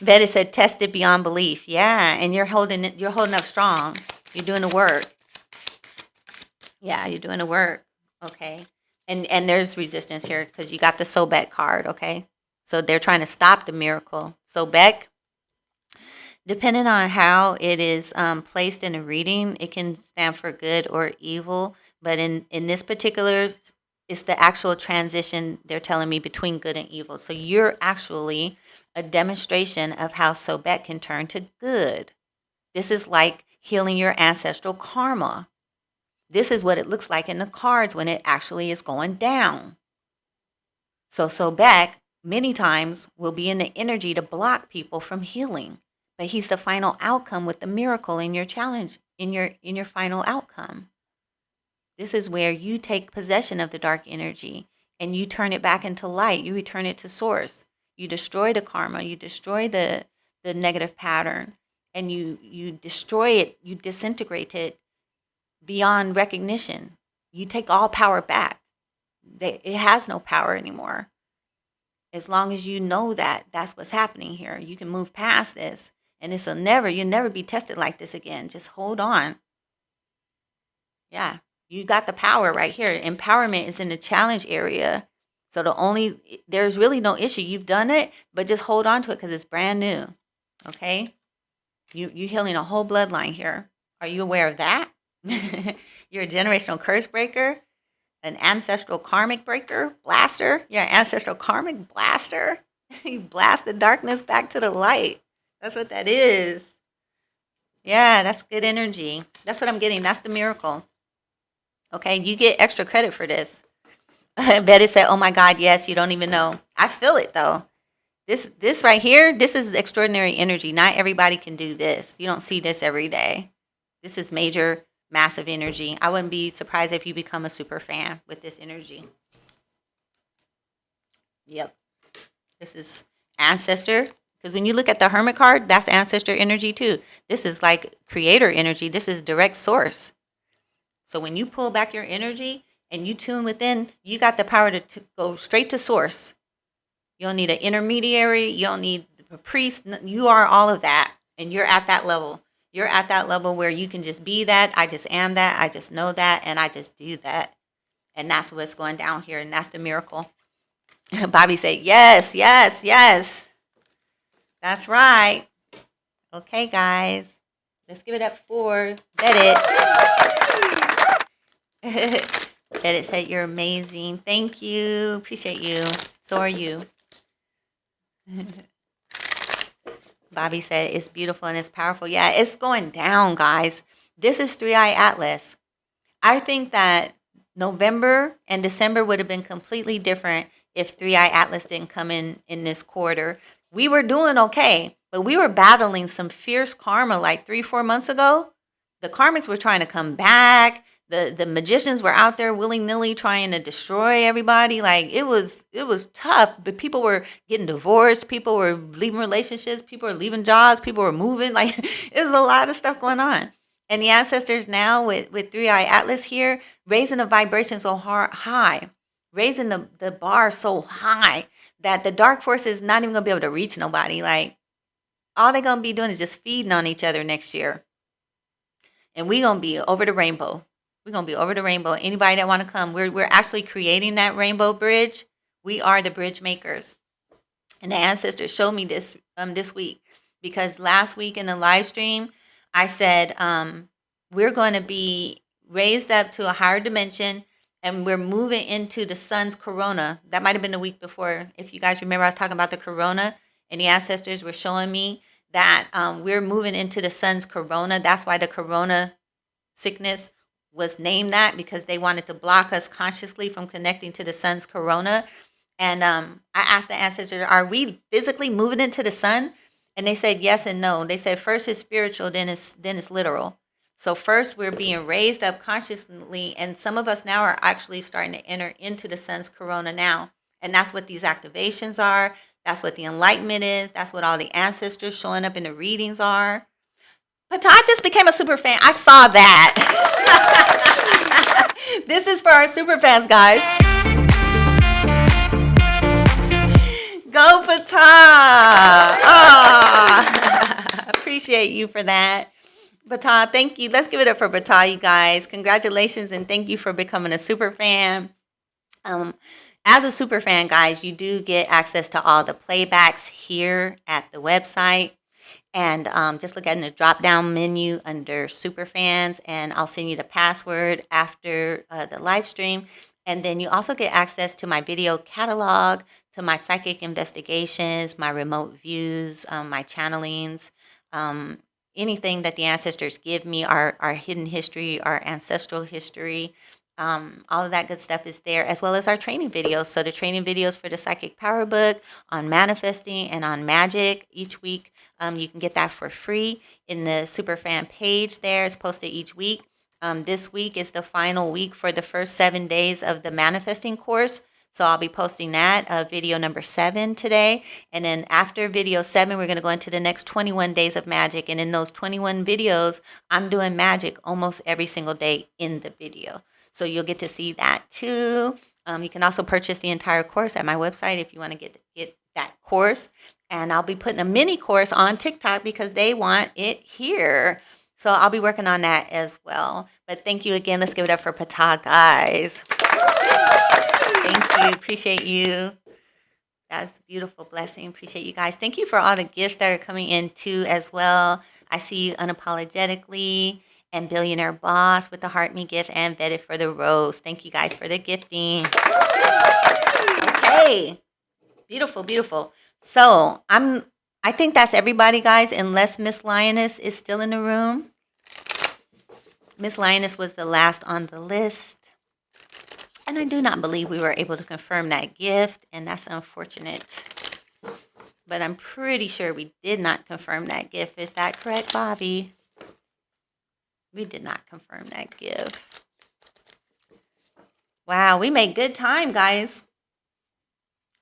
Betty said, "Tested beyond belief." Yeah, and you're holding it. You're holding up strong. You're doing the work. Yeah, you're doing the work. Okay, and there's resistance here because you got the Sobek card. Okay, so they're trying to stop the miracle. Sobek, depending on how it is placed in a reading, it can stand for good or evil. But in this particular, it's the actual transition they're telling me between good and evil. So you're actually a demonstration of how Sobek can turn to good. This is like healing your ancestral karma. This is what it looks like in the cards when it actually is going down. So Sobek many times will be in the energy to block people from healing. But he's the final outcome with the miracle in your challenge, in your final outcome. This is where you take possession of the dark energy and you turn it back into light. You return it to source. You destroy the karma. You destroy the negative pattern, and you destroy it. You disintegrate it beyond recognition. You take all power back. It has no power anymore. As long as you know that that's what's happening here, you can move past this. And you'll never be tested like this again. Just hold on. Yeah, you got the power right here. Empowerment is in the challenge area. So there's really no issue. You've done it, but just hold on to it because it's brand new. Okay? You're healing a whole bloodline here. Are you aware of that? You're a generational curse breaker, an ancestral karmic breaker, blaster. You're an ancestral karmic blaster. You blast the darkness back to the light. That's what that is. Yeah, that's good energy. That's what I'm getting. That's the miracle. Okay, you get extra credit for this. Betty said, "Oh my God, yes, you don't even know." I feel it though. This right here, this is extraordinary energy. Not everybody can do this. You don't see this every day. This is major, massive energy. I wouldn't be surprised if you become a super fan with this energy. Yep. This is ancestor. Because when you look at the Hermit card, that's ancestor energy too. This is like creator energy. This is direct source. So when you pull back your energy and you tune within, you got the power to go straight to source. You don't need an intermediary. You don't need a priest. You are all of that. And you're at that level. You're at that level where you can just be that. I just am that. I just know that. And I just do that. And that's what's going down here. And that's the miracle. Bobby said, yes, yes, yes. That's right. Okay, guys. Let's give it up for Betty. Betty said, you're amazing. Thank you. Appreciate you. So are you. Bobby said, it's beautiful and it's powerful. Yeah, it's going down, guys. This is 3IATLAS. I think that November and December would have been completely different if 3IATLAS didn't come in this quarter. We were doing okay, but we were battling some fierce karma like 3-4 months ago. The karmics were trying to come back. The magicians were out there willy-nilly trying to destroy everybody. Like it was tough, but people were getting divorced, people were leaving relationships, people were leaving jobs, people were moving. Like it was a lot of stuff going on. And the ancestors now with 3IATLAS here, raising the vibration so high, raising the bar so high that the dark force is not even going to be able to reach nobody. Like all they're going to be doing is just feeding on each other next year. And we're going to be over the rainbow. We're going to be over the rainbow. Anybody that want to come, we're actually creating that rainbow bridge. We are the bridge makers. And the ancestors showed me this this week, because last week in the live stream, I said, we're going to be raised up to a higher dimension, and we're moving into the sun's corona. That might have been the week before. If you guys remember, I was talking about the corona, and the ancestors were showing me that we're moving into the sun's corona. That's why the corona sickness was named that, because they wanted to block us consciously from connecting to the sun's corona. And I asked the ancestors, are we physically moving into the sun? And they said yes and no. They said first is spiritual, then it's literal. So first we're being raised up consciously, and some of us now are actually starting to enter into the sun's corona now. And that's what these activations are. That's what the enlightenment is. That's what all the ancestors showing up in the readings are. But I just became a super fan. I saw that. This is for our super fans, guys. Go Pata! Oh, appreciate you for that. Pata, thank you. Let's give it up for Pata, you guys. Congratulations and thank you for becoming a super fan. As a super fan, guys, you do get access to all the playbacks here at the website. And just look at in the drop-down menu under super fans, and I'll send you the password after the live stream. And then you also get access to my video catalog, to my psychic investigations, my remote views, my channelings, anything that the ancestors give me, our hidden history, our ancestral history. All of that good stuff is there, as well as our training videos. So the training videos for the Psychic Power Book on manifesting and on magic each week, you can get that for free in the Superfan page there. It's posted each week. This week is the final week for the first 7 days of the manifesting course. So I'll be posting that, video number 7 today. And then after video 7, we're going to go into the next 21 days of magic. And in those 21 videos, I'm doing magic almost every single day in the video. So you'll get to see that too. You can also purchase the entire course at my website if you want to get that course. And I'll be putting a mini course on TikTok because they want it here. So I'll be working on that as well. But thank you again. Let's give it up for Pata, guys. Thank you. Appreciate you. That's a beautiful blessing. Appreciate you guys. Thank you for all the gifts that are coming in too as well. I see you unapologetically. And Billionaire Boss with the Heart Me gift, and Vetted for the Rose. Thank you guys for the gifting. Okay. Beautiful, beautiful. So I think that's everybody, guys, unless Miss Lioness is still in the room. Miss Lioness was the last on the list. And I do not believe we were able to confirm that gift, and that's unfortunate. But I'm pretty sure we did not confirm that gift. Is that correct, Bobby? We did not confirm that gift. Wow, we made good time, guys.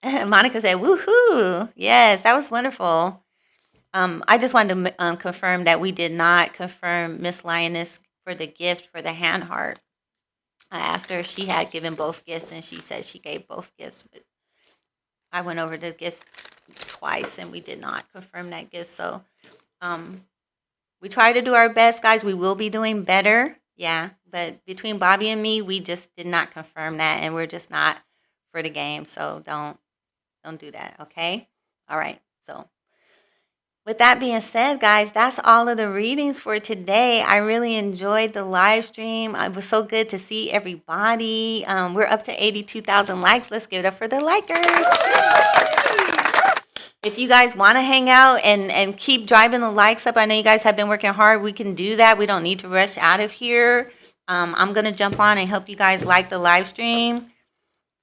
Monica said, woohoo. Yes, that was wonderful. I just wanted to confirm that we did not confirm Miss Lioness for the gift for the hand heart. I asked her if she had given both gifts, and she said she gave both gifts. But I went over the gifts twice, and we did not confirm that gift. So we try to do our best, guys. We will be doing better. Yeah, but between Bobby and me, we just did not confirm that, and we're just not for the game. So don't do that, okay? All right. So with that being said, guys, that's all of the readings for today. I really enjoyed the live stream. It was so good to see everybody. We're up to 82,000 likes. Let's give it up for the likers. If you guys want to hang out and keep driving the likes up, I know you guys have been working hard. We can do that. We don't need to rush out of here. I'm going to jump on and help you guys like the live stream.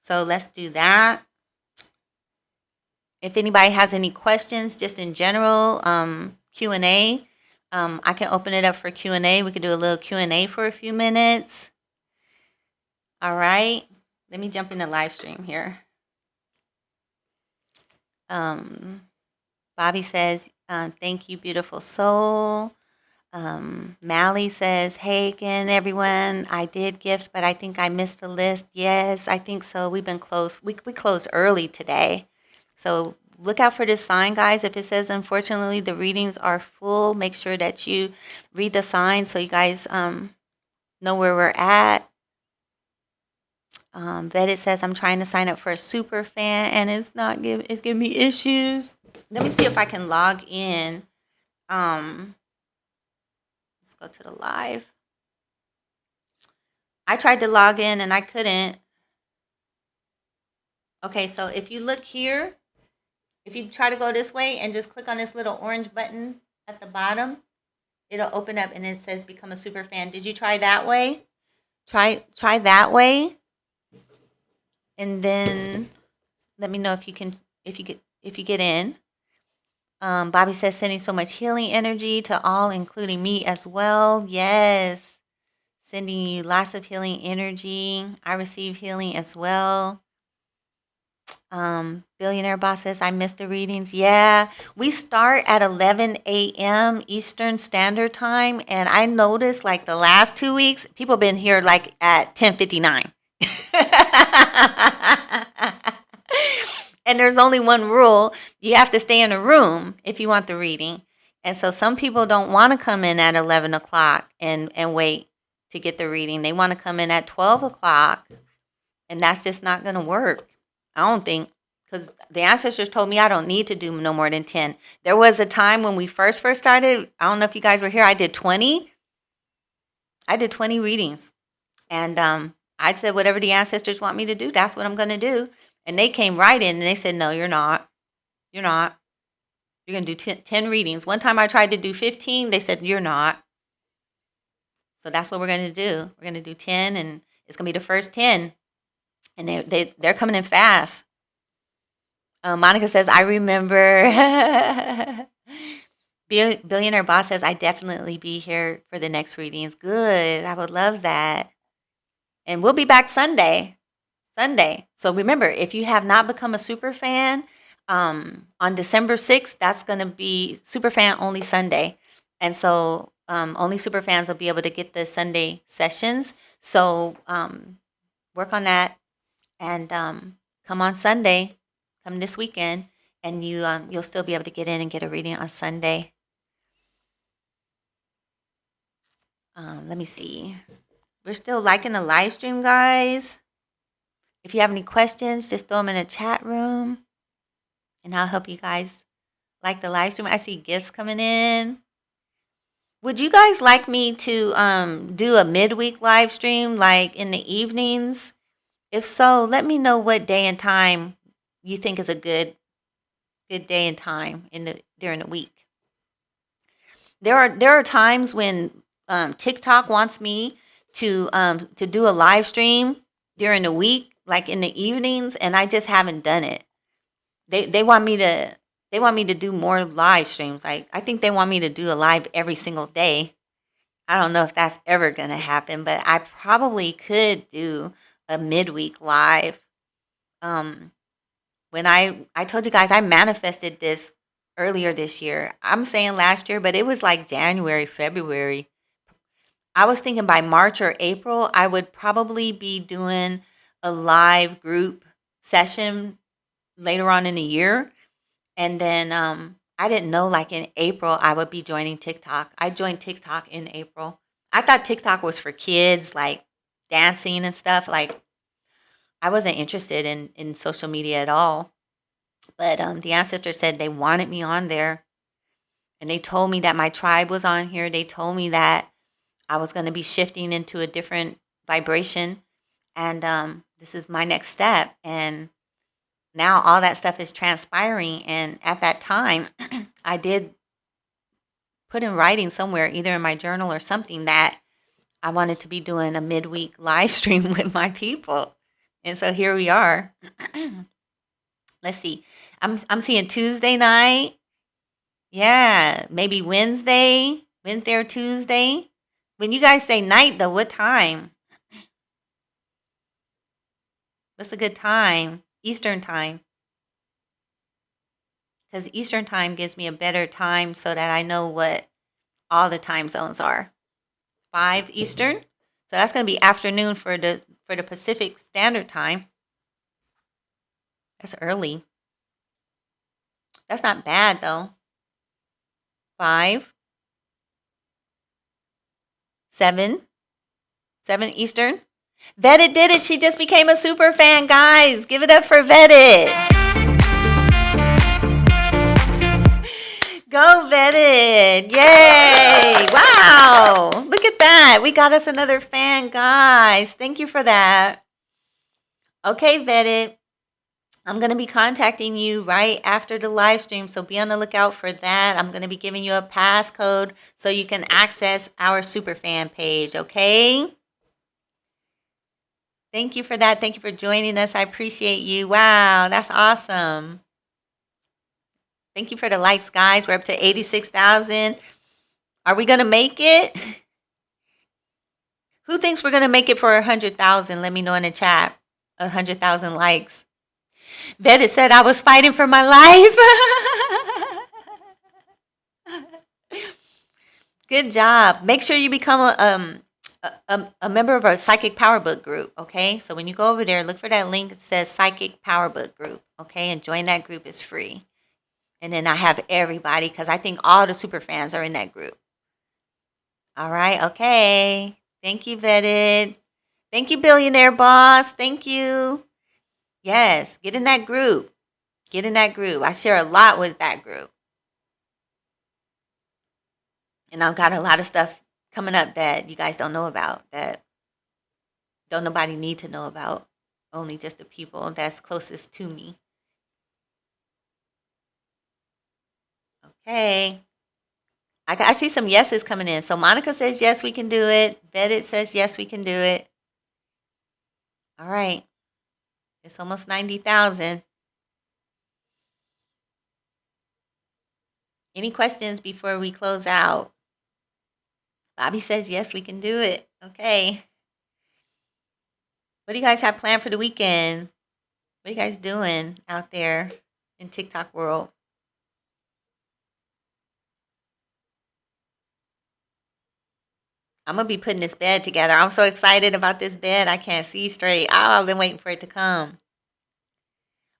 So let's do that. If anybody has any questions, just in general, Q&A, I can open it up for Q&A. We could do a little Q&A for a few minutes. All right. Let me jump in the live stream here. Bobby says, thank you, beautiful soul. Mally says, hey again, everyone. I did gift, but I think I missed the list. Yes, I think so. We've been closed. We closed early today. So look out for this sign, guys. If it says, unfortunately, the readings are full, make sure that you read the sign so you guys know where we're at. Vetted says, I'm trying to sign up for a super fan and it's giving me issues. Let me see if I can log in. Let's go to the live. I tried to log in and I couldn't. Okay, so if you look here, if you try to go this way and just click on this little orange button at the bottom, it'll open up and it says become a super fan. Did you try that way? Try that way. And then let me know if you get in. Bobby says sending so much healing energy to all, including me as well. Yes. Sending you lots of healing energy. I receive healing as well. Billionaire Boss says, I missed the readings. Yeah, we start at 11 a.m. Eastern Standard Time. And I noticed like the last 2 weeks, people have been here like at 10:59. And there's only one rule. You have to stay in a room if you want the reading. And so some people don't want to come in at 11 o'clock and wait to get the reading. They want to come in at 12 o'clock. And that's just not going to work. I don't think, because the ancestors told me I don't need to do no more than 10. There was a time when we first started. I don't know if you guys were here. I did 20. I did 20 readings. And I said, whatever the ancestors want me to do, that's what I'm going to do. And they came right in and they said, no, you're not. You're not. You're going to do 10 readings. One time I tried to do 15. They said, you're not. So that's what we're going to do. We're going to do 10 and it's going to be the first 10. And they're coming in fast. Monica says, I remember. Billionaire Boss says, I definitely be here for the next readings. Good. I would love that. And we'll be back Sunday. So remember, if you have not become a super fan, on December 6th, that's going to be super fan only Sunday. And so only super fans will be able to get the Sunday sessions. So work on that. And come on Sunday, come this weekend, and you'll still be able to get in and get a reading on Sunday. Let me see. We're still liking the live stream, guys. If you have any questions, just throw them in the chat room, and I'll help you guys like the live stream. I see gifts coming in. Would you guys like me to do a midweek live stream, like in the evenings? If so, let me know what day and time you think is a good day and time during the week. There are times when TikTok wants me to do a live stream during the week, like in the evenings, and I just haven't done it. They want me to do more live streams. Like I think they want me to do a live every single day. I don't know if that's ever gonna happen, but I probably could do a midweek live. When I told you guys I manifested this earlier this year. I'm saying last year, but it was like January, February. I was thinking by March or April, I would probably be doing a live group session later on in the year. And then I didn't know like in April I would be joining TikTok. I joined TikTok in April. I thought TikTok was for kids, like dancing and stuff. Like I wasn't interested in social media at all. But the ancestor said they wanted me on there, and they told me that my tribe was on here. They told me that I was going to be shifting into a different vibration, and this is my next step. And now all that stuff is transpiring. And at that time, I did put in writing somewhere, either in my journal or something, that I wanted to be doing a midweek live stream with my people. And so here we are. Let's see. I'm seeing Tuesday night. Yeah, maybe Wednesday or Tuesday. When you guys say night, though, what time? What's a good time? Eastern time. Because Eastern time gives me a better time so that I know what all the time zones are. 5 Eastern. So that's going to be afternoon for the Pacific Standard Time. That's early. That's not bad, though. 5, 7 Eastern. Vetted did it. She just became a super fan, guys. Give it up for Vetted. Go Vetted. Yay. Wow. Look at that. We got us another fan, guys. Thank you for that. Okay, Vetted. I'm going to be contacting you right after the live stream, so be on the lookout for that. I'm going to be giving you a passcode so you can access our superfan page, okay? Thank you for that. Thank you for joining us. I appreciate you. Wow, that's awesome. Thank you for the likes, guys. We're up to 86,000. Are we going to make it? Who thinks we're going to make it for 100,000? Let me know in the chat. 100,000 likes. Betty said I was fighting for my life. Good job. Make sure you become a member of our Psychic Power Book group, okay? So when you go over there, look for that link. It says Psychic Power Book group, okay? And join that group. It's free. And then I have everybody, because I think all the super fans are in that group. All right, okay. Thank you, Vetted. Thank you, Billionaire Boss. Thank you. Yes, get in that group. Get in that group. I share a lot with that group. And I've got a lot of stuff coming up that you guys don't know about, that don't nobody need to know about. Only just the people that's closest to me. Okay. I see some yeses coming in. So Monica says, yes, we can do it. Vetted says, yes, we can do it. All right. It's almost 90,000. Any questions before we close out? Bobby says, yes, we can do it. Okay. What do you guys have planned for the weekend? What are you guys doing out there in TikTok world? I'm going to be putting this bed together. I'm so excited about this bed. I can't see straight. Oh, I've been waiting for it to come.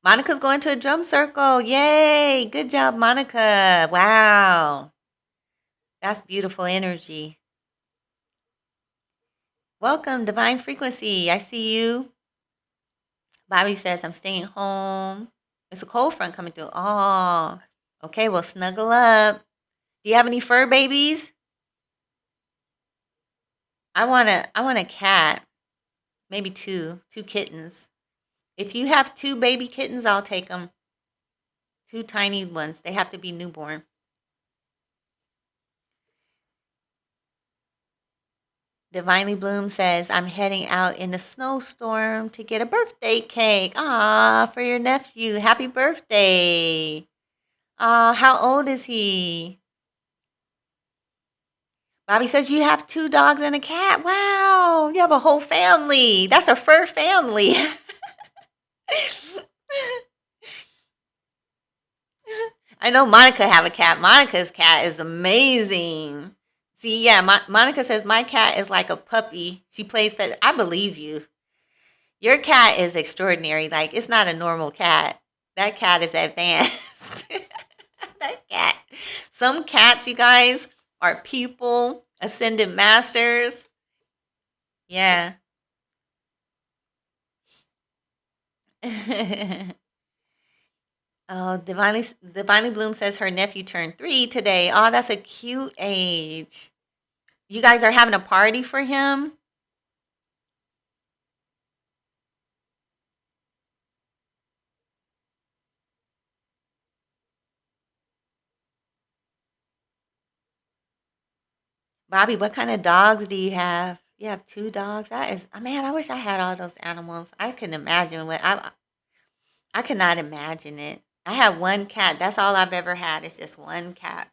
Monica's going to a drum circle. Yay. Good job, Monica. Wow. That's beautiful energy. Welcome, Divine Frequency. I see you. Bobby says, I'm staying home. It's a cold front coming through. Oh, okay. Well, snuggle up. Do you have any fur babies? I want a cat. Maybe two kittens. If you have 2 baby kittens, I'll take them. 2 tiny ones. They have to be newborn. Divinely Bloom says, I'm heading out in the snowstorm to get a birthday cake. Ah, for your nephew. Happy birthday. Ah, how old is he? Bobby says, you have 2 dogs and a cat. Wow, you have a whole family. That's a fur family. I know Monica have a cat. Monica's cat is amazing. See, yeah, Monica says, my cat is like a puppy. She plays pet. I believe you. Your cat is extraordinary. Like, it's not a normal cat. That cat is advanced. That cat. Some cats, you guys, are people Ascended masters. Yeah. Oh, Divinely Bloom says her nephew turned 3 today. Oh, that's a cute age. You guys are having a party for him? Bobby, what kind of dogs do you have? You have 2 dogs? That is, oh, man, I wish I had all those animals. I couldn't imagine I could not imagine it. I have 1 cat. That's all I've ever had. It's just 1 cat.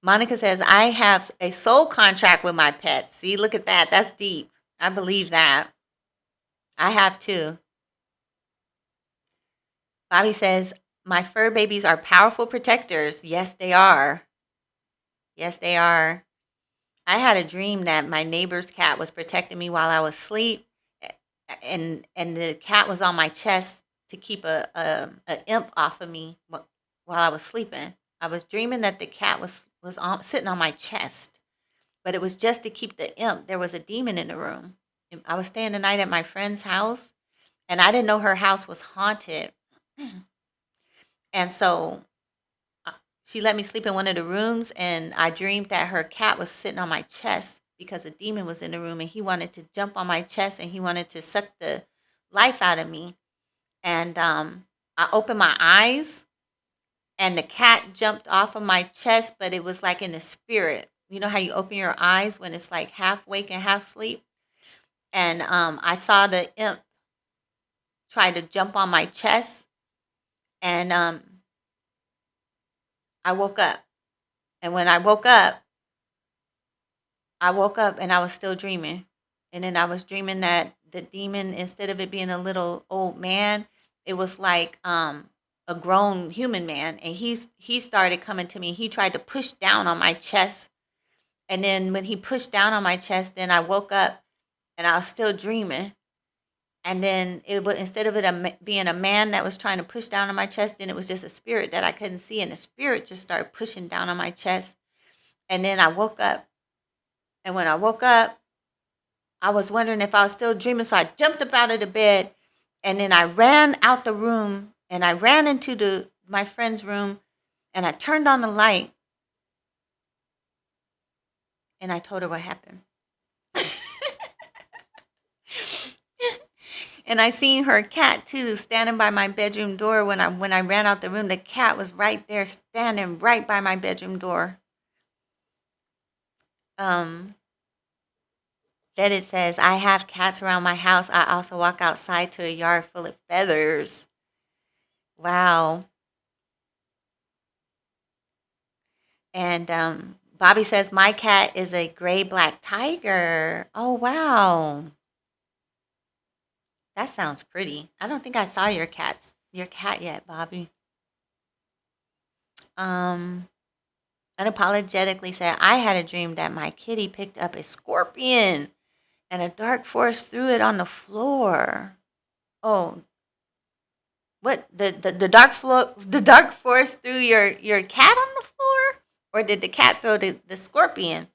Monica says, I have a soul contract with my pets. See, look at that. That's deep. I believe that. I have 2. Bobby says, my fur babies are powerful protectors. Yes, they are. Yes, they are. I had a dream that my neighbor's cat was protecting me while I was asleep, and the cat was on my chest to keep a imp off of me while I was sleeping. I was dreaming that the cat was sitting on my chest, but it was just to keep the imp. There was a demon in the room. I was staying the night at my friend's house, and I didn't know her house was haunted, and so she let me sleep in one of the rooms, and I dreamed that her cat was sitting on my chest because a demon was in the room and he wanted to jump on my chest and he wanted to suck the life out of me. And I opened my eyes and the cat jumped off of my chest, but it was like in the spirit. You know how you open your eyes when it's like half wake and half sleep? And I saw the imp try to jump on my chest, and I woke up. And when I woke up and I was still dreaming. And then I was dreaming that the demon, instead of it being a little old man, it was like a grown human man. And he started coming to me. He tried to push down on my chest. And then when he pushed down on my chest, then I woke up and I was still dreaming. And then it was, instead of being a man that was trying to push down on my chest, then it was just a spirit that I couldn't see. And the spirit just started pushing down on my chest. And then I woke up. And when I woke up, I was wondering if I was still dreaming, so I jumped up out of the bed, and then I ran out the room, and I ran into my friend's room, and I turned on the light, and I told her what happened. And I seen her cat too, standing by my bedroom door when I ran out the room. The cat was right there, standing right by my bedroom door. Um, then it says, I have cats around my house. I also walk outside to a yard full of feathers. Wow. And Bobby says, my cat is a gray black tiger. Oh, wow. That sounds pretty. I don't think I saw your cat yet, Bobby. Um, Unapologetically said, I had a dream that my kitty picked up a scorpion and a dark force threw it on the floor. Oh, what the dark force threw your cat on the floor? Or did the cat throw the scorpion?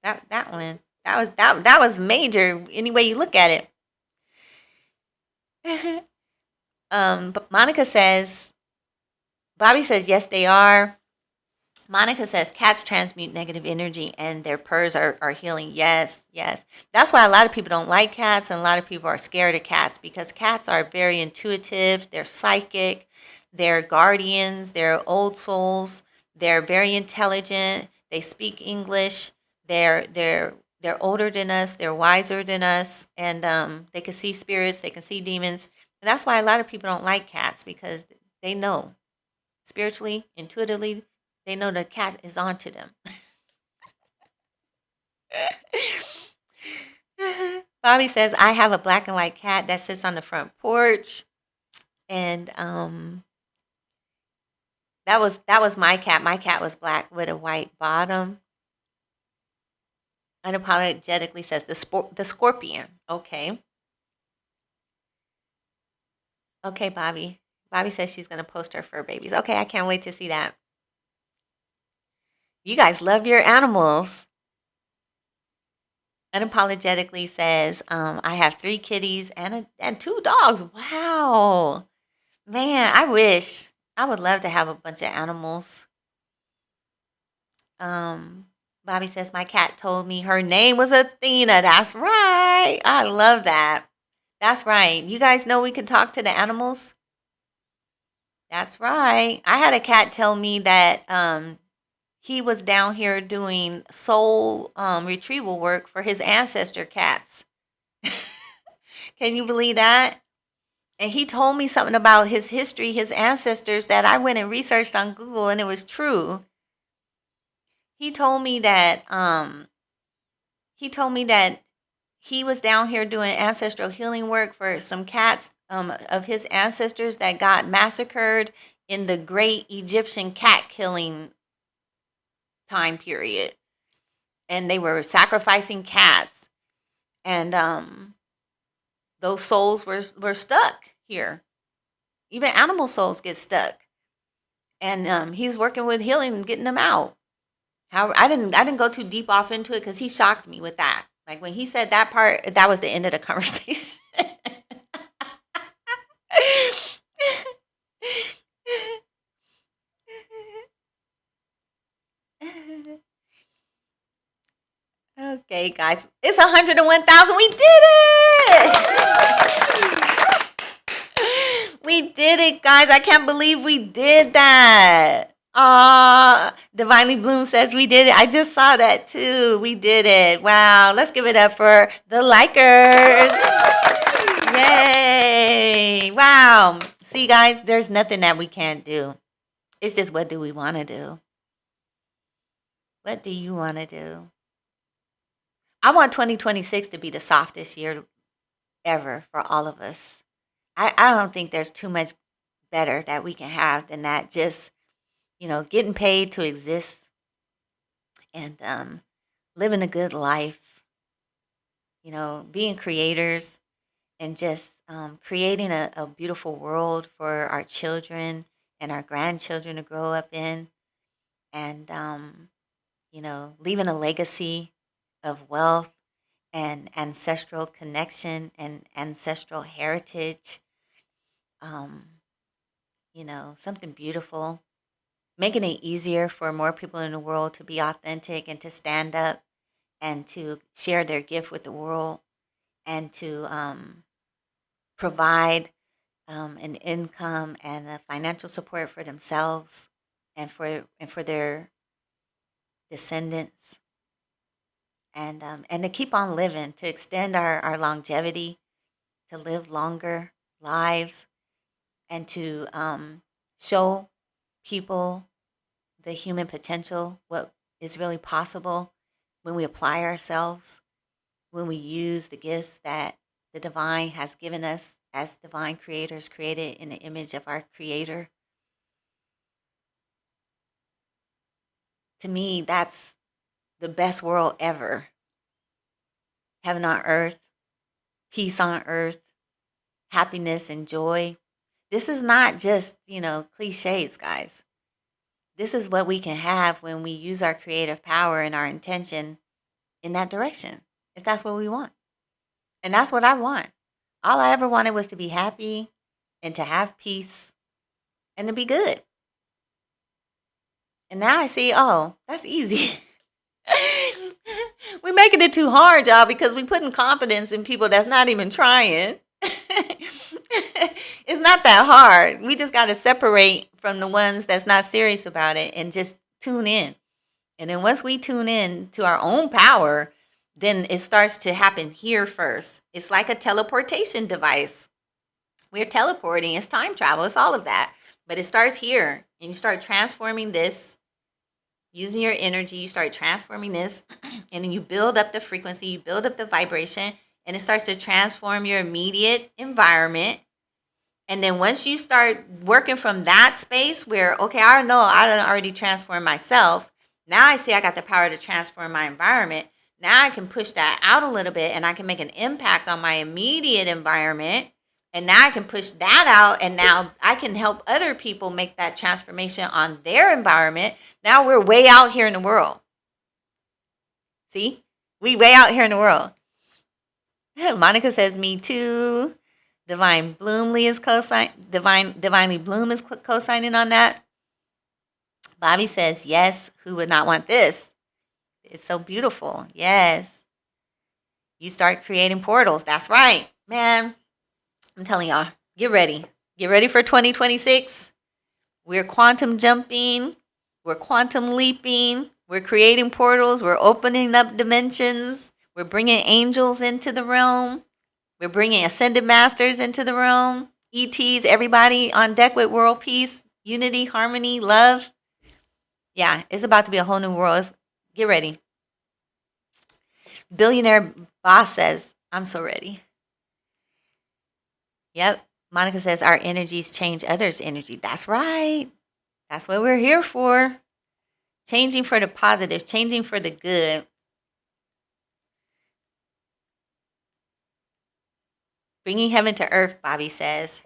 That one. That was major any way you look at it. But Monica says, Bobby says, yes, they are. Monica says cats transmute negative energy and their purrs are healing. Yes, yes. That's why a lot of people don't like cats and a lot of people are scared of cats because cats are very intuitive, they're psychic, they're guardians, they're old souls, they're very intelligent, they speak English, they're older than us, they're wiser than us, and they can see spirits, they can see demons. And that's why a lot of people don't like cats because they know spiritually, intuitively, they know the cat is onto them. Bobby says, I have a black and white cat that sits on the front porch. And that was my cat. My cat was black with a white bottom. Unapologetically says the scorpion. Okay. Okay, Bobby. Bobby says she's going to post her fur babies. Okay, I can't wait to see that. You guys love your animals. Unapologetically says, I have 3 kitties and 2 dogs. Wow. Man, I wish. I would love to have a bunch of animals. Um, Bobby says, my cat told me her name was Athena. That's right. I love that. That's right. You guys know we can talk to the animals? That's right. I had a cat tell me that he was down here doing soul retrieval work for his ancestor cats. Can you believe that? And he told me something about his history, his ancestors that I went and researched on Google, and it was true. He told me that he was down here doing ancestral healing work for some cats of his ancestors that got massacred in the great Egyptian cat killing time period. And they were sacrificing cats. And those souls were stuck here. Even animal souls get stuck. And he's working with healing and getting them out. However, I didn't go too deep off into it because he shocked me with that. Like when he said that part, that was the end of the conversation. Okay, guys, it's 101,000. We did it! We did it, guys. I can't believe we did that. Divinely Bloom says we did it. I just saw that too. We did it. Wow. Let's give it up for the likers. Yay. Wow. See, guys, there's nothing that we can't do. It's just what do we want to do? What do you want to do? I want 2026 to be the softest year ever for all of us. I don't think there's too much better that we can have than that. Just, getting paid to exist and living a good life, being creators and just creating a beautiful world for our children and our grandchildren to grow up in and, leaving a legacy of wealth and ancestral connection and ancestral heritage. Something beautiful, making it easier for more people in the world to be authentic and to stand up and to share their gift with the world and to provide an income and a financial support for themselves and for their descendants and to keep on living, to extend our longevity, to live longer lives, and to show people the human potential, what is really possible when we apply ourselves, when we use the gifts that the divine has given us as divine creators created in the image of our creator. To me, that's the best world ever. Heaven on earth, peace on earth, happiness and joy. This is not just, cliches, guys. This is what we can have when we use our creative power and our intention in that direction, if that's what we want. And that's what I want. All I ever wanted was to be happy and to have peace and to be good. And now I see, oh, that's easy. We're making it too hard, y'all, because we're putting confidence in people that's not even trying. It's not that hard. We just got to separate from the ones that's not serious about it and just tune in. And then once we tune in to our own power, then it starts to happen here first. It's like a teleportation device. We're teleporting. It's time travel. It's all of that. But it starts here. And you start transforming this, using your energy. You start transforming this. And then you build up the frequency. You build up the vibration. And it starts to transform your immediate environment. And then once you start working from that space where, okay, I know I done already transformed myself. Now I see I got the power to transform my environment. Now I can push that out a little bit and I can make an impact on my immediate environment. And now I can push that out, and now I can help other people make that transformation on their environment. Now we're way out here in the world. See? We way out here in the world. Monica says, me too. Divine Bloomly is Divinely Bloom is co-signing on that. Bobby says, yes, who would not want this? It's so beautiful. Yes. You start creating portals. That's right. Man, I'm telling y'all, get ready. Get ready for 2026. We're quantum jumping. We're quantum leaping. We're creating portals. We're opening up dimensions. We're bringing angels into the realm. We're bringing ascended masters into the realm. ETs, everybody on deck with world peace, unity, harmony, love. Yeah, it's about to be a whole new world. Get ready. Billionaire Boss says, I'm so ready. Yep. Monica says, our energies change others' energy. That's right. That's what we're here for. Changing for the positive, changing for the good. Bringing heaven to earth, Bobby says.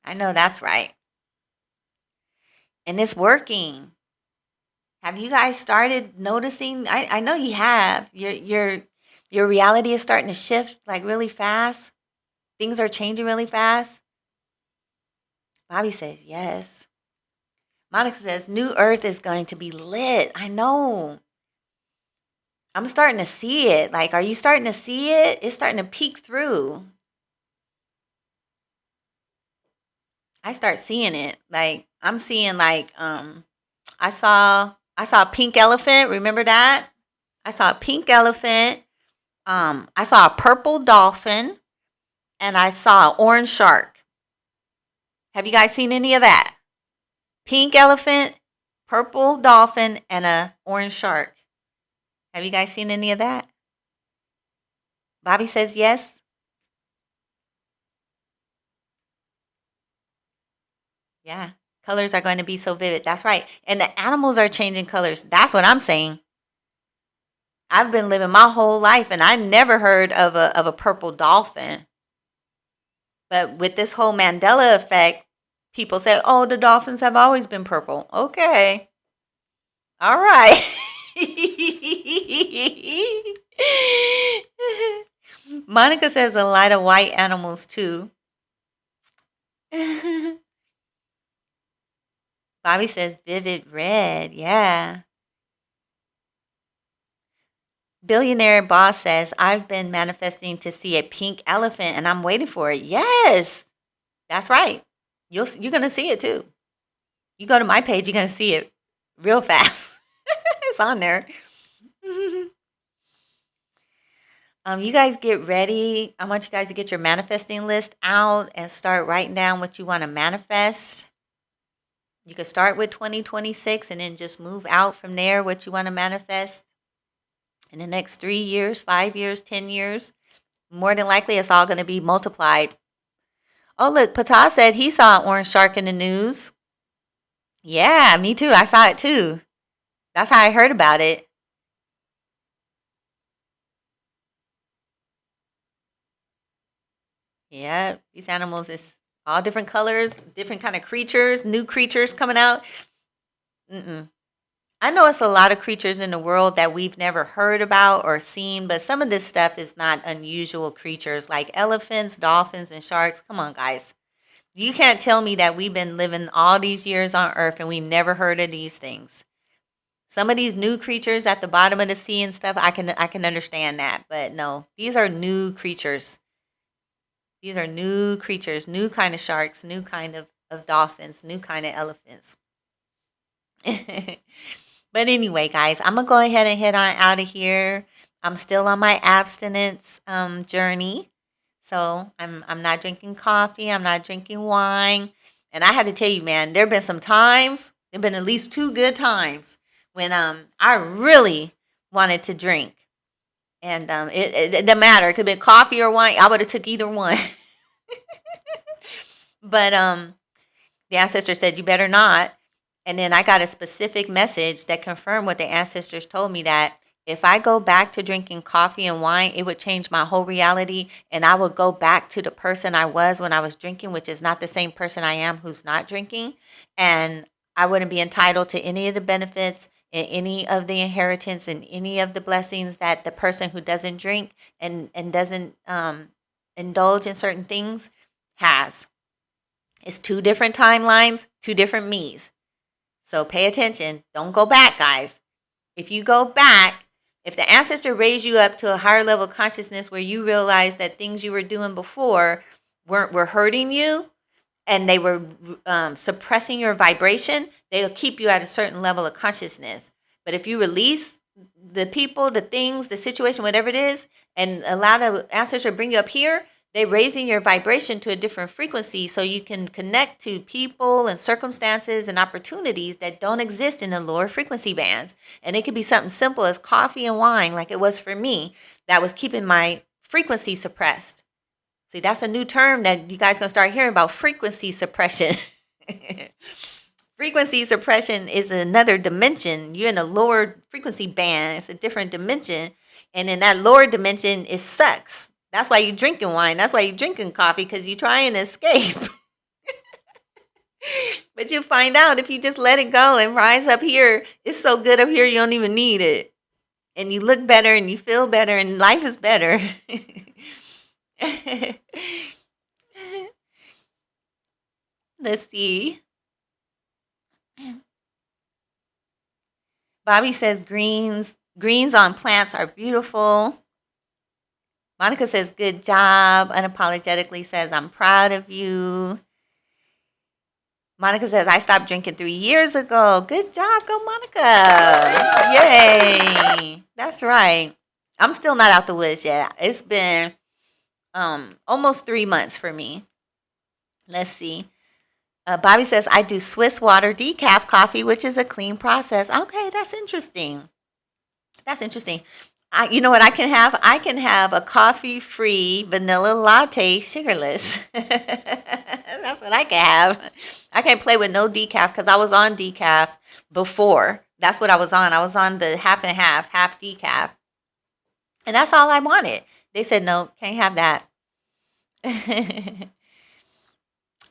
I know that's right. And it's working. Have you guys started noticing? I know you have. Your reality is starting to shift like really fast. Things are changing really fast. Bobby says yes. Monica says new earth is going to be lit. I know. I'm starting to see it. Like, are you starting to see it? It's starting to peek through. I start seeing it. Like, I'm seeing like I saw a pink elephant. Remember that? I saw a pink elephant. I saw a purple dolphin, and I saw an orange shark. Have you guys seen any of that? Pink elephant, purple dolphin, and a orange shark. Have you guys seen any of that? Bobby says yes. Yeah. Colors are going to be so vivid. That's right. And the animals are changing colors. That's what I'm saying. I've been living my whole life and I never heard of a purple dolphin. But with this whole Mandela effect, people say, oh, the dolphins have always been purple. Okay. All right. Monica says a lot of white animals too. Bobby says vivid red. Yeah. Billionaire Boss says, I've been manifesting to see a pink elephant and I'm waiting for it. Yes. That's right. You're going to see it too. You go to my page, you're going to see it real fast. It's on there. You guys get ready. I want you guys to get your manifesting list out and start writing down what you want to manifest. You could start with 2026 and then just move out from there what you want to manifest in the next 3 years, 5 years, 10 years. More than likely, it's all going to be multiplied. Oh, look, Pata said he saw an orange shark in the news. Yeah, me too. I saw it too. That's how I heard about it. Yeah, these animals is all different colors, different kind of creatures, new creatures coming out. I know it's a lot of creatures in the world that we've never heard about or seen, but some of this stuff is not unusual creatures like elephants, dolphins, and sharks. Come on, guys. You can't tell me that we've been living all these years on Earth and we never heard of these things. Some of these new creatures at the bottom of the sea and stuff, I can understand that, but no, these are new creatures. These are new creatures, new kind of sharks, new kind of dolphins, new kind of elephants. But anyway, guys, I'm going to go ahead and head on out of here. I'm still on my abstinence journey. So I'm not drinking coffee. I'm not drinking wine. And I had to tell you, man, there have been some times, there have been at least 2 good times when I really wanted to drink. And it didn't matter. It could have been coffee or wine. I would have took either one. But the ancestor said, you better not. And then I got a specific message that confirmed what the ancestors told me, that If I go back to drinking coffee and wine, it would change my whole reality. And I would go back to the person I was when I was drinking, which is not the same person I am who's not drinking. And I wouldn't be entitled to any of the benefits and any of the inheritance and any of the blessings that the person who doesn't drink and doesn't indulge in certain things has. It's two different timelines, two different me's. So pay attention. Don't go back, guys. If you go back, if the ancestor raised you up to a higher level of consciousness where you realize that things you were doing before were hurting you and they were suppressing your vibration, they'll keep you at a certain level of consciousness. But if you release the people, the things, the situation, whatever it is, and allow the ancestor to bring you up here, they're raising your vibration to a different frequency so you can connect to people and circumstances and opportunities that don't exist in the lower frequency bands. And it could be something simple as coffee and wine, like it was for me, that was keeping my frequency suppressed. See, that's a new term that you guys going to start hearing about, frequency suppression. Frequency suppression is another dimension. You're in a lower frequency band. It's a different dimension. And in that lower dimension, it sucks. That's why you're drinking wine. That's why you're drinking coffee, because you're trying to escape. But you find out if you just let it go and rise up here, it's so good up here you don't even need it. And you look better and you feel better and life is better. Let's see. Bobby says greens on plants are beautiful. Monica says, good job. Unapologetically says, I'm proud of you. Monica says, I stopped drinking 3 years ago. Good job. Go, Monica. Yay. That's right. I'm still not out the woods yet. It's been almost 3 months for me. Let's see. Bobby says, I do Swiss water decaf coffee, which is a clean process. Okay, that's interesting. That's interesting. You know what I can have? I can have a coffee-free vanilla latte, sugarless. That's what I can have. I can't play with no decaf because I was on decaf before. That's what I was on. I was on the half and half decaf. And that's all I wanted. They said, no, can't have that.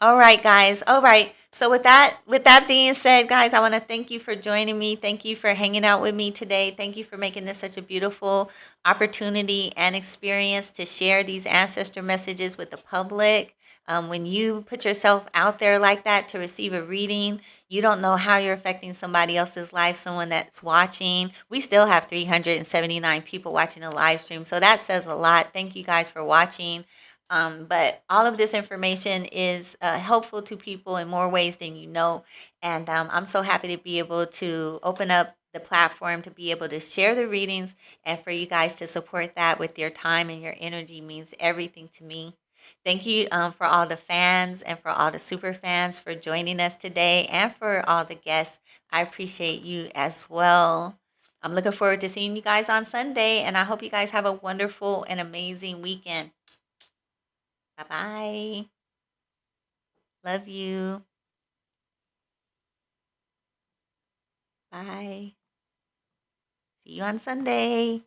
All right, guys. All right. So with that being said, guys, I want to thank you for joining me. Thank you for hanging out with me today. Thank you for making this such a beautiful opportunity and experience to share these ancestor messages with the public. When you put yourself out there like that to receive a reading, you don't know how you're affecting somebody else's life, someone that's watching. We still have 379 people watching the live stream. So that says a lot. Thank you guys for watching. But all of this information is helpful to people in more ways than you know. And I'm so happy to be able to open up the platform to be able to share the readings, and for you guys to support that with your time and your energy means everything to me. Thank you for all the fans and for all the super fans for joining us today, and for all the guests. I appreciate you as well. I'm looking forward to seeing you guys on Sunday, and I hope you guys have a wonderful and amazing weekend. Bye-bye. Love you. Bye. See you on Sunday.